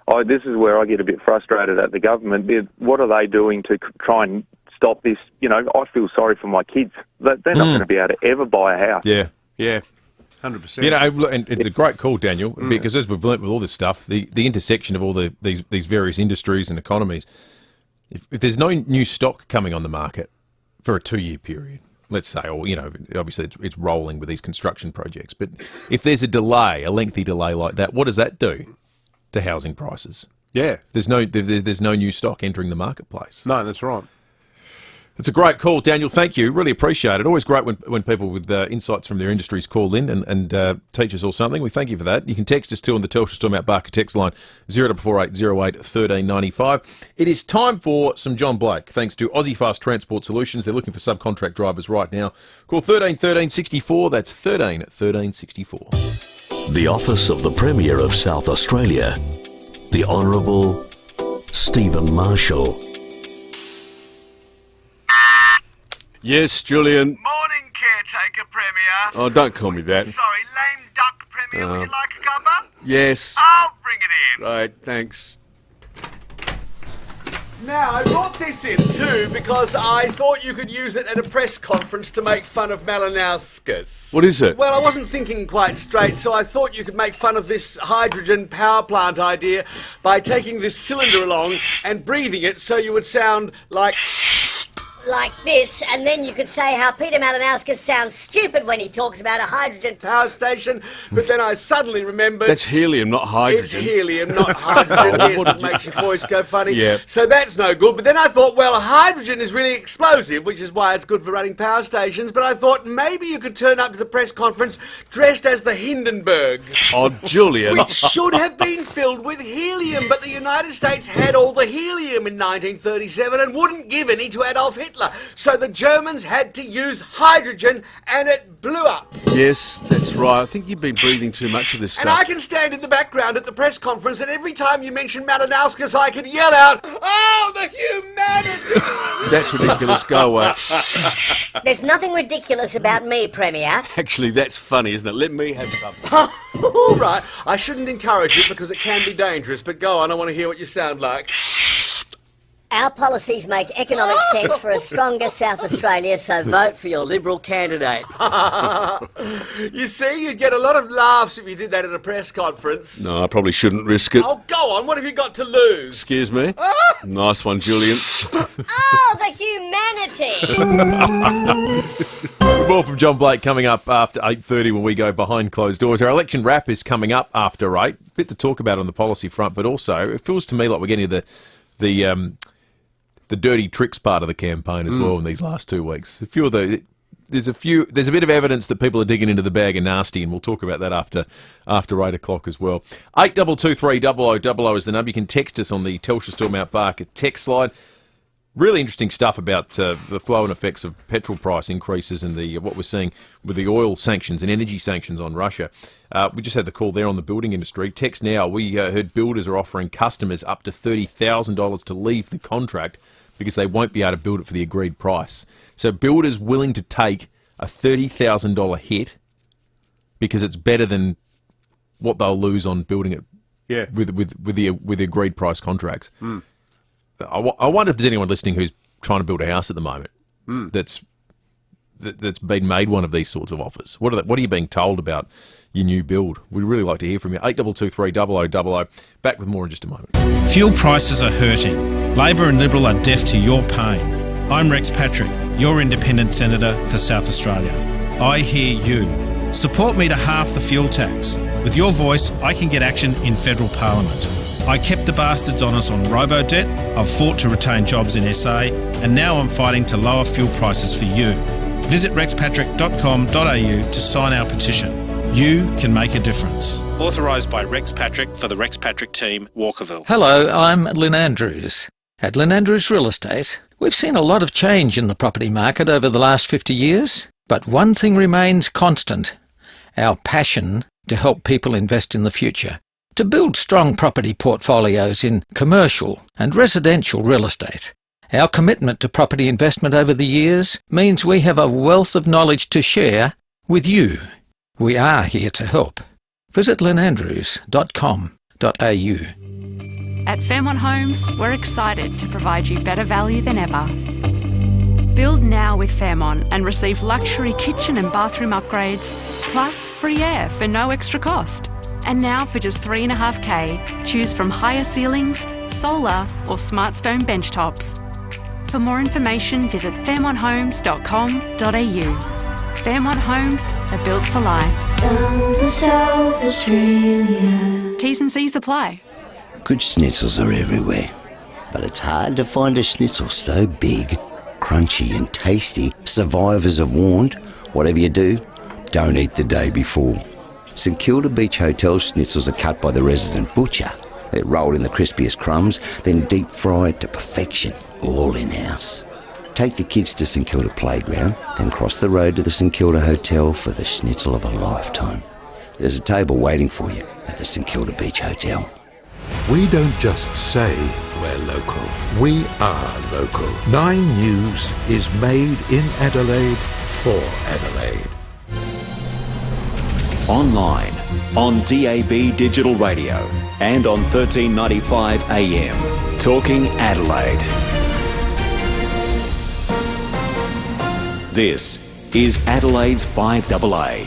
where I get a bit frustrated at the government. What are they doing to try and stop this? I feel sorry for my kids. They're not going to be able to ever buy a house. Yeah. 100%. And it's a great call, Daniel, because as we've learnt with all this stuff, the intersection of all these various industries and economies. If there's no new stock coming on the market for a 2-year period, let's say, or, obviously it's rolling with these construction projects, but if there's a lengthy delay like that, what does that do to housing prices? Yeah. There's no new stock entering the marketplace. No, that's right. It's a great call, Daniel. Thank you. Really appreciate it. Always great when people with insights from their industries call in and teach us all something. We thank you for that. You can text us too on the Telstra Storm Out Barker text line 044808 1395. It is time for some John Blake. Thanks to Aussie Fast Transport Solutions. They're looking for subcontract drivers right now. Call 13 13 64. That's 13 13 64. The Office of the Premier of South Australia, the Honourable Stephen Marshall. Yes, Julian. Morning, caretaker Premier. Oh, don't call me that. Sorry, lame duck Premier. Would you like a cuppa? Yes. I'll bring it in. Right, thanks. Now, I brought this in too because I thought you could use it at a press conference to make fun of Malinauskas. What is it? Well, I wasn't thinking quite straight, so I thought you could make fun of this hydrogen power plant idea by taking this cylinder along and breathing it so you would sound like... like this, and then you could say how Peter Malinowskis sounds stupid when he talks about a hydrogen power station, but then I suddenly remembered... That's helium, not hydrogen. It's helium, not hydrogen. Oh, Yes, what that did you- makes your voice go funny. Yeah. So that's no good. But then I thought, well, hydrogen is really explosive, which is why it's good for running power stations. But I thought maybe you could turn up to the press conference dressed as the Hindenburg. Oh, Julian. Which should have been filled with helium, but the United States had all the helium in 1937 and wouldn't give any to Adolf Hitler. So the Germans had to use hydrogen, and it blew up. Yes, that's right. I think you've been breathing too much of this stuff. And I can stand in the background at the press conference, and every time you mention Malinowskis, I can yell out, "Oh, the humanity!" That's ridiculous. Go away. There's nothing ridiculous about me, Premier. Actually, that's funny, isn't it? Let me have something. All right, I shouldn't encourage it because it can be dangerous, but go on, I want to hear what you sound like. Our policies make economic sense for a stronger South Australia, so vote for your Liberal candidate. You see, you'd get a lot of laughs if you did that at a press conference. No, I probably shouldn't risk it. Oh, go on, what have you got to lose? Excuse me. Nice one, Julian. Oh, the humanity! More from John Blake coming up after 8:30 when we go behind closed doors. Our election wrap is coming up after 8. Bit to talk about on the policy front, but also it feels to me like we're getting to the dirty tricks part of the campaign as well in these last 2 weeks. There's a bit of evidence that people are digging into the bag of nasty, and we'll talk about that after 8 o'clock as well. 8223 0000 is the number. You can text us on the Telstra Store Mount Barker text slide. Really interesting stuff about the flow and effects of petrol price increases and what we're seeing with the oil sanctions and energy sanctions on Russia. We just had the call there on the building industry. Text now. We heard builders are offering customers up to $30,000 to leave the contract because they won't be able to build it for the agreed price. So builders willing to take a $30,000 hit because it's better than what they'll lose on building it with the agreed price contracts. I wonder if there's anyone listening who's trying to build a house at the moment that's been made one of these sorts of offers. What are you being told about your new build? We'd really like to hear from you. 8223 0000. Back with more in just a moment. Fuel prices are hurting. Labor and Liberal are deaf to your pain. I'm Rex Patrick, your independent senator for South Australia. I hear you. Support me to half the fuel tax. With your voice, I can get action in federal parliament. I kept the bastards honest on robo-debt, I've fought to retain jobs in SA, and now I'm fighting to lower fuel prices for you. Visit rexpatrick.com.au to sign our petition. You can make a difference. Authorised by Rex Patrick for the Rex Patrick team, Walkerville. Hello, I'm Lynn Andrews. At Lynn Andrews Real Estate, we've seen a lot of change in the property market over the last 50 years, but one thing remains constant: our passion to help people invest in the future. To build strong property portfolios in commercial and residential real estate. Our commitment to property investment over the years means we have a wealth of knowledge to share with you. We are here to help. Visit lynandrews.com.au. At Fairmont Homes, we're excited to provide you better value than ever. Build now with Fairmont and receive luxury kitchen and bathroom upgrades, plus free air for no extra cost. And now for just $3.5K, choose from higher ceilings, solar or SmartStone bench tops. For more information, visit fairmonthomes.com.au. Fairmont Homes are built for life. Down to South Australia. T's and C's apply. Good schnitzels are everywhere, but it's hard to find a schnitzel so big, crunchy and tasty. Survivors have warned, whatever you do, don't eat the day before. St Kilda Beach Hotel schnitzels are cut by the resident butcher. They're rolled in the crispiest crumbs, then deep fried to perfection, all in-house. Take the kids to St Kilda Playground, then cross the road to the St Kilda Hotel for the schnitzel of a lifetime. There's a table waiting for you at the St Kilda Beach Hotel. We don't just say we're local, we are local. 9 News is made in Adelaide for Adelaide. Online, on DAB Digital Radio and on 1395 AM. Talking Adelaide. This is Adelaide's FIVEAA.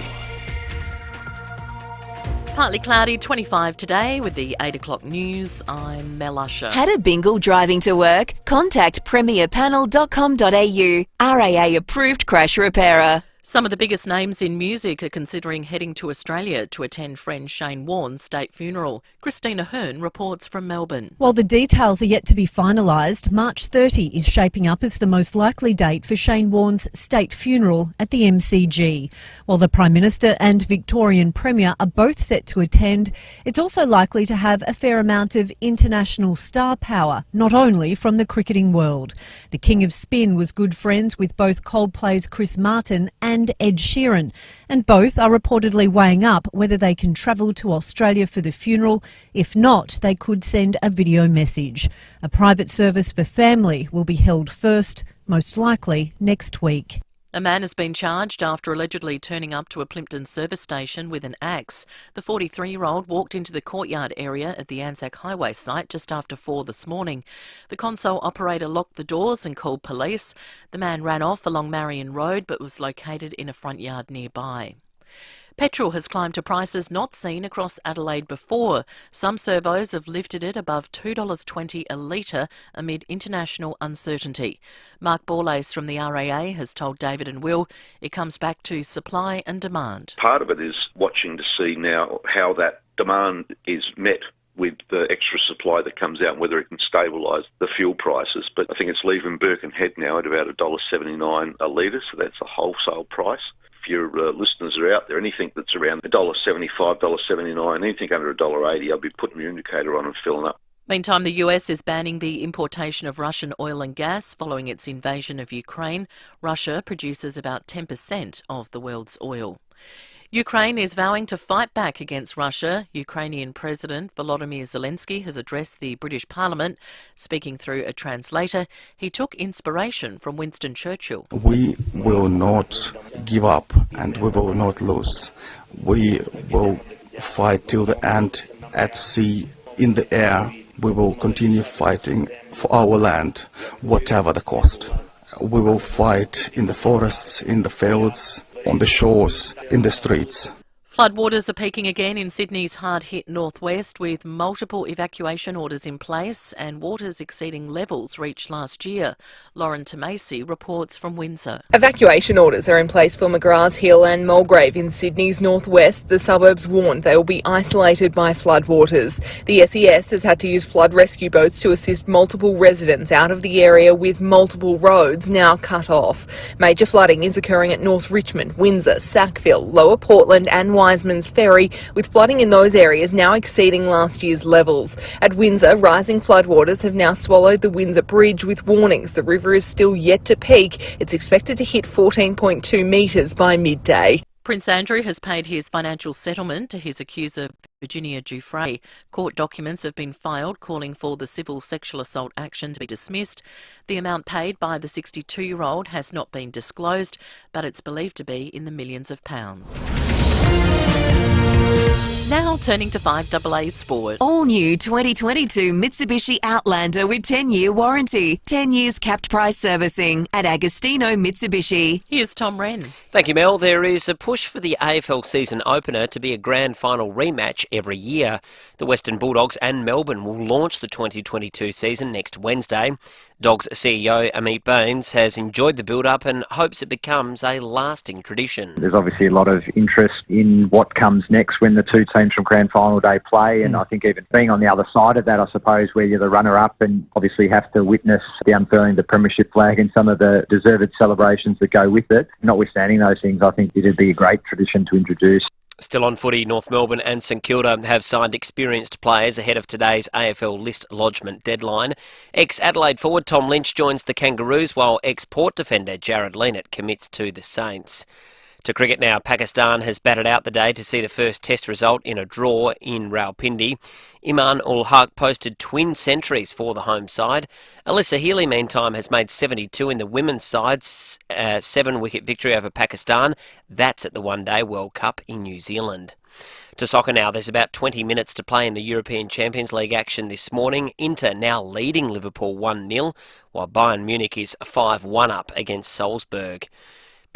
Partly cloudy, 25 today with the 8 o'clock news. I'm Mel Usher. Had a bingle driving to work? Contact premierpanel.com.au. RAA approved crash repairer. Some of the biggest names in music are considering heading to Australia to attend friend Shane Warne's state funeral. Christina Hearn reports from Melbourne. While the details are yet to be finalised, March 30 is shaping up as the most likely date for Shane Warne's state funeral at the MCG. While the Prime Minister and Victorian Premier are both set to attend, it's also likely to have a fair amount of international star power, not only from the cricketing world. The King of Spin was good friends with both Coldplay's Chris Martin and Ed Sheeran, and both are reportedly weighing up whether they can travel to Australia for the funeral. If not, they could send a video message. A private service for family will be held first, most likely next week. A man has been charged after allegedly turning up to a Plympton service station with an axe. The 43-year-old walked into the courtyard area at the Anzac Highway site just after 4 this morning. The console operator locked the doors and called police. The man ran off along Marion Road but was located in a front yard nearby. Petrol has climbed to prices not seen across Adelaide before. Some servos have lifted it above $2.20 a litre amid international uncertainty. Mark Borlase from the RAA has told David and Will it comes back to supply and demand. Part of it is watching to see now how that demand is met with the extra supply that comes out and whether it can stabilise the fuel prices. But I think it's leaving Birkenhead now at about $1.79 a litre, so that's a wholesale price. If your listeners are out there, anything that's around $1.75, $1.79, anything under $1.80, I'll be putting your indicator on and filling up. Meantime, the US is banning the importation of Russian oil and gas following its invasion of Ukraine. Russia produces about 10% of the world's oil. Ukraine is vowing to fight back against Russia. Ukrainian President Volodymyr Zelensky has addressed the British Parliament. Speaking through a translator, he took inspiration from Winston Churchill. We will not give up and we will not lose. We will fight till the end, at sea, in the air. We will continue fighting for our land, whatever the cost. We will fight in the forests, in the fields, on the shores, in the streets. Floodwaters are peaking again in Sydney's hard-hit northwest, with multiple evacuation orders in place and waters exceeding levels reached last year. Lauren Tomasi reports from Windsor. Evacuation orders are in place for McGrath's Hill and Mulgrave in Sydney's northwest. The suburbs warned they will be isolated by floodwaters. The SES has had to use flood rescue boats to assist multiple residents out of the area, with multiple roads now cut off. Major flooding is occurring at North Richmond, Windsor, Sackville, Lower Portland and Wiseman's Ferry, with flooding in those areas now exceeding last year's levels. At Windsor, rising floodwaters have now swallowed the Windsor Bridge, with warnings the river is still yet to peak. It's expected to hit 14.2 metres by midday. Prince Andrew has paid his financial settlement to his accuser, Virginia Giuffre. Court documents have been filed calling for the civil sexual assault action to be dismissed. The amount paid by the 62-year-old has not been disclosed, but it's believed to be in the millions of pounds. Now turning to 5AA Sport. All new 2022 Mitsubishi Outlander with 10-year warranty. 10 years capped price servicing at Agostino Mitsubishi. Here's Tom Wren. Thank you, Mel. There is a push for the AFL season opener to be a grand final rematch every year. The Western Bulldogs and Melbourne will launch the 2022 season next Wednesday. Dogs CEO Amit Bains has enjoyed the build-up and hopes it becomes a lasting tradition. There's obviously a lot of interest in what comes next when the two teams from Grand Final Day play, and I think even being on the other side of that, I suppose, where you're the runner-up and obviously have to witness the unfurling of the premiership flag and some of the deserved celebrations that go with it. Notwithstanding those things, I think it'd be a great tradition to introduce. Still on footy, North Melbourne and St Kilda have signed experienced players ahead of today's AFL list lodgement deadline. Ex-Adelaide forward Tom Lynch joins the Kangaroos, while ex-Port defender Jared Leonard commits to the Saints. To cricket now, Pakistan has batted out the day to see the first test result in a draw in Rawalpindi. Iman-ul-Haq posted twin centuries for the home side. Alyssa Healy, meantime, has made 72 in the women's side's 7-wicket victory over Pakistan. That's at the One Day World Cup in New Zealand. To soccer now, there's about 20 minutes to play in the European Champions League action this morning. Inter now leading Liverpool 1-0, while Bayern Munich is 5-1 up against Salzburg.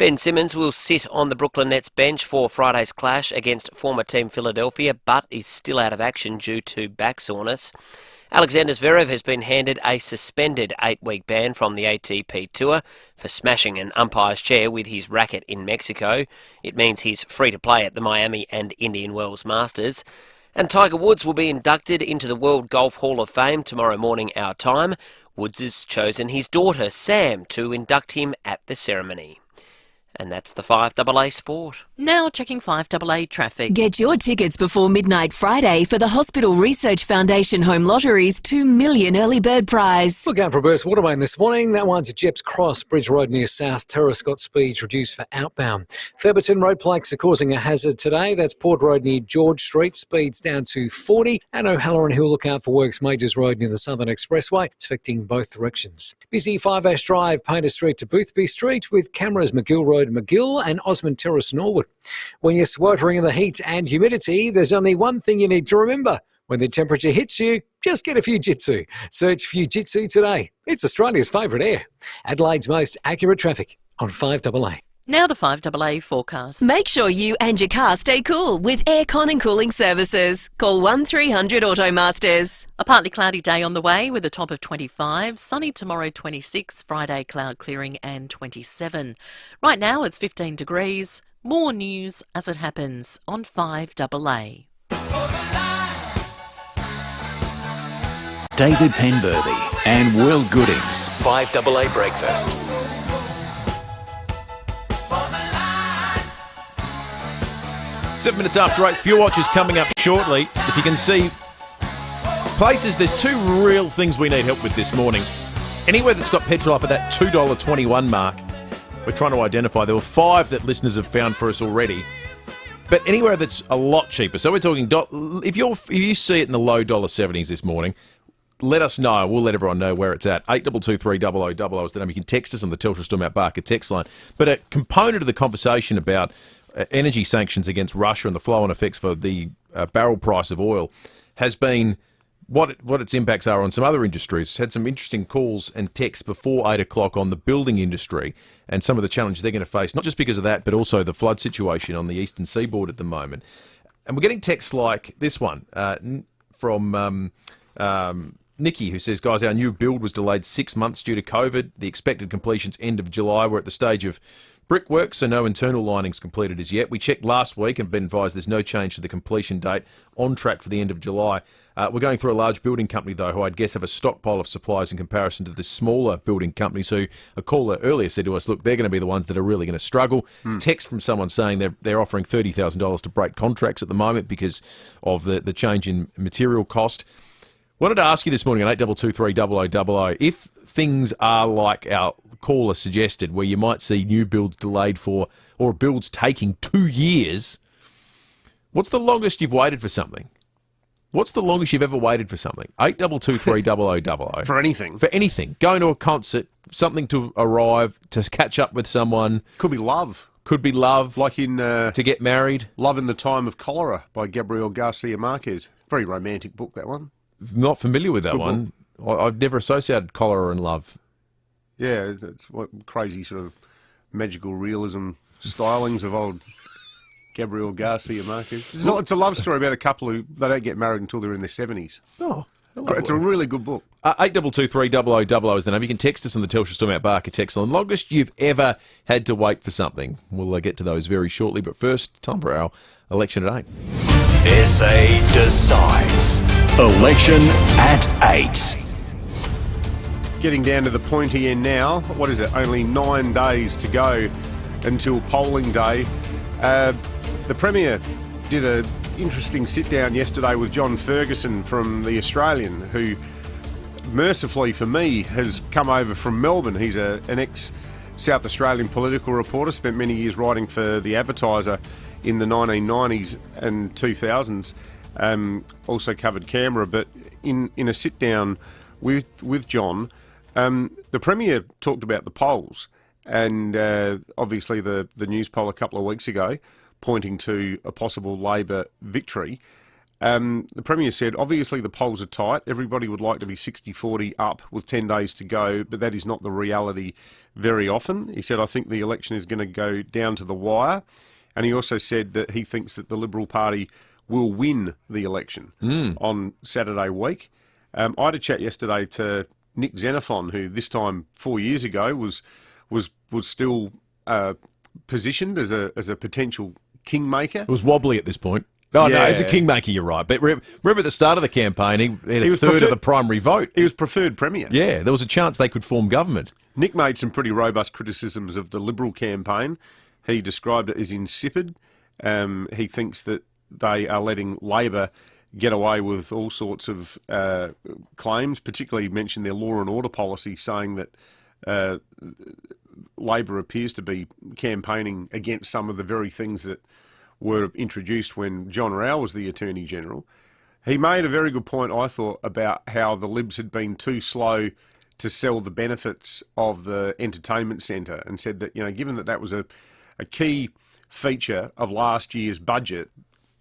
Ben Simmons will sit on the Brooklyn Nets bench for Friday's clash against former team Philadelphia, but is still out of action due to back soreness. Alexander Zverev has been handed a suspended 8-week ban from the ATP Tour for smashing an umpire's chair with his racket in Mexico. It means he's free to play at the Miami and Indian Wells Masters. And Tiger Woods will be inducted into the World Golf Hall of Fame tomorrow morning our time. Woods has chosen his daughter Sam to induct him at the ceremony. And that's the 5AA Sport. Now checking 5AA traffic. Get your tickets before midnight Friday for the Hospital Research Foundation Home Lottery's $2 million early bird prize. Look out for a burst watermain this morning. That one's at Jeps Cross, Bridge Road near South Terrace. Got speeds reduced for outbound. Theberton road plaques are causing a hazard today. That's Port Road near George Street. Speeds down to 40. And O'Halloran Hill, look out for Works Majors Road near the Southern Expressway. It's affecting both directions. Busy 5 Ash Drive, Painter Street to Boothby Street with cameras McGill Road, McGill and Osmond Terrace, Norwood. When you're sweltering in the heat and humidity, there's only one thing you need to remember. When the temperature hits you, just get a Fujitsu. Search Fujitsu today. It's Australia's favourite air. Adelaide's most accurate traffic on 5AA. Now the 5AA forecast. Make sure you and your car stay cool with aircon and cooling services. Call 1300 Automasters. A partly cloudy day on the way with a top of 25. Sunny tomorrow 26. Friday cloud clearing and 27. Right now it's 15 degrees. More news as it happens on 5AA. David Penberthy and Will Goodings. 5AA Breakfast. Seven minutes after 8, Fuel Watch is coming up shortly. If you can see places, there's two real things we need help with this morning. Anywhere that's got petrol up at that $2.21 mark, we're trying to identify. There were 5 that listeners have found for us already. But anywhere that's a lot cheaper. So we're talking, if you see it in the low $1.70s this morning, let us know. We'll let everyone know where it's at. 8223 is the number. You can text us on the Telstra Storm Out Barker text line. But a component of the conversation about energy sanctions against Russia and the flow-on effects for the barrel price of oil has been what its impacts are on some other industries. Had some interesting calls and texts before 8 o'clock on the building industry and some of the challenges they're going to face, not just because of that, but also the flood situation on the eastern seaboard at the moment. And we're getting texts like this one from Nikki, who says, guys, our new build was delayed 6 months due to COVID. The expected completion's end of July. We're at the stage of brickwork, so no internal linings completed as yet. We checked last week and been advised there's no change to the completion date, on track for the end of July. We're going through a large building company, though, who I'd guess have a stockpile of supplies in comparison to the smaller building companies who a caller earlier said to us, look, they're going to be the ones that are really going to struggle. Text from someone saying they're offering $30,000 to break contracts at the moment because of the change in material cost. Wanted to ask you this morning on 8223 if things are like our caller suggested, where you might see new builds delayed for, or builds taking 2 years, what's the longest you've waited for something? What's the longest you've ever waited for something? 8223 For anything. For anything. Going to a concert, something to arrive, to catch up with someone. Could be love. Could be love. Like in... to get married. Love in the Time of Cholera by Gabriel Garcia Marquez. Very romantic book, that one. Not familiar with that one. I've never associated cholera and love. Yeah, that's what crazy sort of magical realism stylings of old Gabriel Garcia Marquez. It's a love story about a couple who they don't get married until they're in their 70s. Oh, it's a really good book. 8223 is the number. You can text us on the Telstra Storm Out Barker text line. Longest you've ever had to wait for something. We'll get to those very shortly, but first, time for our election at 8. SA decides. Election at 8. Getting down to the pointy end now. What is it? Only 9 days to go until polling day. The Premier did an interesting sit-down yesterday with John Ferguson from The Australian, who, mercifully for me, has come over from Melbourne. He's an ex-South Australian political reporter, spent many years writing for The Advertiser in the 1990s and 2000s. Also covered Canberra, but in a sit-down with John, the Premier talked about the polls and obviously the news poll a couple of weeks ago pointing to a possible Labor victory. The Premier said, obviously the polls are tight. Everybody would like to be 60-40 up with 10 days to go, but that is not the reality very often. He said, I think the election is going to go down to the wire. And he also said that he thinks that the Liberal Party will win the election on Saturday week. I had a chat yesterday to Nick Xenophon, who this time 4 years ago was still positioned as a potential kingmaker. It was wobbly at this point. No, as a kingmaker, you're right. But remember at the start of the campaign, he had a third of the primary vote. He was preferred premier. Yeah, there was a chance they could form government. Nick made some pretty robust criticisms of the Liberal campaign. He described it as insipid. He thinks that they are letting Labor get away with all sorts of claims, particularly mentioned their law and order policy, saying that Labor appears to be campaigning against some of the very things that were introduced when John Rowey was the Attorney General. He made a very good point, I thought, about how the Libs had been too slow to sell the benefits of the entertainment centre, and said that, given that that was a key feature of last year's budget,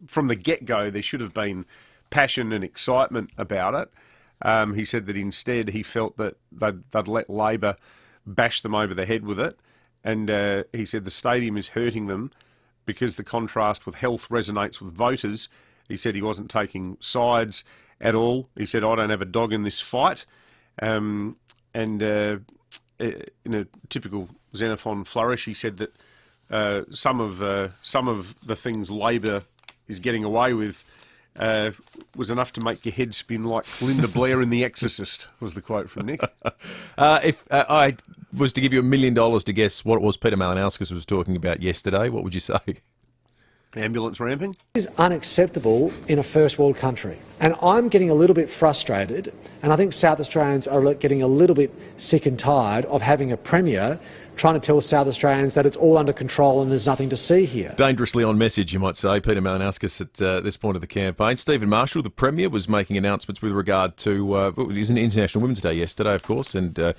from the get-go there should have been passion and excitement about it. He said that instead he felt that they'd let Labor bash them over the head with it, and he said the stadium is hurting them because the contrast with health resonates with voters. He said he wasn't taking sides at all. He said, I don't have a dog in this fight. In a typical Xenophon flourish, he said that some of the things Labor is getting away with was enough to make your head spin like Linda Blair in The Exorcist, was the quote from Nick. If I was to give you $1 million to guess what it was Peter Malinauskas was talking about yesterday, what would you say? Ambulance ramping? This is unacceptable in a first world country. And I'm getting a little bit frustrated, and I think South Australians are getting a little bit sick and tired of having a Premier trying to tell South Australians that it's all under control and there's nothing to see here. Dangerously on message, you might say, Peter Malinauskas at this point of the campaign. Stephen Marshall, the Premier, was making announcements with regard to, it was an International Women's Day yesterday, of course, and to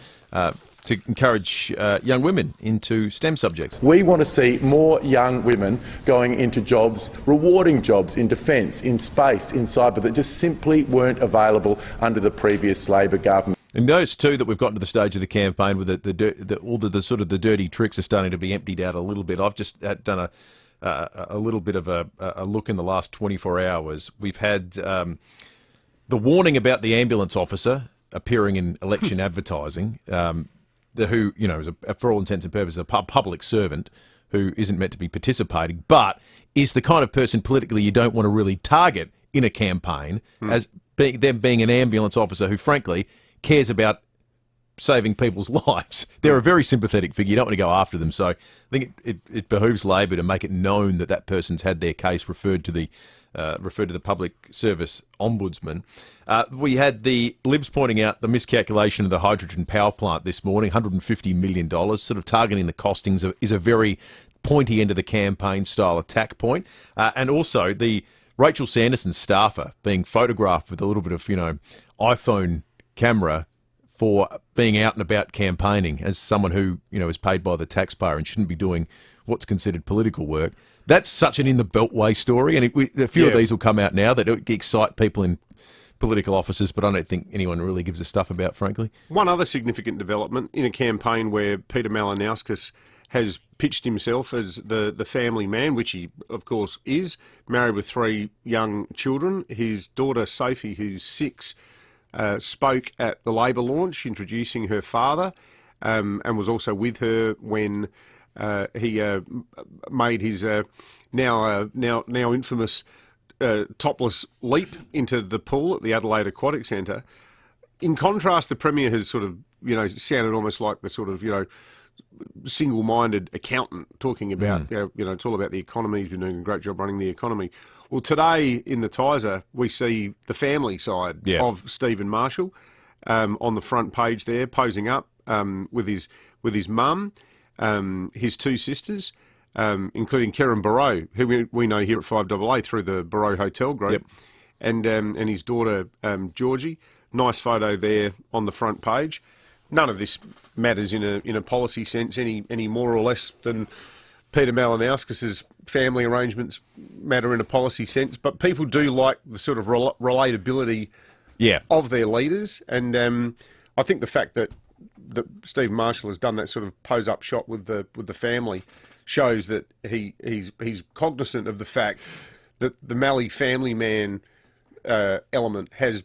encourage young women into STEM subjects. We want to see more young women going into jobs, rewarding jobs in defence, in space, in cyber, that just simply weren't available under the previous Labor government. And notice too that we've gotten to the stage of the campaign where all the sort of the dirty tricks are starting to be emptied out a little bit. I've just done a little bit of a look in the last 24 hours. We've had the warning about the ambulance officer appearing in election advertising, who is for all intents and purposes a public servant who isn't meant to be participating, but is the kind of person politically you don't want to really target in a campaign as them being an ambulance officer who, frankly, cares about saving people's lives. They're a very sympathetic figure. You don't want to go after them. So I think it behooves Labor to make it known that that person's had their case referred to the public service ombudsman. We had the Libs pointing out the miscalculation of the hydrogen power plant this morning, $150 million, sort of targeting the costings is a very pointy end of the campaign style attack point. And also the Rachel Sanderson staffer being photographed with a little bit of, iPhone camera for being out and about campaigning as someone who, is paid by the taxpayer and shouldn't be doing what's considered political work. That's such an in-the-beltway story, and a few of these will come out now that excite people in political offices, but I don't think anyone really gives a stuff about, frankly. One other significant development in a campaign where Peter Malinauskas has pitched himself as the family man, which he, of course, is, married with 3 young children. His daughter, Sophie, who's 6, spoke at the Labor launch, introducing her father, and was also with her when he made his now infamous topless leap into the pool at the Adelaide Aquatic Centre. In contrast, the Premier has sort of, sounded almost like the sort of, single-minded accountant talking about, it's all about the economy. He's been doing a great job running the economy. Well, today in the Tiser, we see the family side of Stephen Marshall on the front page there, posing up with his mum, his 2 sisters, including Karen Barrow, who we know here at FIVEAA through the Barrow Hotel Group, and his daughter Georgie. Nice photo there on the front page. None of this matters in a policy sense any more or less than Peter Malinowskis's family arrangements matter in a policy sense, but people do like the sort of relatability of their leaders. And I think the fact that Steve Marshall has done that sort of pose-up shot with the family shows that he's cognizant of the fact that the Malley family man element has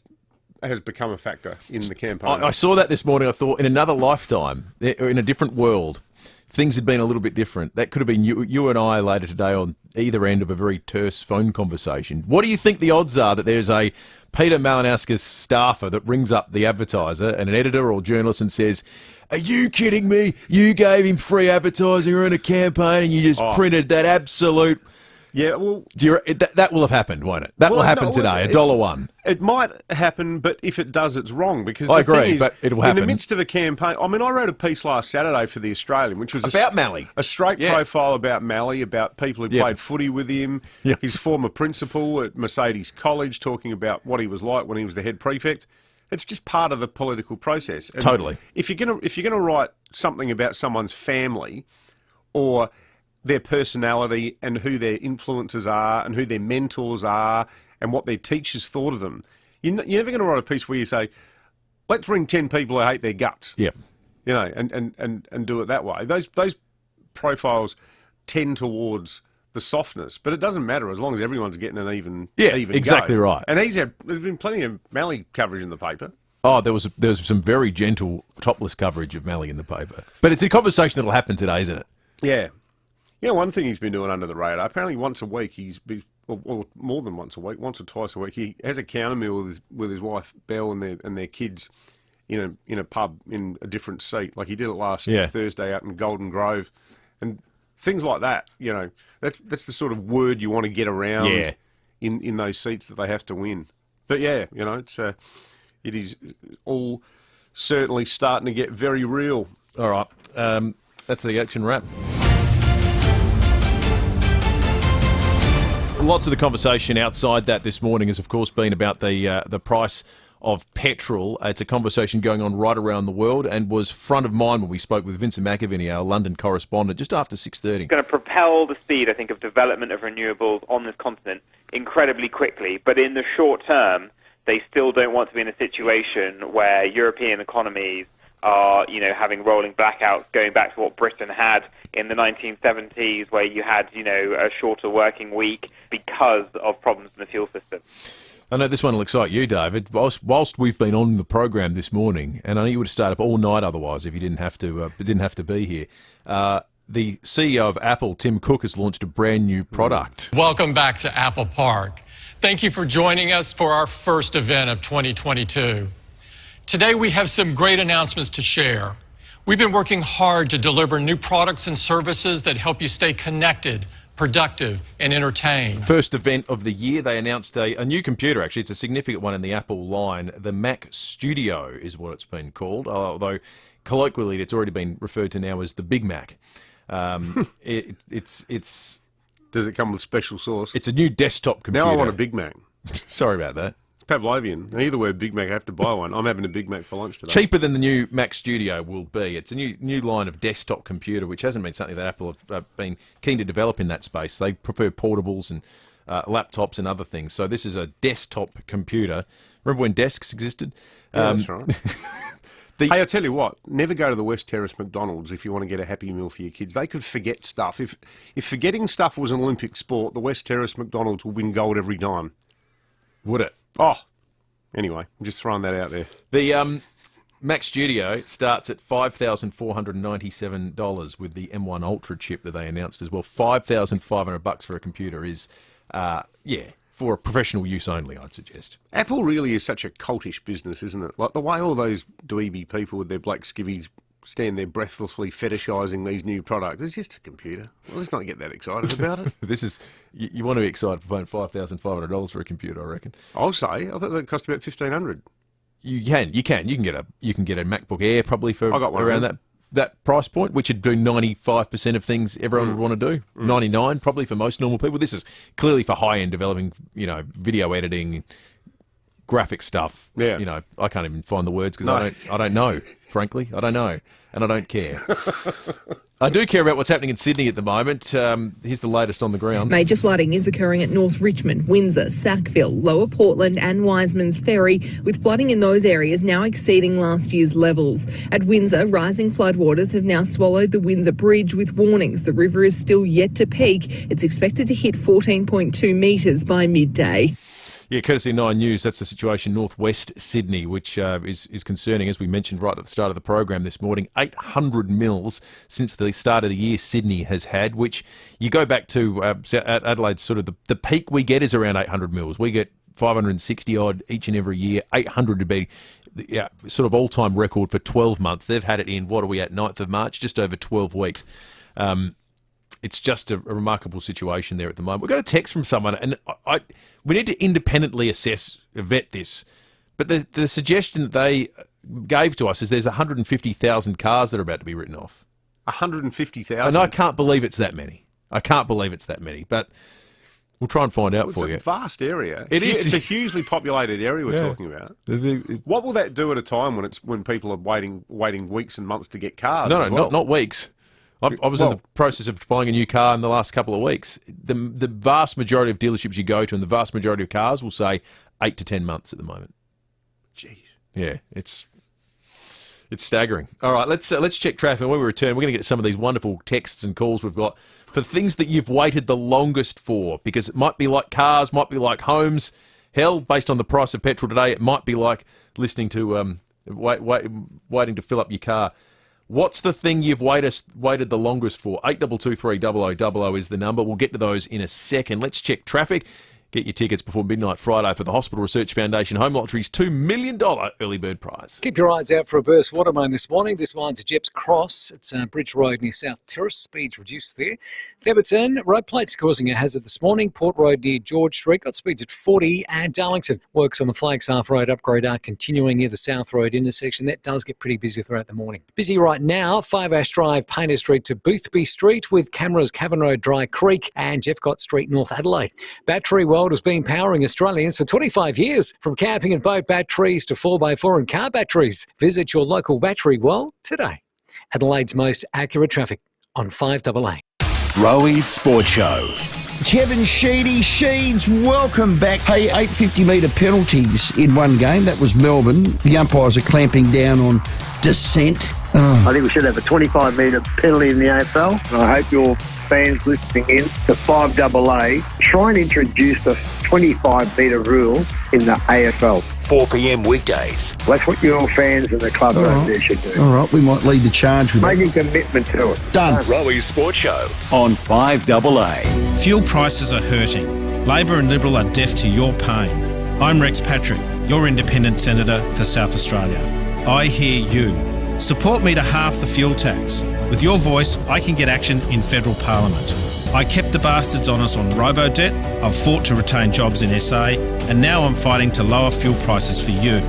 become a factor in the campaign. I saw that this morning. I thought, in another lifetime, or in a different world, things had been a little bit different. That could have been you and I later today on either end of a very terse phone conversation. What do you think the odds are that there's a Peter Malinowskis staffer that rings up the advertiser and an editor or journalist and says, "Are you kidding me? You gave him free advertising or in a campaign and you just printed that absolute..." Yeah, well... that will have happened, won't it? That will happen today, $1. It might happen, but if it does, it's wrong. Because I the agree, thing is, but it'll happen. in the midst of a campaign... I mean, I wrote a piece last Saturday for The Australian, which was... About Malley. A straight profile about Malley, about people who played footy with him, his former principal at Mercedes College, talking about what he was like when he was the head prefect. It's just part of the political process. And totally. If you're gonna write something about someone's family or their personality and who their influences are and who their mentors are and what their teachers thought of them, you're never going to write a piece where you say, let's ring 10 people who hate their guts. Yeah. You know, and do it that way. Those profiles tend towards the softness, but it doesn't matter as long as everyone's getting an even exactly go. right. And there's been plenty of Malley coverage in the paper. Oh, there was some very gentle topless coverage of Malley in the paper. But it's a conversation that'll happen today, isn't it? Yeah. You know, one thing he's been doing under the radar, apparently once a week, or more than once a week, once or twice a week, he has a counter meal with his wife, Belle, and their kids in a pub in a different seat. Like he did it last Thursday out in Golden Grove. And things like that, you know, that's the sort of word you want to get around in those seats that they have to win. But yeah, you know, it is all certainly starting to get very real. All right. That's the action wrap. Lots of the conversation outside that this morning has, of course, been about the price of petrol. It's a conversation going on right around the world and was front of mind when we spoke with Vincent McAviney, our London correspondent, just after 6:30. It's going to propel the speed, I think, of development of renewables on this continent incredibly quickly. But in the short term, they still don't want to be in a situation where European economies are, you know, having rolling blackouts, going back to what Britain had in the 1970s, where you had, you know, a shorter working week because of problems in the fuel system. I know this one will excite you, David. Whilst we've been on the program this morning, and I know you would have stayed up all night otherwise if you didn't have to be here. The CEO of Apple, Tim Cook, has launched a brand new product. Welcome back to Apple Park. Thank you for joining us for our first event of 2022. Today we have some great announcements to share. We've been working hard to deliver new products and services that help you stay connected, productive, and entertained. First event of the year, they announced a new computer, actually. It's a significant one in the Apple line. The Mac Studio is what it's been called, although colloquially it's already been referred to now as the Big Mac. It's Does it come with special sauce? It's a new desktop computer. Now I want a Big Mac. Sorry about that. Pavlovian. Now, either way, Big Mac, I have to buy one. I'm having a Big Mac for lunch today. Cheaper than the new Mac Studio will be. It's a new line of desktop computer, which hasn't been something that Apple have been keen to develop in that space. They prefer portables and laptops and other things. So this is a desktop computer. Remember when desks existed? Yeah, that's right. Hey, I tell you what, never go to the West Terrace McDonald's if you want to get a Happy Meal for your kids. They could forget stuff. If forgetting stuff was an Olympic sport, the West Terrace McDonald's would win gold every time. Would it? Oh, anyway, I'm just throwing that out there. The Mac Studio starts at $5,497 with the M1 Ultra chip that they announced as well. $5,500 for a computer is, for professional use only, I'd suggest. Apple really is such a cultish business, isn't it? Like the way all those dweeby people with their black skivvies stand there breathlessly fetishising these new products. It's just a computer. Well, let's not get that excited about it. This is you want to be excited for paying $5,500 for a computer, I reckon. I'll say. I thought that cost about $1,500. You can get a MacBook Air probably for I got one around that price point, which would do 95% of things everyone would want to do. 99 probably for most normal people. This is clearly for high end developing, video editing, graphic stuff. Yeah. I can't even find the words because I don't know. Frankly, I don't know. and I don't care. I do care about what's happening in Sydney at the moment. Here's the latest on the ground. Major flooding is occurring at North Richmond, Windsor, Sackville, Lower Portland and Wiseman's Ferry, with flooding in those areas now exceeding last year's levels. At Windsor, rising floodwaters have now swallowed the Windsor Bridge with warnings the river is still yet to peak. It's expected to hit 14.2 metres by midday. Yeah, courtesy of 9 News, that's the situation northwest Sydney, which is concerning, as we mentioned right at the start of the program this morning. 800 mils since the start of the year Sydney has had, which you go back to Adelaide's sort of the peak we get is around 800 mils. We get 560 odd each and every year. 800 to be sort of all-time record for 12 months. They've had it in, what are we at, 9th of March, just over 12 weeks. It's just a remarkable situation there at the moment. We've got a text from someone, and we need to independently vet this. But the suggestion that they gave to us is there's 150,000 cars that are about to be written off. 150,000? And I can't believe it's that many. But we'll try and find out for you. It's a vast area. It is. It's a hugely populated area we're talking about. What will that do at a time when people are waiting weeks and months to get cars? No, not weeks. I was in the process of buying a new car in the last couple of weeks. The vast majority of dealerships you go to and the vast majority of cars will say 8 to 10 months at the moment. Jeez. Yeah, it's staggering. All right, let's check traffic. And when we return, we're going to get some of these wonderful texts and calls we've got for things that you've waited the longest for, because it might be like cars, might be like homes. Hell, based on the price of petrol today, it might be like listening to waiting to fill up your car. What's the thing you've waited the longest for? 8223 is the number. We'll get to those in a second. Let's check traffic. Get your tickets before midnight Friday for the Hospital Research Foundation Home Lottery's $2 million early bird prize. Keep your eyes out for a burst water main this morning. This one's Jeps Cross. It's Bridge Road near South Terrace. Speeds reduced there. Theberton, road plates causing a hazard this morning. Port Road near George Street got speeds at 40. And Darlington, works on the Flagstaff Road upgrade are continuing near the South Road intersection. That does get pretty busy throughout the morning. Busy right now, 5 Ash Drive, Painter Street to Boothby Street, with cameras Cavan Road, Dry Creek and Jeffcott Street, North Adelaide. Battery World has been powering Australians for 25 years, from camping and boat batteries to 4x4 and car batteries. Visit your local Battery World today. Adelaide's most accurate traffic on 5AA. Rowey's Sport Show. Kevin Sheeds, welcome back. Hey, 850-metre penalties in one game. That was Melbourne. The umpires are clamping down on dissent. I think we should have a 25-metre penalty in the AFL. I hope your fans listening in to 5AA try and introduce a 25-metre rule in the AFL. 4 p.m. weekdays. That's what your fans and the club over there should do. All right, we might lead the charge with Making commitment to it. Done. Rowey's Sport Show on 5AA. Fuel prices are hurting. Labor and Liberal are deaf to your pain. I'm Rex Patrick, your independent senator for South Australia. I hear you. Support me to half the fuel tax. With your voice, I can get action in federal parliament. I kept the bastards on us on robo-debt, I've fought to retain jobs in SA, and now I'm fighting to lower fuel prices for you.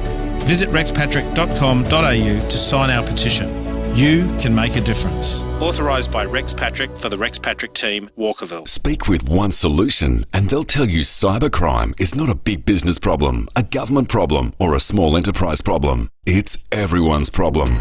Visit rexpatrick.com.au to sign our petition. You can make a difference. Authorised by Rex Patrick for the Rex Patrick team, Walkerville. Speak with One Solution and they'll tell you cybercrime is not a big business problem, a government problem, or a small enterprise problem. It's everyone's problem.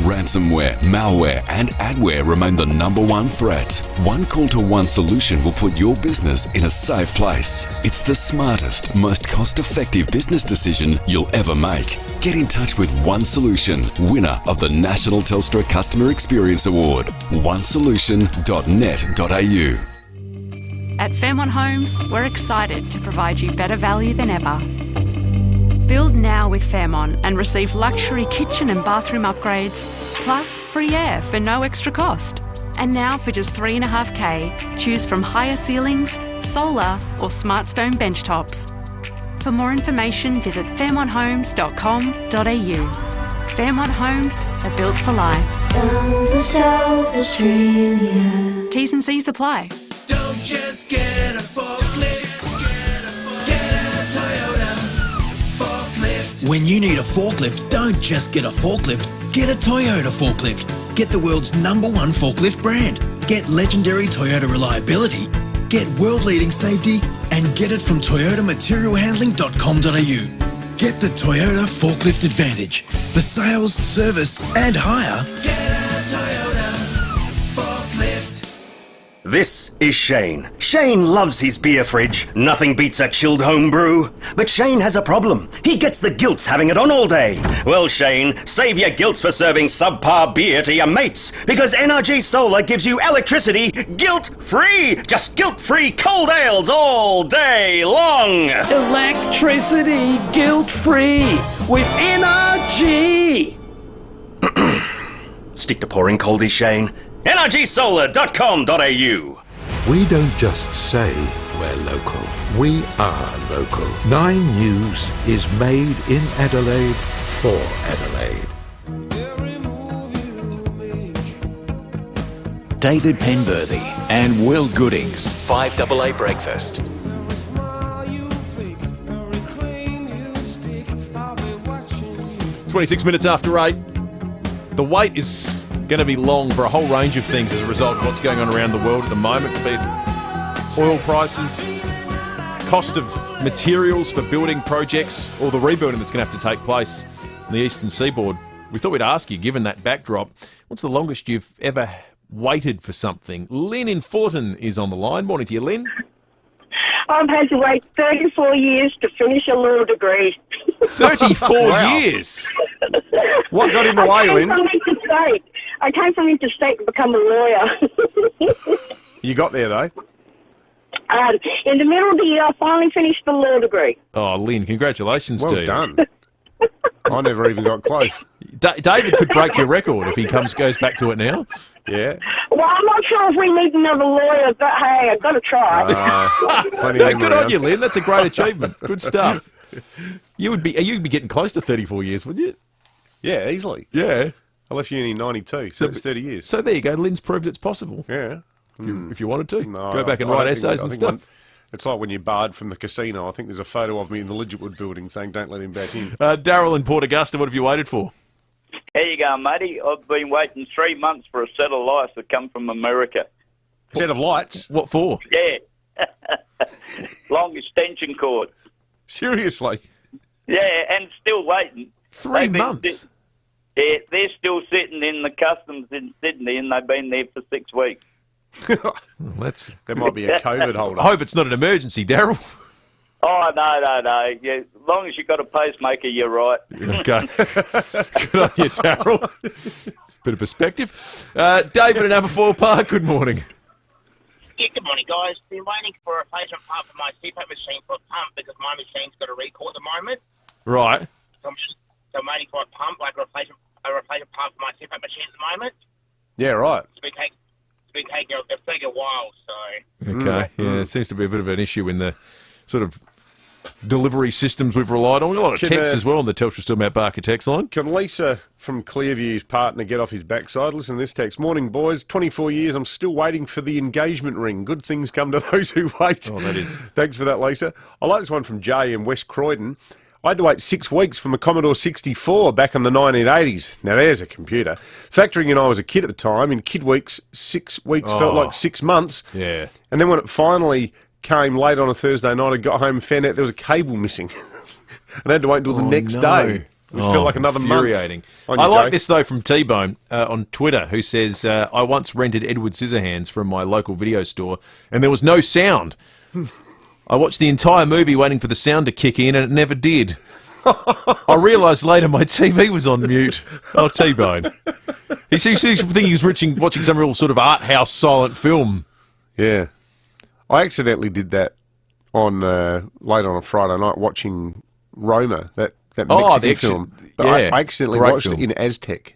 Ransomware, malware, and adware remain the #1 threat. One call to One Solution will put your business in a safe place. It's the smartest, most cost-effective business decision you'll ever make. Get in touch with One Solution, winner of the National Telstra Customer Experience Award. onesolution.net.au. At Fairmont Homes, we're excited to provide you better value than ever. Build now with Fairmont and receive luxury kitchen and bathroom upgrades, plus free air for no extra cost. And now for just $3.5K, choose from higher ceilings, solar or SmartStone bench tops. For more information, visit fairmonthomes.com.au. Fairmont Homes are built for life. Down for South Australia. T's and C's apply. Don't just get a forklift, get a Toyota forklift. When you need a forklift, don't just get a forklift, get a Toyota forklift. Get the world's #1 forklift brand. Get legendary Toyota reliability. Get world-leading safety and get it from toyotamaterialhandling.com.au. Get the Toyota Forklift Advantage. For sales, service and hire, Get This is Shane. Shane loves his beer fridge. Nothing beats a chilled home brew. But Shane has a problem. He gets the guilt having it on all day. Well, Shane, save your guilt for serving subpar beer to your mates, because NRG Solar gives you electricity guilt-free. Just guilt-free cold ales all day long. Electricity guilt-free with NRG. Stick to pouring coldies, Shane. NRGsolar.com.au. We don't just say we're local. We are local. 9 News is made in Adelaide for Adelaide. David Penberthy and Will Goodings. 5AA Breakfast. 26 minutes after 8. The wait is going to be long for a whole range of things as a result of what's going on around the world at the moment, be it oil prices, cost of materials for building projects, or the rebuilding that's going to have to take place on the eastern seaboard. We thought we'd ask you, given that backdrop, what's the longest you've ever waited for something? Lynn in Fulton is on the line. Morning to you, Lynn. I've had to wait 34 years to finish a law degree. 34 years? What got in the way, Lynn? I came from interstate to become a lawyer. You got there, though? In the middle of the year, I finally finished the law degree. Oh, Lynn, congratulations to you. Well done. I never even got close. David could break your record if he goes back to it now. Yeah. Well, I'm not sure if we need another lawyer, but hey, I've got to try. Good on you, Lynn. That's a great achievement. Good stuff. You'd be getting close to 34 years, wouldn't you? Yeah, easily. Yeah. I left uni in 92, so it's 30 years. So there you go. Lynn's proved it's possible. Yeah. If you wanted to. No, go back and write essays and stuff. It's like when you're barred from the casino. I think there's a photo of me in the Lidgetwood building saying, don't let him back in. Darryl in Port Augusta, what have you waited for? How you going, matey? I've been waiting 3 months for a set of lights that come from America. A set of lights? What for? Yeah. Long extension cord. Seriously? Yeah, and still waiting. 3 months? Yeah, they're still sitting in the customs in Sydney, and they've been there for 6 weeks. There might be a COVID holder. I hope it's not an emergency, Darryl. Oh, no. Yeah, as long as you've got a pacemaker, you're right. Okay. Good on you, Darryl. Bit of perspective. David in Aberfoyle Park, good morning. Yeah, good morning, guys. Been waiting for a replacement part for my CPAP machine for a pump because my machine's got a recall at the moment. Right. So I'm waiting for a pump, like a replacement part for my CPAP machine at the moment. Yeah, right. It's been taking a while, so... Okay, yeah, it seems to be a bit of an issue in the sort of delivery systems we've relied on. A lot of texts as well on the Telstra Stillmount Barker text line. Can Lisa from Clearview's partner get off his backside? Listen to this text. Morning, boys. 24 years, I'm still waiting for the engagement ring. Good things come to those who wait. Oh, that is... Thanks for that, Lisa. I like this one from Jay in West Croydon. I had to wait 6 weeks for my Commodore 64 back in the 1980s. Now, there's a computer. Factoring in I was a kid at the time, in kid weeks, 6 weeks felt like 6 months. Yeah. And then when it finally came late on a Thursday night, I got home and found out there was a cable missing. And I had to wait until the next day. It felt like another infuriating. month. I like this, though, from T-Bone on Twitter, who says, I once rented Edward Scissorhands from my local video store, and there was no sound. I watched the entire movie waiting for the sound to kick in, and it never did. I realised later my TV was on mute. Oh, T-Bone. He seems to think he was watching some real sort of art house silent film. Yeah. I accidentally did that on late on a Friday night watching Roma, that Mexican film. But I accidentally watched it in Aztec.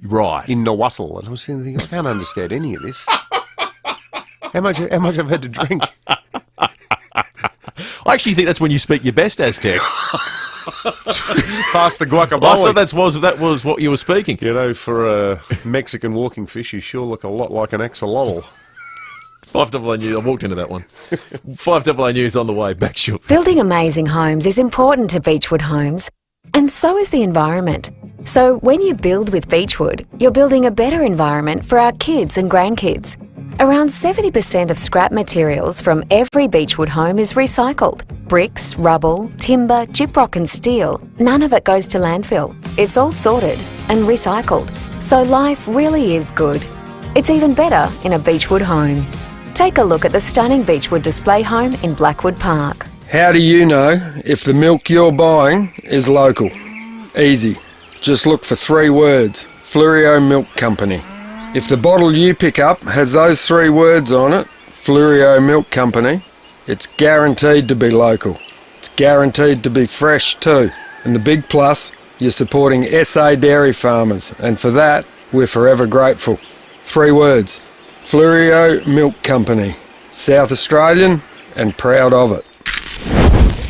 Right. In Nahuatl. And I was thinking, I can't understand any of this. How much I've had to drink? I actually think that's when you speak your best Aztec. Past the guacamole. I thought that was what you were speaking. You know, for a Mexican walking fish, you sure look a lot like an axolotl. 5AA News. I walked into that one. 5AA News on the way. Back short. Building amazing homes is important to Beechwood Homes, and so is the environment. So when you build with Beechwood, you're building a better environment for our kids and grandkids. Around 70% of scrap materials from every Beechwood home is recycled. Bricks, rubble, timber, gyprock and steel, none of it goes to landfill. It's all sorted and recycled. So life really is good. It's even better in a Beechwood home. Take a look at the stunning Beechwood display home in Blackwood Park. How do you know if the milk you're buying is local? Easy. Just look for 3 words. FIVEAA Milk Company. If the bottle you pick up has those 3 words on it, FIVEAA Milk Company, it's guaranteed to be local. It's guaranteed to be fresh too. And the big plus, you're supporting SA dairy farmers, and for that, we're forever grateful. 3 words. FIVEAA Milk Company. South Australian and proud of it.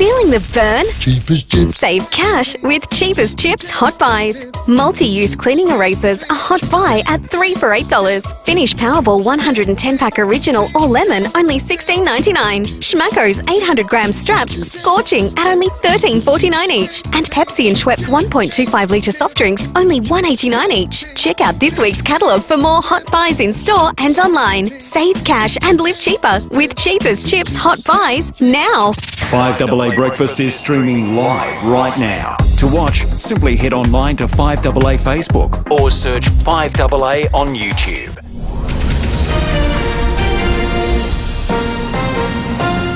Feeling the burn? Cheapest chips. Save cash with Cheapest Chips Hot Buys. Multi-use cleaning erasers, a hot buy at 3 for $8. Finish Powerball 110-pack original or lemon, only $16.99. Schmacko's 800-gram straps, scorching at only $13.49 each. And Pepsi and Schweppes 1.25-litre soft drinks, only $1.89 each. Check out this week's catalogue for more hot buys in store and online. Save cash and live cheaper with Cheapest Chips Hot Buys now. 5AA Breakfast is streaming live right now. To watch, simply head online to 5AA Facebook or search 5AA on YouTube.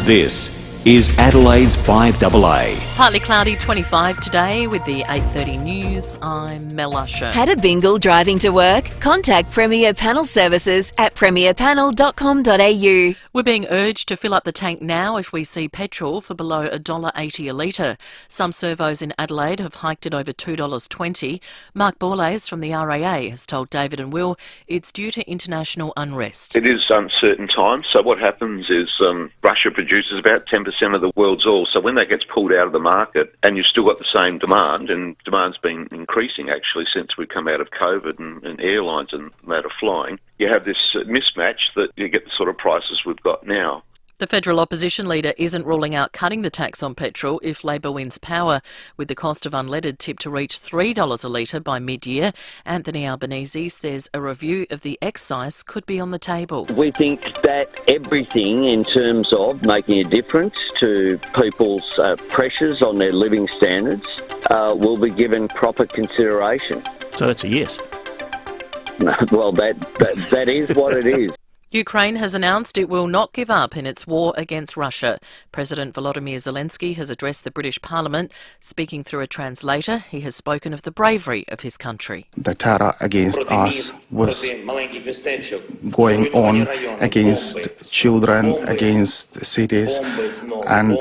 This is Adelaide's 5AA. Partly cloudy, 25 today with the 8:30 news. I'm Mel Usher. Had a bingle driving to work? Contact FIVEAA Panel Services at premierpanel.com.au. We're being urged to fill up the tank now if we see petrol for below $1.80 a litre. Some servos in Adelaide have hiked it over $2.20. Mark Borlase from the RAA has told David and Will it's due to international unrest. It is uncertain times, so what happens is Russia produces about 10% of the world's oil, so when that gets pulled out of the market and you've still got the same demand, and demand's been increasing actually since we've come out of COVID and airlines and that are flying, you have this mismatch that you get the sort of prices we've got now. The federal opposition leader isn't ruling out cutting the tax on petrol if Labor wins power, with the cost of unleaded tipped to reach $3 a litre by mid-year. Anthony Albanese says a review of the excise could be on the table. We think that everything in terms of making a difference to people's pressures on their living standards will be given proper consideration. So that's a yes. Well, that is what it is. Ukraine has announced it will not give up in its war against Russia. President Volodymyr Zelensky has addressed the British Parliament. Speaking through a translator, he has spoken of the bravery of his country. The terror against us was going on against children, against cities, and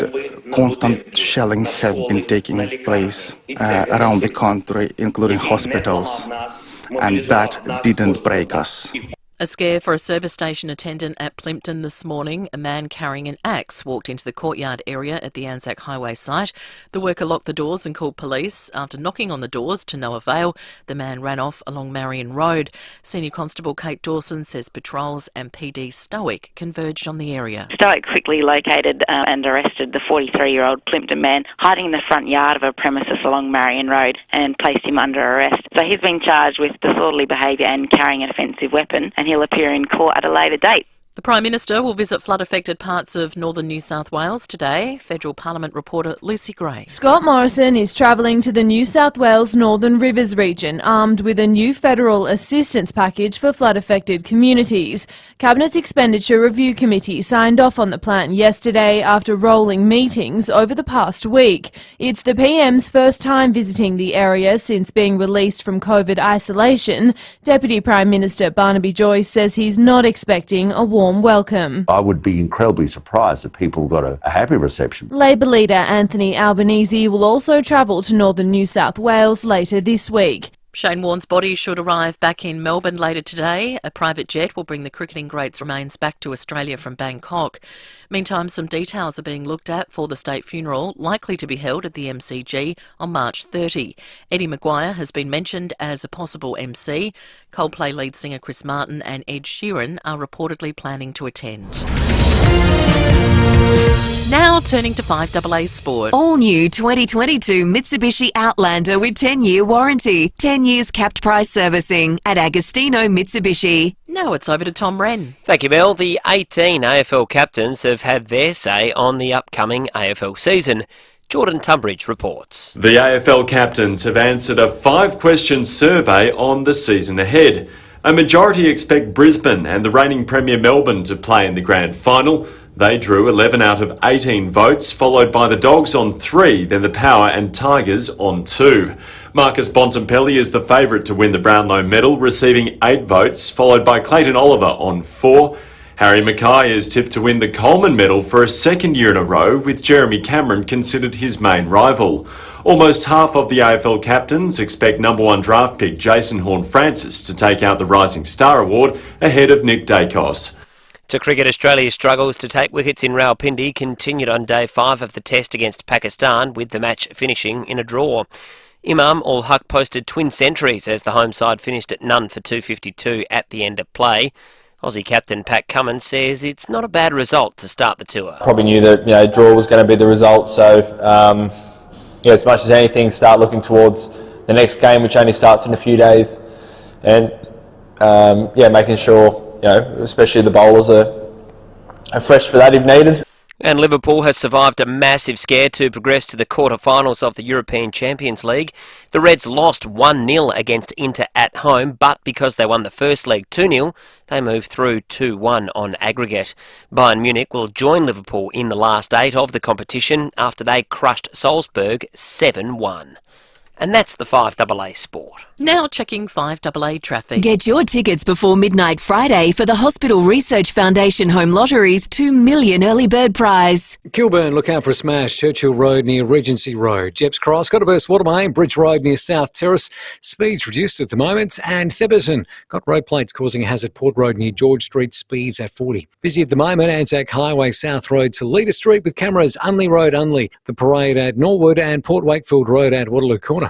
constant shelling have been taking place around the country, including hospitals, and that didn't break us. A scare for a service station attendant at Plympton this morning. A man carrying an axe walked into the courtyard area at the Anzac Highway site. The worker locked the doors and called police. After knocking on the doors to no avail, the man ran off along Marion Road. Senior Constable Kate Dawson says patrols and PD Stoic converged on the area. Stoic quickly located and arrested the 43-year-old Plympton man hiding in the front yard of a premises along Marion Road and placed him under arrest. So he's been charged with disorderly behaviour and carrying an offensive weapon, and he'll appear in court at a later date. The Prime Minister will visit flood-affected parts of northern New South Wales today. Federal Parliament reporter Lucy Gray. Scott Morrison is travelling to the New South Wales Northern Rivers region, armed with a new federal assistance package for flood-affected communities. Cabinet's Expenditure Review Committee signed off on the plan yesterday after rolling meetings over the past week. It's the PM's first time visiting the area since being released from COVID isolation. Deputy Prime Minister Barnaby Joyce says he's not expecting a warm welcome. I would be incredibly surprised if people got a happy reception. Labor leader Anthony Albanese will also travel to northern New South Wales later this week. Shane Warne's body should arrive back in Melbourne later today. A private jet will bring the cricketing great's remains back to Australia from Bangkok. Meantime, some details are being looked at for the state funeral, likely to be held at the MCG on March 30. Eddie Maguire has been mentioned as a possible MC. Coldplay lead singer Chris Martin and Ed Sheeran are reportedly planning to attend. Now turning to 5AA Sport. All new 2022 Mitsubishi Outlander with 10-year warranty, 10 years capped price servicing at Agostino Mitsubishi. Now it's over to Tom Wren. Thank you, Mel. The 18 AFL captains have had their say on the upcoming AFL season. Jordan Tunbridge reports. The AFL captains have answered a 5-question survey on the season ahead. A majority expect Brisbane and the reigning Premier Melbourne to play in the grand final. They drew 11 out of 18 votes, followed by the Dogs on 3, then the Power and Tigers on 2. Marcus Bontempelli is the favourite to win the Brownlow medal, receiving 8 votes, followed by Clayton Oliver on 4. Harry Mackay is tipped to win the Coleman medal for a second year in a row, with Jeremy Cameron considered his main rival. Almost half of the AFL captains expect number 1 draft pick Jason Horne-Francis to take out the Rising Star Award ahead of Nick Dacos. To cricket, Australia's struggles to take wickets in Rawalpindi continued on day 5 of the test against Pakistan, with the match finishing in a draw. Imam Ul Haq posted twin centuries as the home side finished at none for 252 at the end of play. Aussie captain Pat Cummins says it's not a bad result to start the tour. Probably knew that draw was going to be the result, so as much as anything, start looking towards the next game, which only starts in a few days, and making sure especially the bowlers are fresh for that if needed. And Liverpool has survived a massive scare to progress to the quarter-finals of the European Champions League. The Reds lost 1-0 against Inter at home, but because they won the first leg 2-0, they moved through 2-1 on aggregate. Bayern Munich will join Liverpool in the last 8 of the competition after they crushed Salzburg 7-1. And that's the 5AA Sport. Now checking 5AA traffic. Get your tickets before midnight Friday for the Hospital Research Foundation Home Lottery's $2 million early bird prize. Kilburn, look out for a smash. Churchill Road near Regency Road. Jeps Cross, got a burst Watermain. Bridge Road near South Terrace. Speeds reduced at the moment. And Theberton, got road plates causing a hazard. Port Road near George Street. Speeds at 40. Busy at the moment. Anzac Highway South Road to Leader Street with cameras. Unley Road, Unley. The Parade at Norwood and Port Wakefield Road at Waterloo Corner.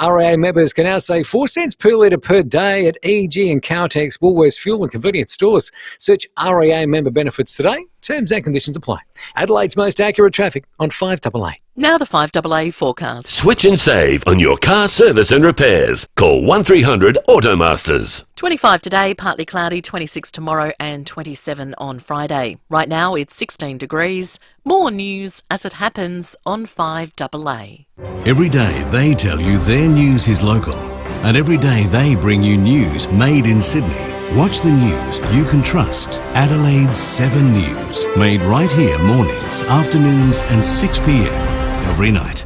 RAA members can now save 4 cents per litre per day at EG and Caltex, Woolworths Fuel and convenience stores. Search RAA member benefits today. Terms and conditions apply. Adelaide's most accurate traffic on 5AA. Now the 5AA forecast. Switch and save on your car service and repairs. Call 1300 Automasters. 25 today, partly cloudy, 26 tomorrow and 27 on Friday. Right now it's 16 degrees. More news as it happens on 5AA. Every day they tell you their news is local. And every day they bring you news made in Sydney. Watch the news you can trust. Adelaide's 7 News. Made right here mornings, afternoons and 6 p.m. every night.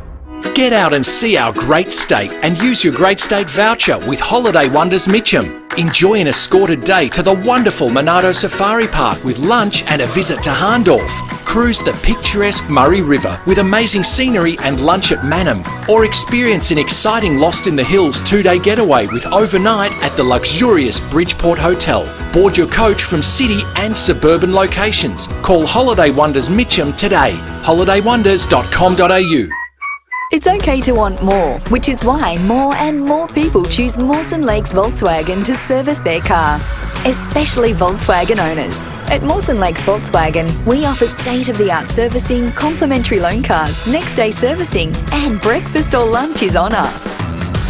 Get out and see our great state and use your Great State voucher with Holiday Wonders Mitcham. Enjoy an escorted day to the wonderful Monado Safari Park with lunch and a visit to Harndorf. Cruise the picturesque Murray River with amazing scenery and lunch at Manham. Or experience an exciting Lost in the Hills 2-day getaway with overnight at the luxurious Bridgeport Hotel. Board your coach from city and suburban locations. Call Holiday Wonders Mitcham today. holidaywonders.com.au. It's okay to want more, which is why more and more people choose Mawson Lakes Volkswagen to service their car, especially Volkswagen owners. At Mawson Lakes Volkswagen, we offer state-of-the-art servicing, complimentary loan cars, next-day servicing, and breakfast or lunch is on us.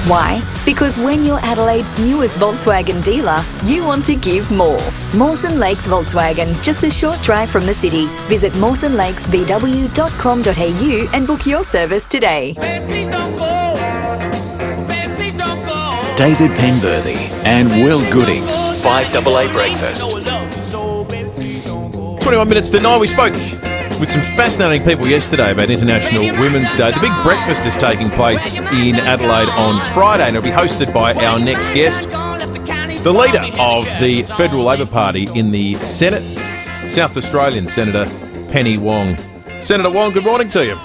Why? Because when you're Adelaide's newest Volkswagen dealer, you want to give more. Mawson Lakes Volkswagen, just a short drive from the city. Visit mawsonlakesvw.com.au and book your service today. David Penberthy and Will Goodings. 5AA Breakfast. 21 minutes to 9. We spoke with some fascinating people yesterday about International Women's Day. The big breakfast is taking place in Adelaide on Friday and it'll be hosted by our next guest, the leader of the Federal Labor Party in the Senate, South Australian Senator Penny Wong. Senator Wong, good morning to you.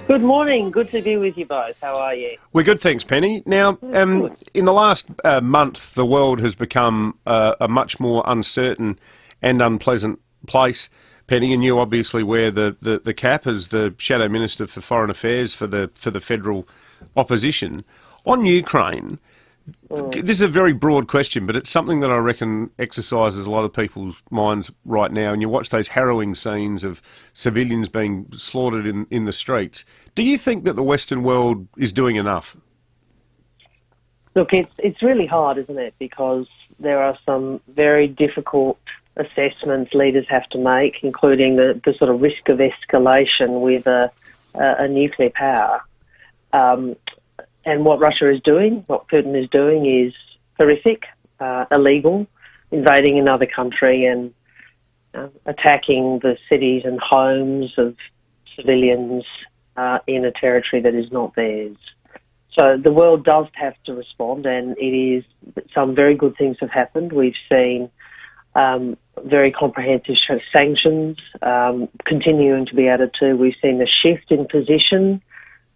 Good morning. Good to be with you both. How are you? We're good, thanks, Penny. Now, in the last month, the world has become a much more uncertain and unpleasant place. Penny, and you obviously wear the cap as the Shadow Minister for Foreign Affairs for the federal opposition. On Ukraine, this is a very broad question, but it's something that I reckon exercises a lot of people's minds right now. And you watch those harrowing scenes of civilians being slaughtered in the streets. Do you think that the Western world is doing enough? Look, it's really hard, isn't it? Because there are some very difficult assessments leaders have to make, including the sort of risk of escalation with a nuclear power. And what Russia is doing, what Putin is doing is horrific. illegal, invading another country and attacking the cities and homes of civilians in a territory that is not theirs. So the world does have to respond, and some very good things have happened. We've seen very comprehensive sanctions continuing to be added to. We've seen a shift in position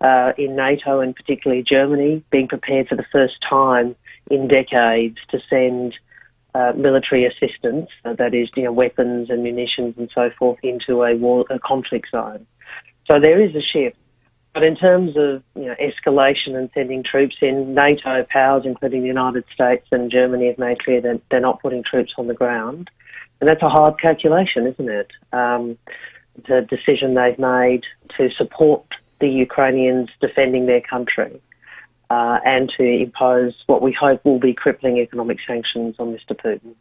in NATO, and particularly Germany, being prepared for the first time in decades to send military assistance, that is, weapons and munitions and so forth, into a conflict zone. So there is a shift. But in terms of escalation and sending troops in, NATO powers, including the United States and Germany, have made clear that they're not putting troops on the ground. And that's a hard calculation, isn't it? The decision they've made to support the Ukrainians defending their country and to impose what we hope will be crippling economic sanctions on Mr. Putin.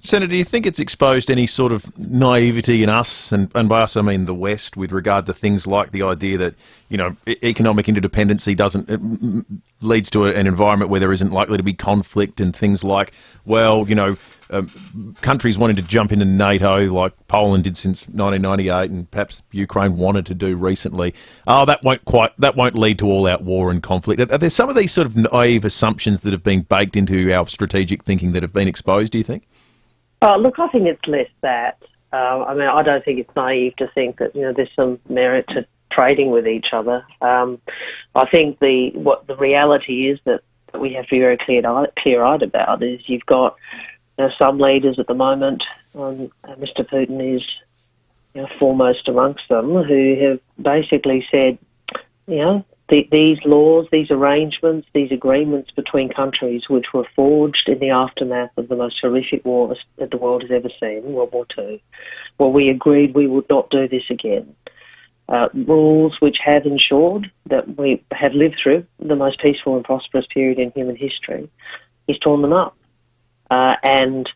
Senator, do you think it's exposed any sort of naivety in us, and by us I mean the West, with regard to things like the idea that, economic interdependency leads to an environment where there isn't likely to be conflict, and things like, countries wanting to jump into NATO like Poland did since 1998, and perhaps Ukraine wanted to do recently. That won't lead to all-out war and conflict. Are there some of these sort of naive assumptions that have been baked into our strategic thinking that have been exposed, do you think? Look, I think it's less that. I don't think it's naive to think that there's some merit to trading with each other. I think the reality is that we have to be very clear-eyed about is you've got some leaders at the moment, Mr. Putin is foremost amongst them, who have basically said, these laws, these arrangements, these agreements between countries which were forged in the aftermath of the most horrific war that the world has ever seen, World War II, where we agreed we would not do this again. Rules which have ensured that we have lived through the most peaceful and prosperous period in human history. He's torn them up. And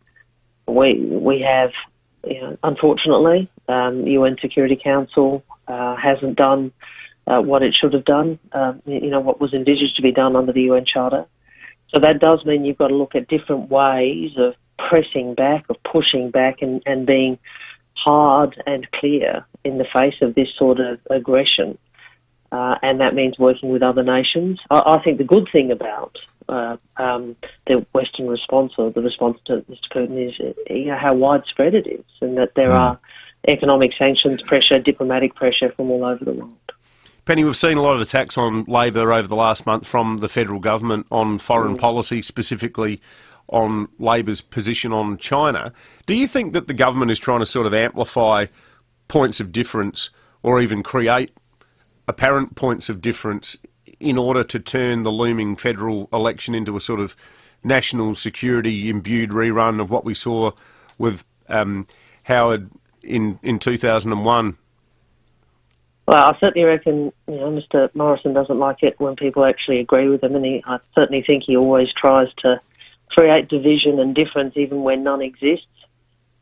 we have, unfortunately, UN Security Council hasn't done what it should have done, what was envisaged to be done under the UN Charter. So that does mean you've got to look at different ways of pressing back, of pushing back and being hard and clear in the face of this sort of aggression. And that means working with other nations. I think the good thing about the Western response, or the response to Mr. Putin, is how widespread it is, and that there are economic sanctions pressure, diplomatic pressure from all over the world. Penny, we've seen a lot of attacks on Labor over the last month from the federal government on foreign policy, specifically on Labor's position on China. Do you think that the government is trying to sort of amplify points of difference, or even create apparent points of difference, in order to turn the looming federal election into a sort of national security imbued rerun of what we saw with Howard in 2001? Well, I certainly reckon Mr. Morrison doesn't like it when people actually agree with him, and I certainly think he always tries to create division and difference even when none exists.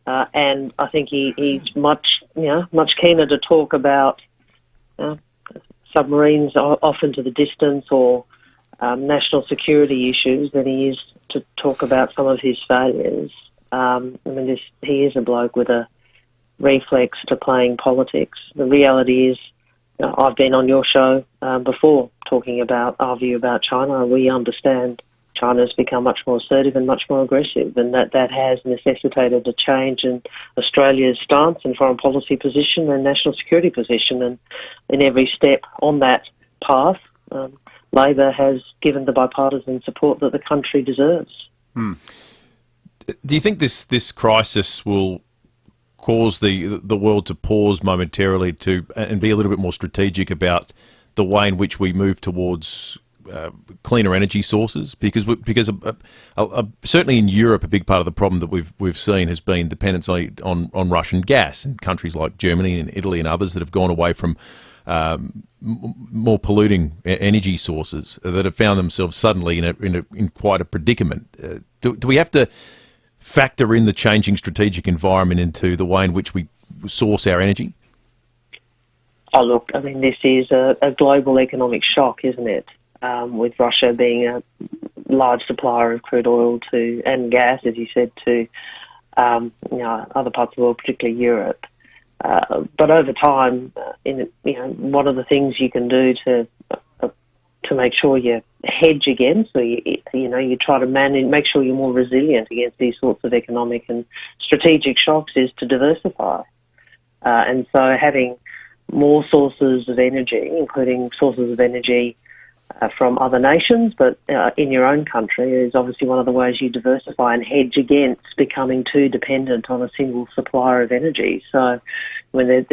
And I think he's much keener to talk about submarines off into the distance, or national security issues, than he is to talk about some of his failures. He is a bloke with a reflex to playing politics. The reality is, I've been on your show before talking about our view about China. We understand China's become much more assertive and much more aggressive, and that has necessitated a change in Australia's stance and foreign policy position and national security position. And in every step on that path, Labor has given the bipartisan support that the country deserves. Do you think this crisis will cause the world to pause momentarily and be a little bit more strategic about the way in which we move towards cleaner energy sources? Because certainly in Europe, a big part of the problem that we've seen has been dependence on Russian gas, and countries like Germany and Italy and others that have gone away from more polluting energy sources, that have found themselves suddenly in quite a predicament. Do we have to factor in the changing strategic environment into the way in which we source our energy? Oh, look, this is a global economic shock, isn't it? With Russia being large supplier of crude oil and gas, as you said, to other parts of the world, particularly Europe. But over time, one of the things you can do to make sure you hedge against, so you try to make sure you're more resilient against these sorts of economic and strategic shocks, is to diversify. And so having more sources of energy, including sources of energy from other nations, but in your own country, is obviously one of the ways you diversify and hedge against becoming too dependent on a single supplier of energy. So, when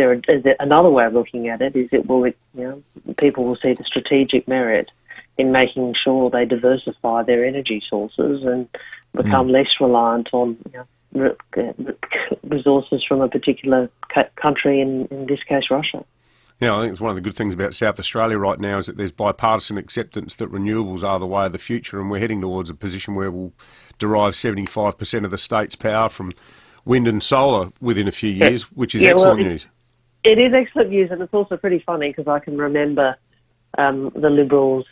another way of looking at it is people will see the strategic merit in making sure they diversify their energy sources and become less reliant on resources from a particular country, in this case Russia. Yeah, I think it's one of the good things about South Australia right now is that there's bipartisan acceptance that renewables are the way of the future, and we're heading towards a position where we'll derive 75% of the state's power from wind and solar within a few years, which is excellent news. It is excellent news, and it's also pretty funny because I can remember the Liberals,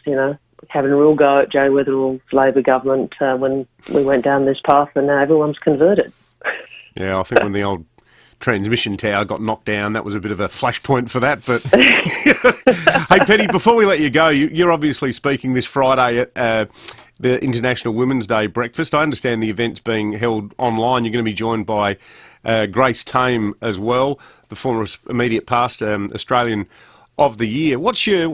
having a real go at Joe Weatherall's Labor government when we went down this path, and now everyone's converted. Yeah, I think when the old transmission tower got knocked down, that was a bit of a flashpoint for that. But hey, Penny, before we let you go, you're obviously speaking this Friday at the International Women's Day breakfast. I understand the event's being held online. You're going to be joined by Grace Tame as well, the former immediate past Australian of the Year.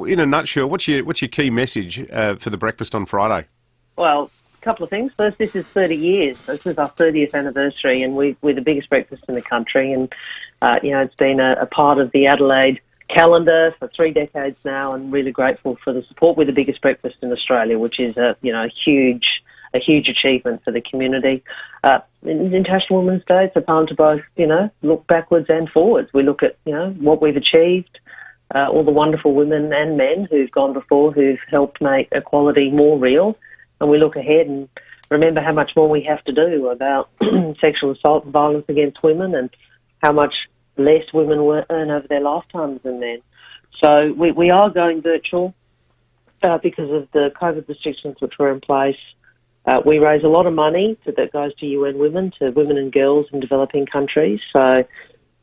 In a nutshell, what's your key message for the breakfast on Friday? Well, a couple of things. First, this is 30 years. This is our 30th anniversary, and we're the biggest breakfast in the country. And it's been a part of the Adelaide calendar for 3 decades now, and really grateful for the support. We're the biggest breakfast in Australia, which is a huge achievement for the community. International Women's Day, it's a time to both look backwards and forwards. We look at what we've achieved, all the wonderful women and men who've gone before, who've helped make equality more real, and we look ahead and remember how much more we have to do about sexual assault and violence against women, and how much less women earn over their lifetimes than men. So we are going virtual because of the COVID restrictions which were in place. We raise a lot of money that goes to UN Women, to women and girls in developing countries. So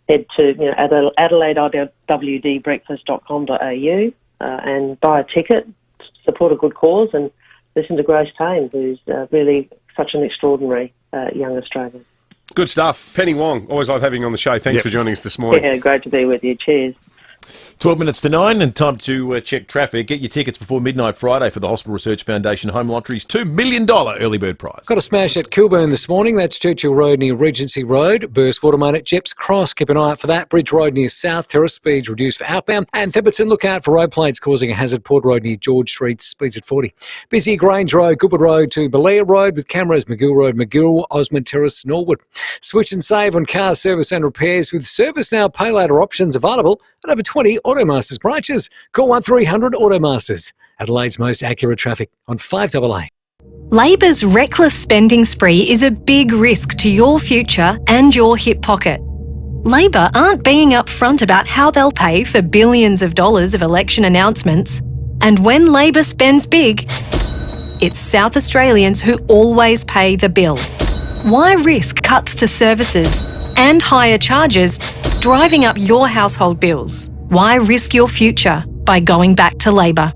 head to AdelaideIWDbreakfast.com.au and buy a ticket, support a good cause, and listen to Grace Tame, who's really such an extraordinary young Australian. Good stuff. Penny Wong, always love having you on the show. Thanks for joining us this morning. Yeah, great to be with you. Cheers. 12 minutes to 9 and time to check traffic. Get your tickets before midnight Friday for the Hospital Research Foundation Home Lottery's $2 million early bird prize. Got a smash at Kilburn this morning. That's Churchill Road near Regency Road. Burst water main at Jeps Cross. Keep an eye out for that. Bridge Road near South Terrace. Speeds reduced for outbound. And Theberton, look out for road plates causing a hazard. Port Road near George Street. Speeds at 40. Busy Grange Road, Goodwood Road to Belair Road with cameras. McGill Road, McGill, Osmond Terrace, Norwood. Switch and save on car service and repairs with Service Now pay later options available at over 20 Automasters branches. Call 1300 Automasters. Adelaide's most accurate traffic on 5AA. Labor's reckless spending spree is a big risk to your future and your hip pocket. Labor aren't being upfront about how they'll pay for billions of dollars of election announcements. And when Labor spends big, it's South Australians who always pay the bill. Why risk cuts to services and higher charges driving up your household bills? Why risk your future by going back to Labor?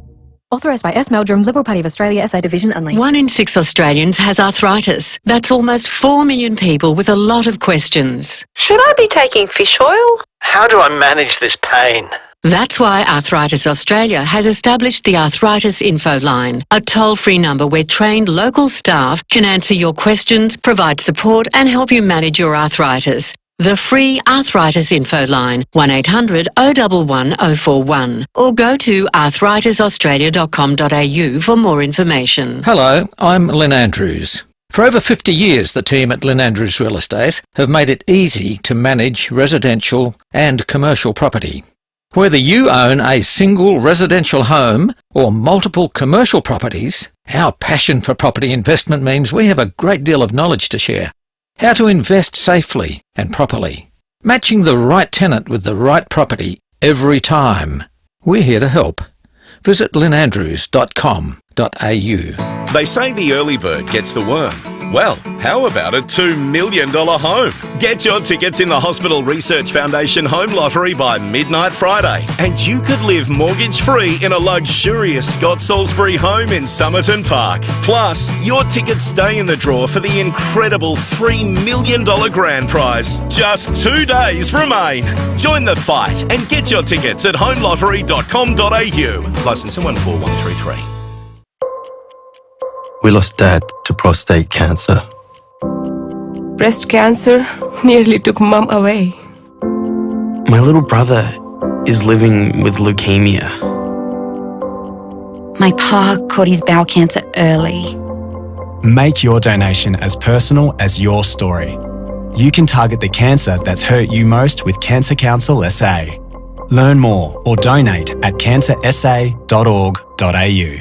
Authorised by S. Meldrum, Liberal Party of Australia, SA Division only. 1 in 6 Australians has arthritis. That's almost 4 million people with a lot of questions. Should I be taking fish oil? How do I manage this pain? That's why Arthritis Australia has established the Arthritis Info Line, a toll-free number where trained local staff can answer your questions, provide support and help you manage your arthritis. The free Arthritis Info Line, 1800 011 041, or go to arthritisaustralia.com.au for more information. Hello, I'm Lynn Andrews. For over 50 years, the team at Lynn Andrews Real Estate have made it easy to manage residential and commercial property. Whether you own a single residential home or multiple commercial properties, our passion for property investment means we have a great deal of knowledge to share. How to invest safely and properly. Matching the right tenant with the right property every time. We're here to help. Visit lynnandrews.com.au. They say the early bird gets the worm. Well, how about a $2 million home? Get your tickets in the Hospital Research Foundation Home Lottery by midnight Friday, and you could live mortgage-free in a luxurious Scott Salisbury home in Somerton Park. Plus, your tickets stay in the draw for the incredible $3 million grand prize. Just 2 days remain. Join the fight and get your tickets at homelottery.com.au. Licence 141133. We lost Dad to prostate cancer. Breast cancer nearly took Mum away. My little brother is living with leukemia. My pa caught his bowel cancer early. Make your donation as personal as your story. You can target the cancer that's hurt you most with Cancer Council SA. Learn more or donate at cancersa.org.au.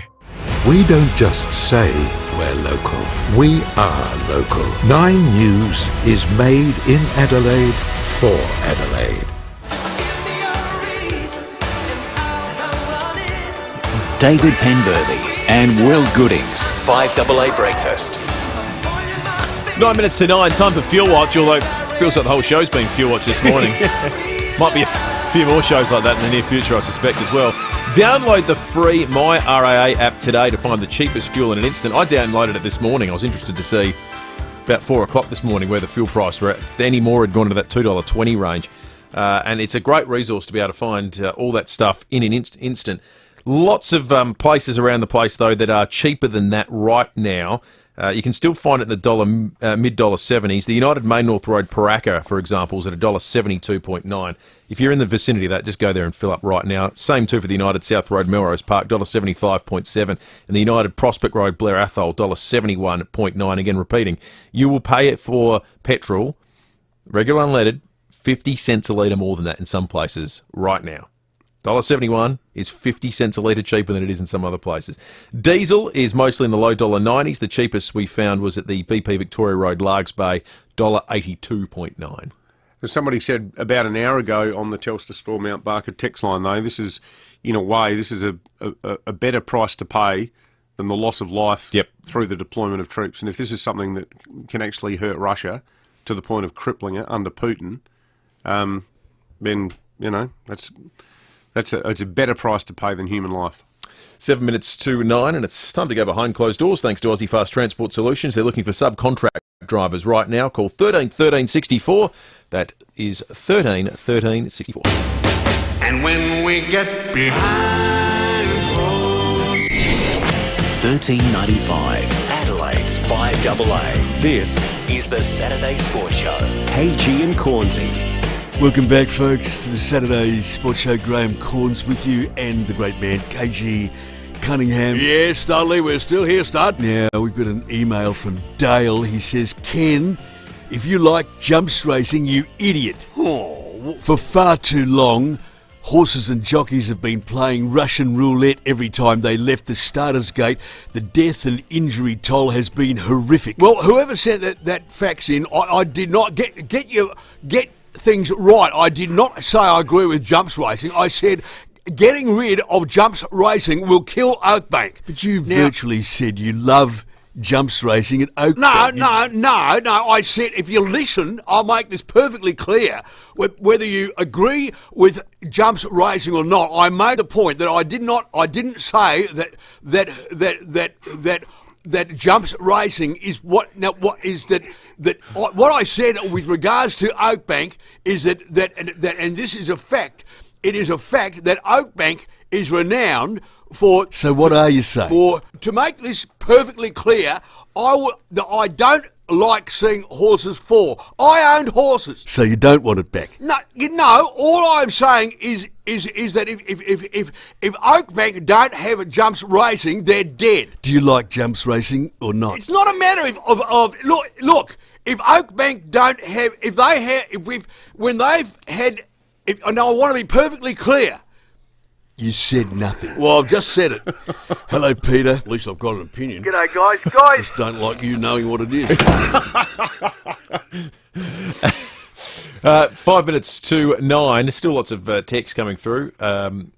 We don't just say we're local, we are local. 9 News is made in Adelaide for Adelaide. David Penberthy and Will Goodings. 5AA Breakfast. 9 minutes to 9, time for Fuel Watch, although it feels like the whole show's been Fuel Watch this morning. Might be a few more shows like that in the near future, I suspect, as well. Download the free My RAA app today to find the cheapest fuel in an instant. I downloaded it this morning. I was interested to see about 4 o'clock this morning where the fuel price were at. If any more had gone to that $2.20 range. And it's a great resource to be able to find all that stuff in an instant. Lots of places around the place, though, that are cheaper than that right now. You can still find it in the mid-dollar 70s. The United Main North Road Paraka, for example, is at $1.72.9. If you're in the vicinity of that, just go there and fill up right now. Same too for the United South Road Melrose Park, $1.75.7. And the United Prospect Road Blair Athol, $1.71.9. Again, repeating, you will pay it for petrol, regular unleaded, 50 cents a litre more than that in some places right now. $1.71 is 50 cents a litre cheaper than it is in some other places. Diesel is mostly in the low $1.90s. The cheapest we found was at the BP Victoria Road, Largs Bay, $1.82.9. As somebody said about an hour ago on the Telstra Store Mount Barker text line, though, this is, in a way, this is a better price to pay than the loss of life through the deployment of troops. And if this is something that can actually hurt Russia to the point of crippling it under Putin, then, you know, it's a better price to pay than human life. 7 minutes to 9, and it's time to go behind closed doors thanks to Aussie Fast Transport Solutions. They're looking for subcontract drivers right now. Call 13 13 64. That is 13 13 64. And when we get behind closed... $13.95. Adelaide's 5AA. This is the Saturday Sports Show. KG and Cornsey. Welcome back, folks, to the Saturday Sports Show. Graham Corns with you and the great man, KG Cunningham. Yes, Dudley, we're still here, Stud. Now, we've got an email from Dale. He says, Ken, if you like jumps racing, you idiot. Oh. For far too long, horses and jockeys have been playing Russian roulette every time they left the starter's gate. The death and injury toll has been horrific. Well, whoever sent that fax in, I did not get things right. I did not say I agree with jumps racing. I said getting rid of jumps racing will kill Oakbank. But you virtually said you love jumps racing at Oakbank. No. I said if you listen, I'll make this perfectly clear. Whether you agree with jumps racing or not, I made the point that I didn't say that jumps racing is what I said with regards to Oakbank is that and this is a fact. It is a fact that Oakbank is renowned for. So what are you saying? To make this perfectly clear, I don't like seeing horses fall. I owned horses. So you don't want it back? No. All I'm saying is that if Oakbank don't have jumps racing, they're dead. Do you like jumps racing or not? It's not a matter of look. If Oakbank don't have, and I want to be perfectly clear. You said nothing. Well, I've just said it. Hello, Peter. At least I've got an opinion. G'day, guys. Just don't like you knowing what it is. 5 minutes to 9. There's still lots of texts coming through on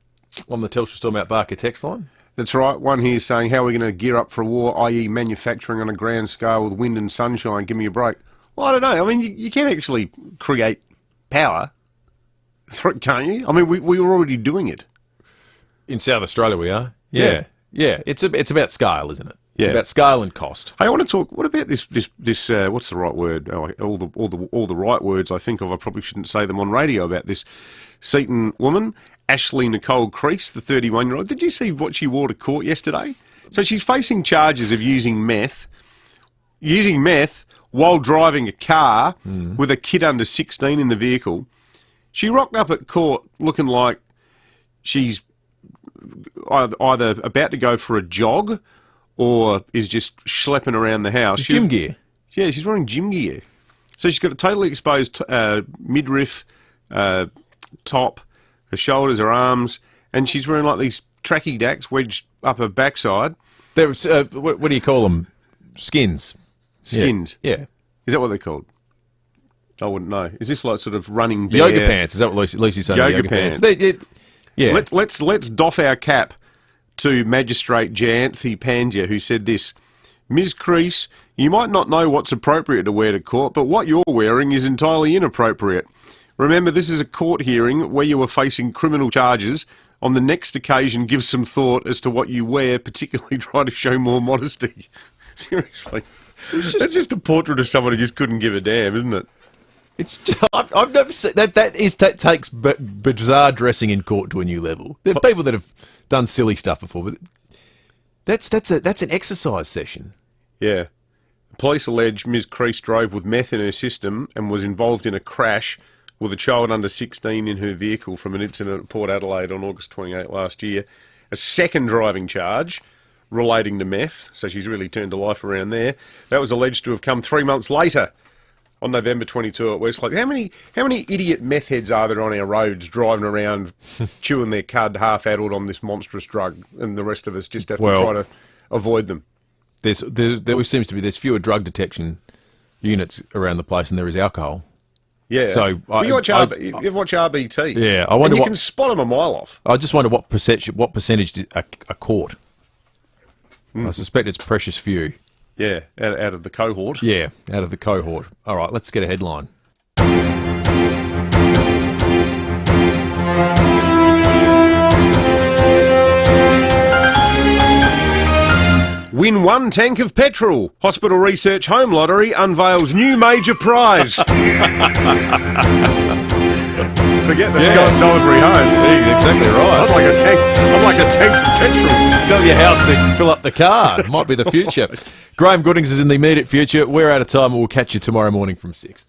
the Telstra Store Mount Barker text line. That's right. One here saying, how are we going to gear up for a war, i.e. manufacturing on a grand scale with wind and sunshine? Give me a break. Well, I don't know. I mean, you can actually create power, can't you? I mean, we were already doing it. In South Australia we are. Yeah. It's about scale, isn't it? Yeah. It's about scale and cost. Hey, I want to talk. What about this? What's the right word? Oh, all the right words I think of. I probably shouldn't say them on radio about this Seaton woman, Ashley Nicole Crease, the 31-year-old. Did you see what she wore to court yesterday? So she's facing charges of using meth while driving a car with a kid under 16 in the vehicle. She rocked up at court looking like she's either about to go for a jog or is just schlepping around the house. Gym gear. Yeah, she's wearing gym gear. So she's got a totally exposed midriff, top, her shoulders, her arms, and she's wearing like these tracky dacks wedged up her backside. There's, what do you call them? Skins. Skins? Yeah. Is that what they're called? I wouldn't know. Is this like sort of running bear? Yoga pants. Is that what Lucy's saying? Yoga pants. Yeah. Let's doff our cap to Magistrate Jayanthi Pandya, who said this: Ms. Crease, you might not know what's appropriate to wear to court, but what you're wearing is entirely inappropriate. Remember, this is a court hearing where you are facing criminal charges. On the next occasion, give some thought as to what you wear, particularly try to show more modesty. Seriously. That's just a portrait of someone who just couldn't give a damn, isn't it? It's I've never seen that takes bizarre dressing in court to a new level. There are people that have done silly stuff before, but that's an exercise session. Yeah. Police allege Ms. Crease drove with meth in her system and was involved in a crash with a child under 16 in her vehicle from an incident at Port Adelaide on August 28 last year. A second driving charge relating to meth, so she's really turned her life around there. That was alleged to have come 3 months later, on November 22 at Westlake. How many idiot meth heads are there on our roads driving around chewing their cud half-addled on this monstrous drug, and the rest of us just have to try to avoid them? There seems to be there's fewer drug detection units around the place than there is alcohol. Yeah. So you watch RBT. Yeah, I wonder and you can spot them a mile off. I just wonder what percentage a court. I suspect it's precious few. Yeah, out of the cohort. Yeah, out of the cohort. All right, let's get a headline. Win 1 tank of petrol. Hospital Research Home Lottery unveils new major prize. Forget the Scott Salisbury home. Yeah, exactly right. I'm like a tank of petrol. Sell your house to fill up the car. Might be the future. Graham Goodings is in the immediate future. We're out of time and we'll catch you tomorrow morning from 6.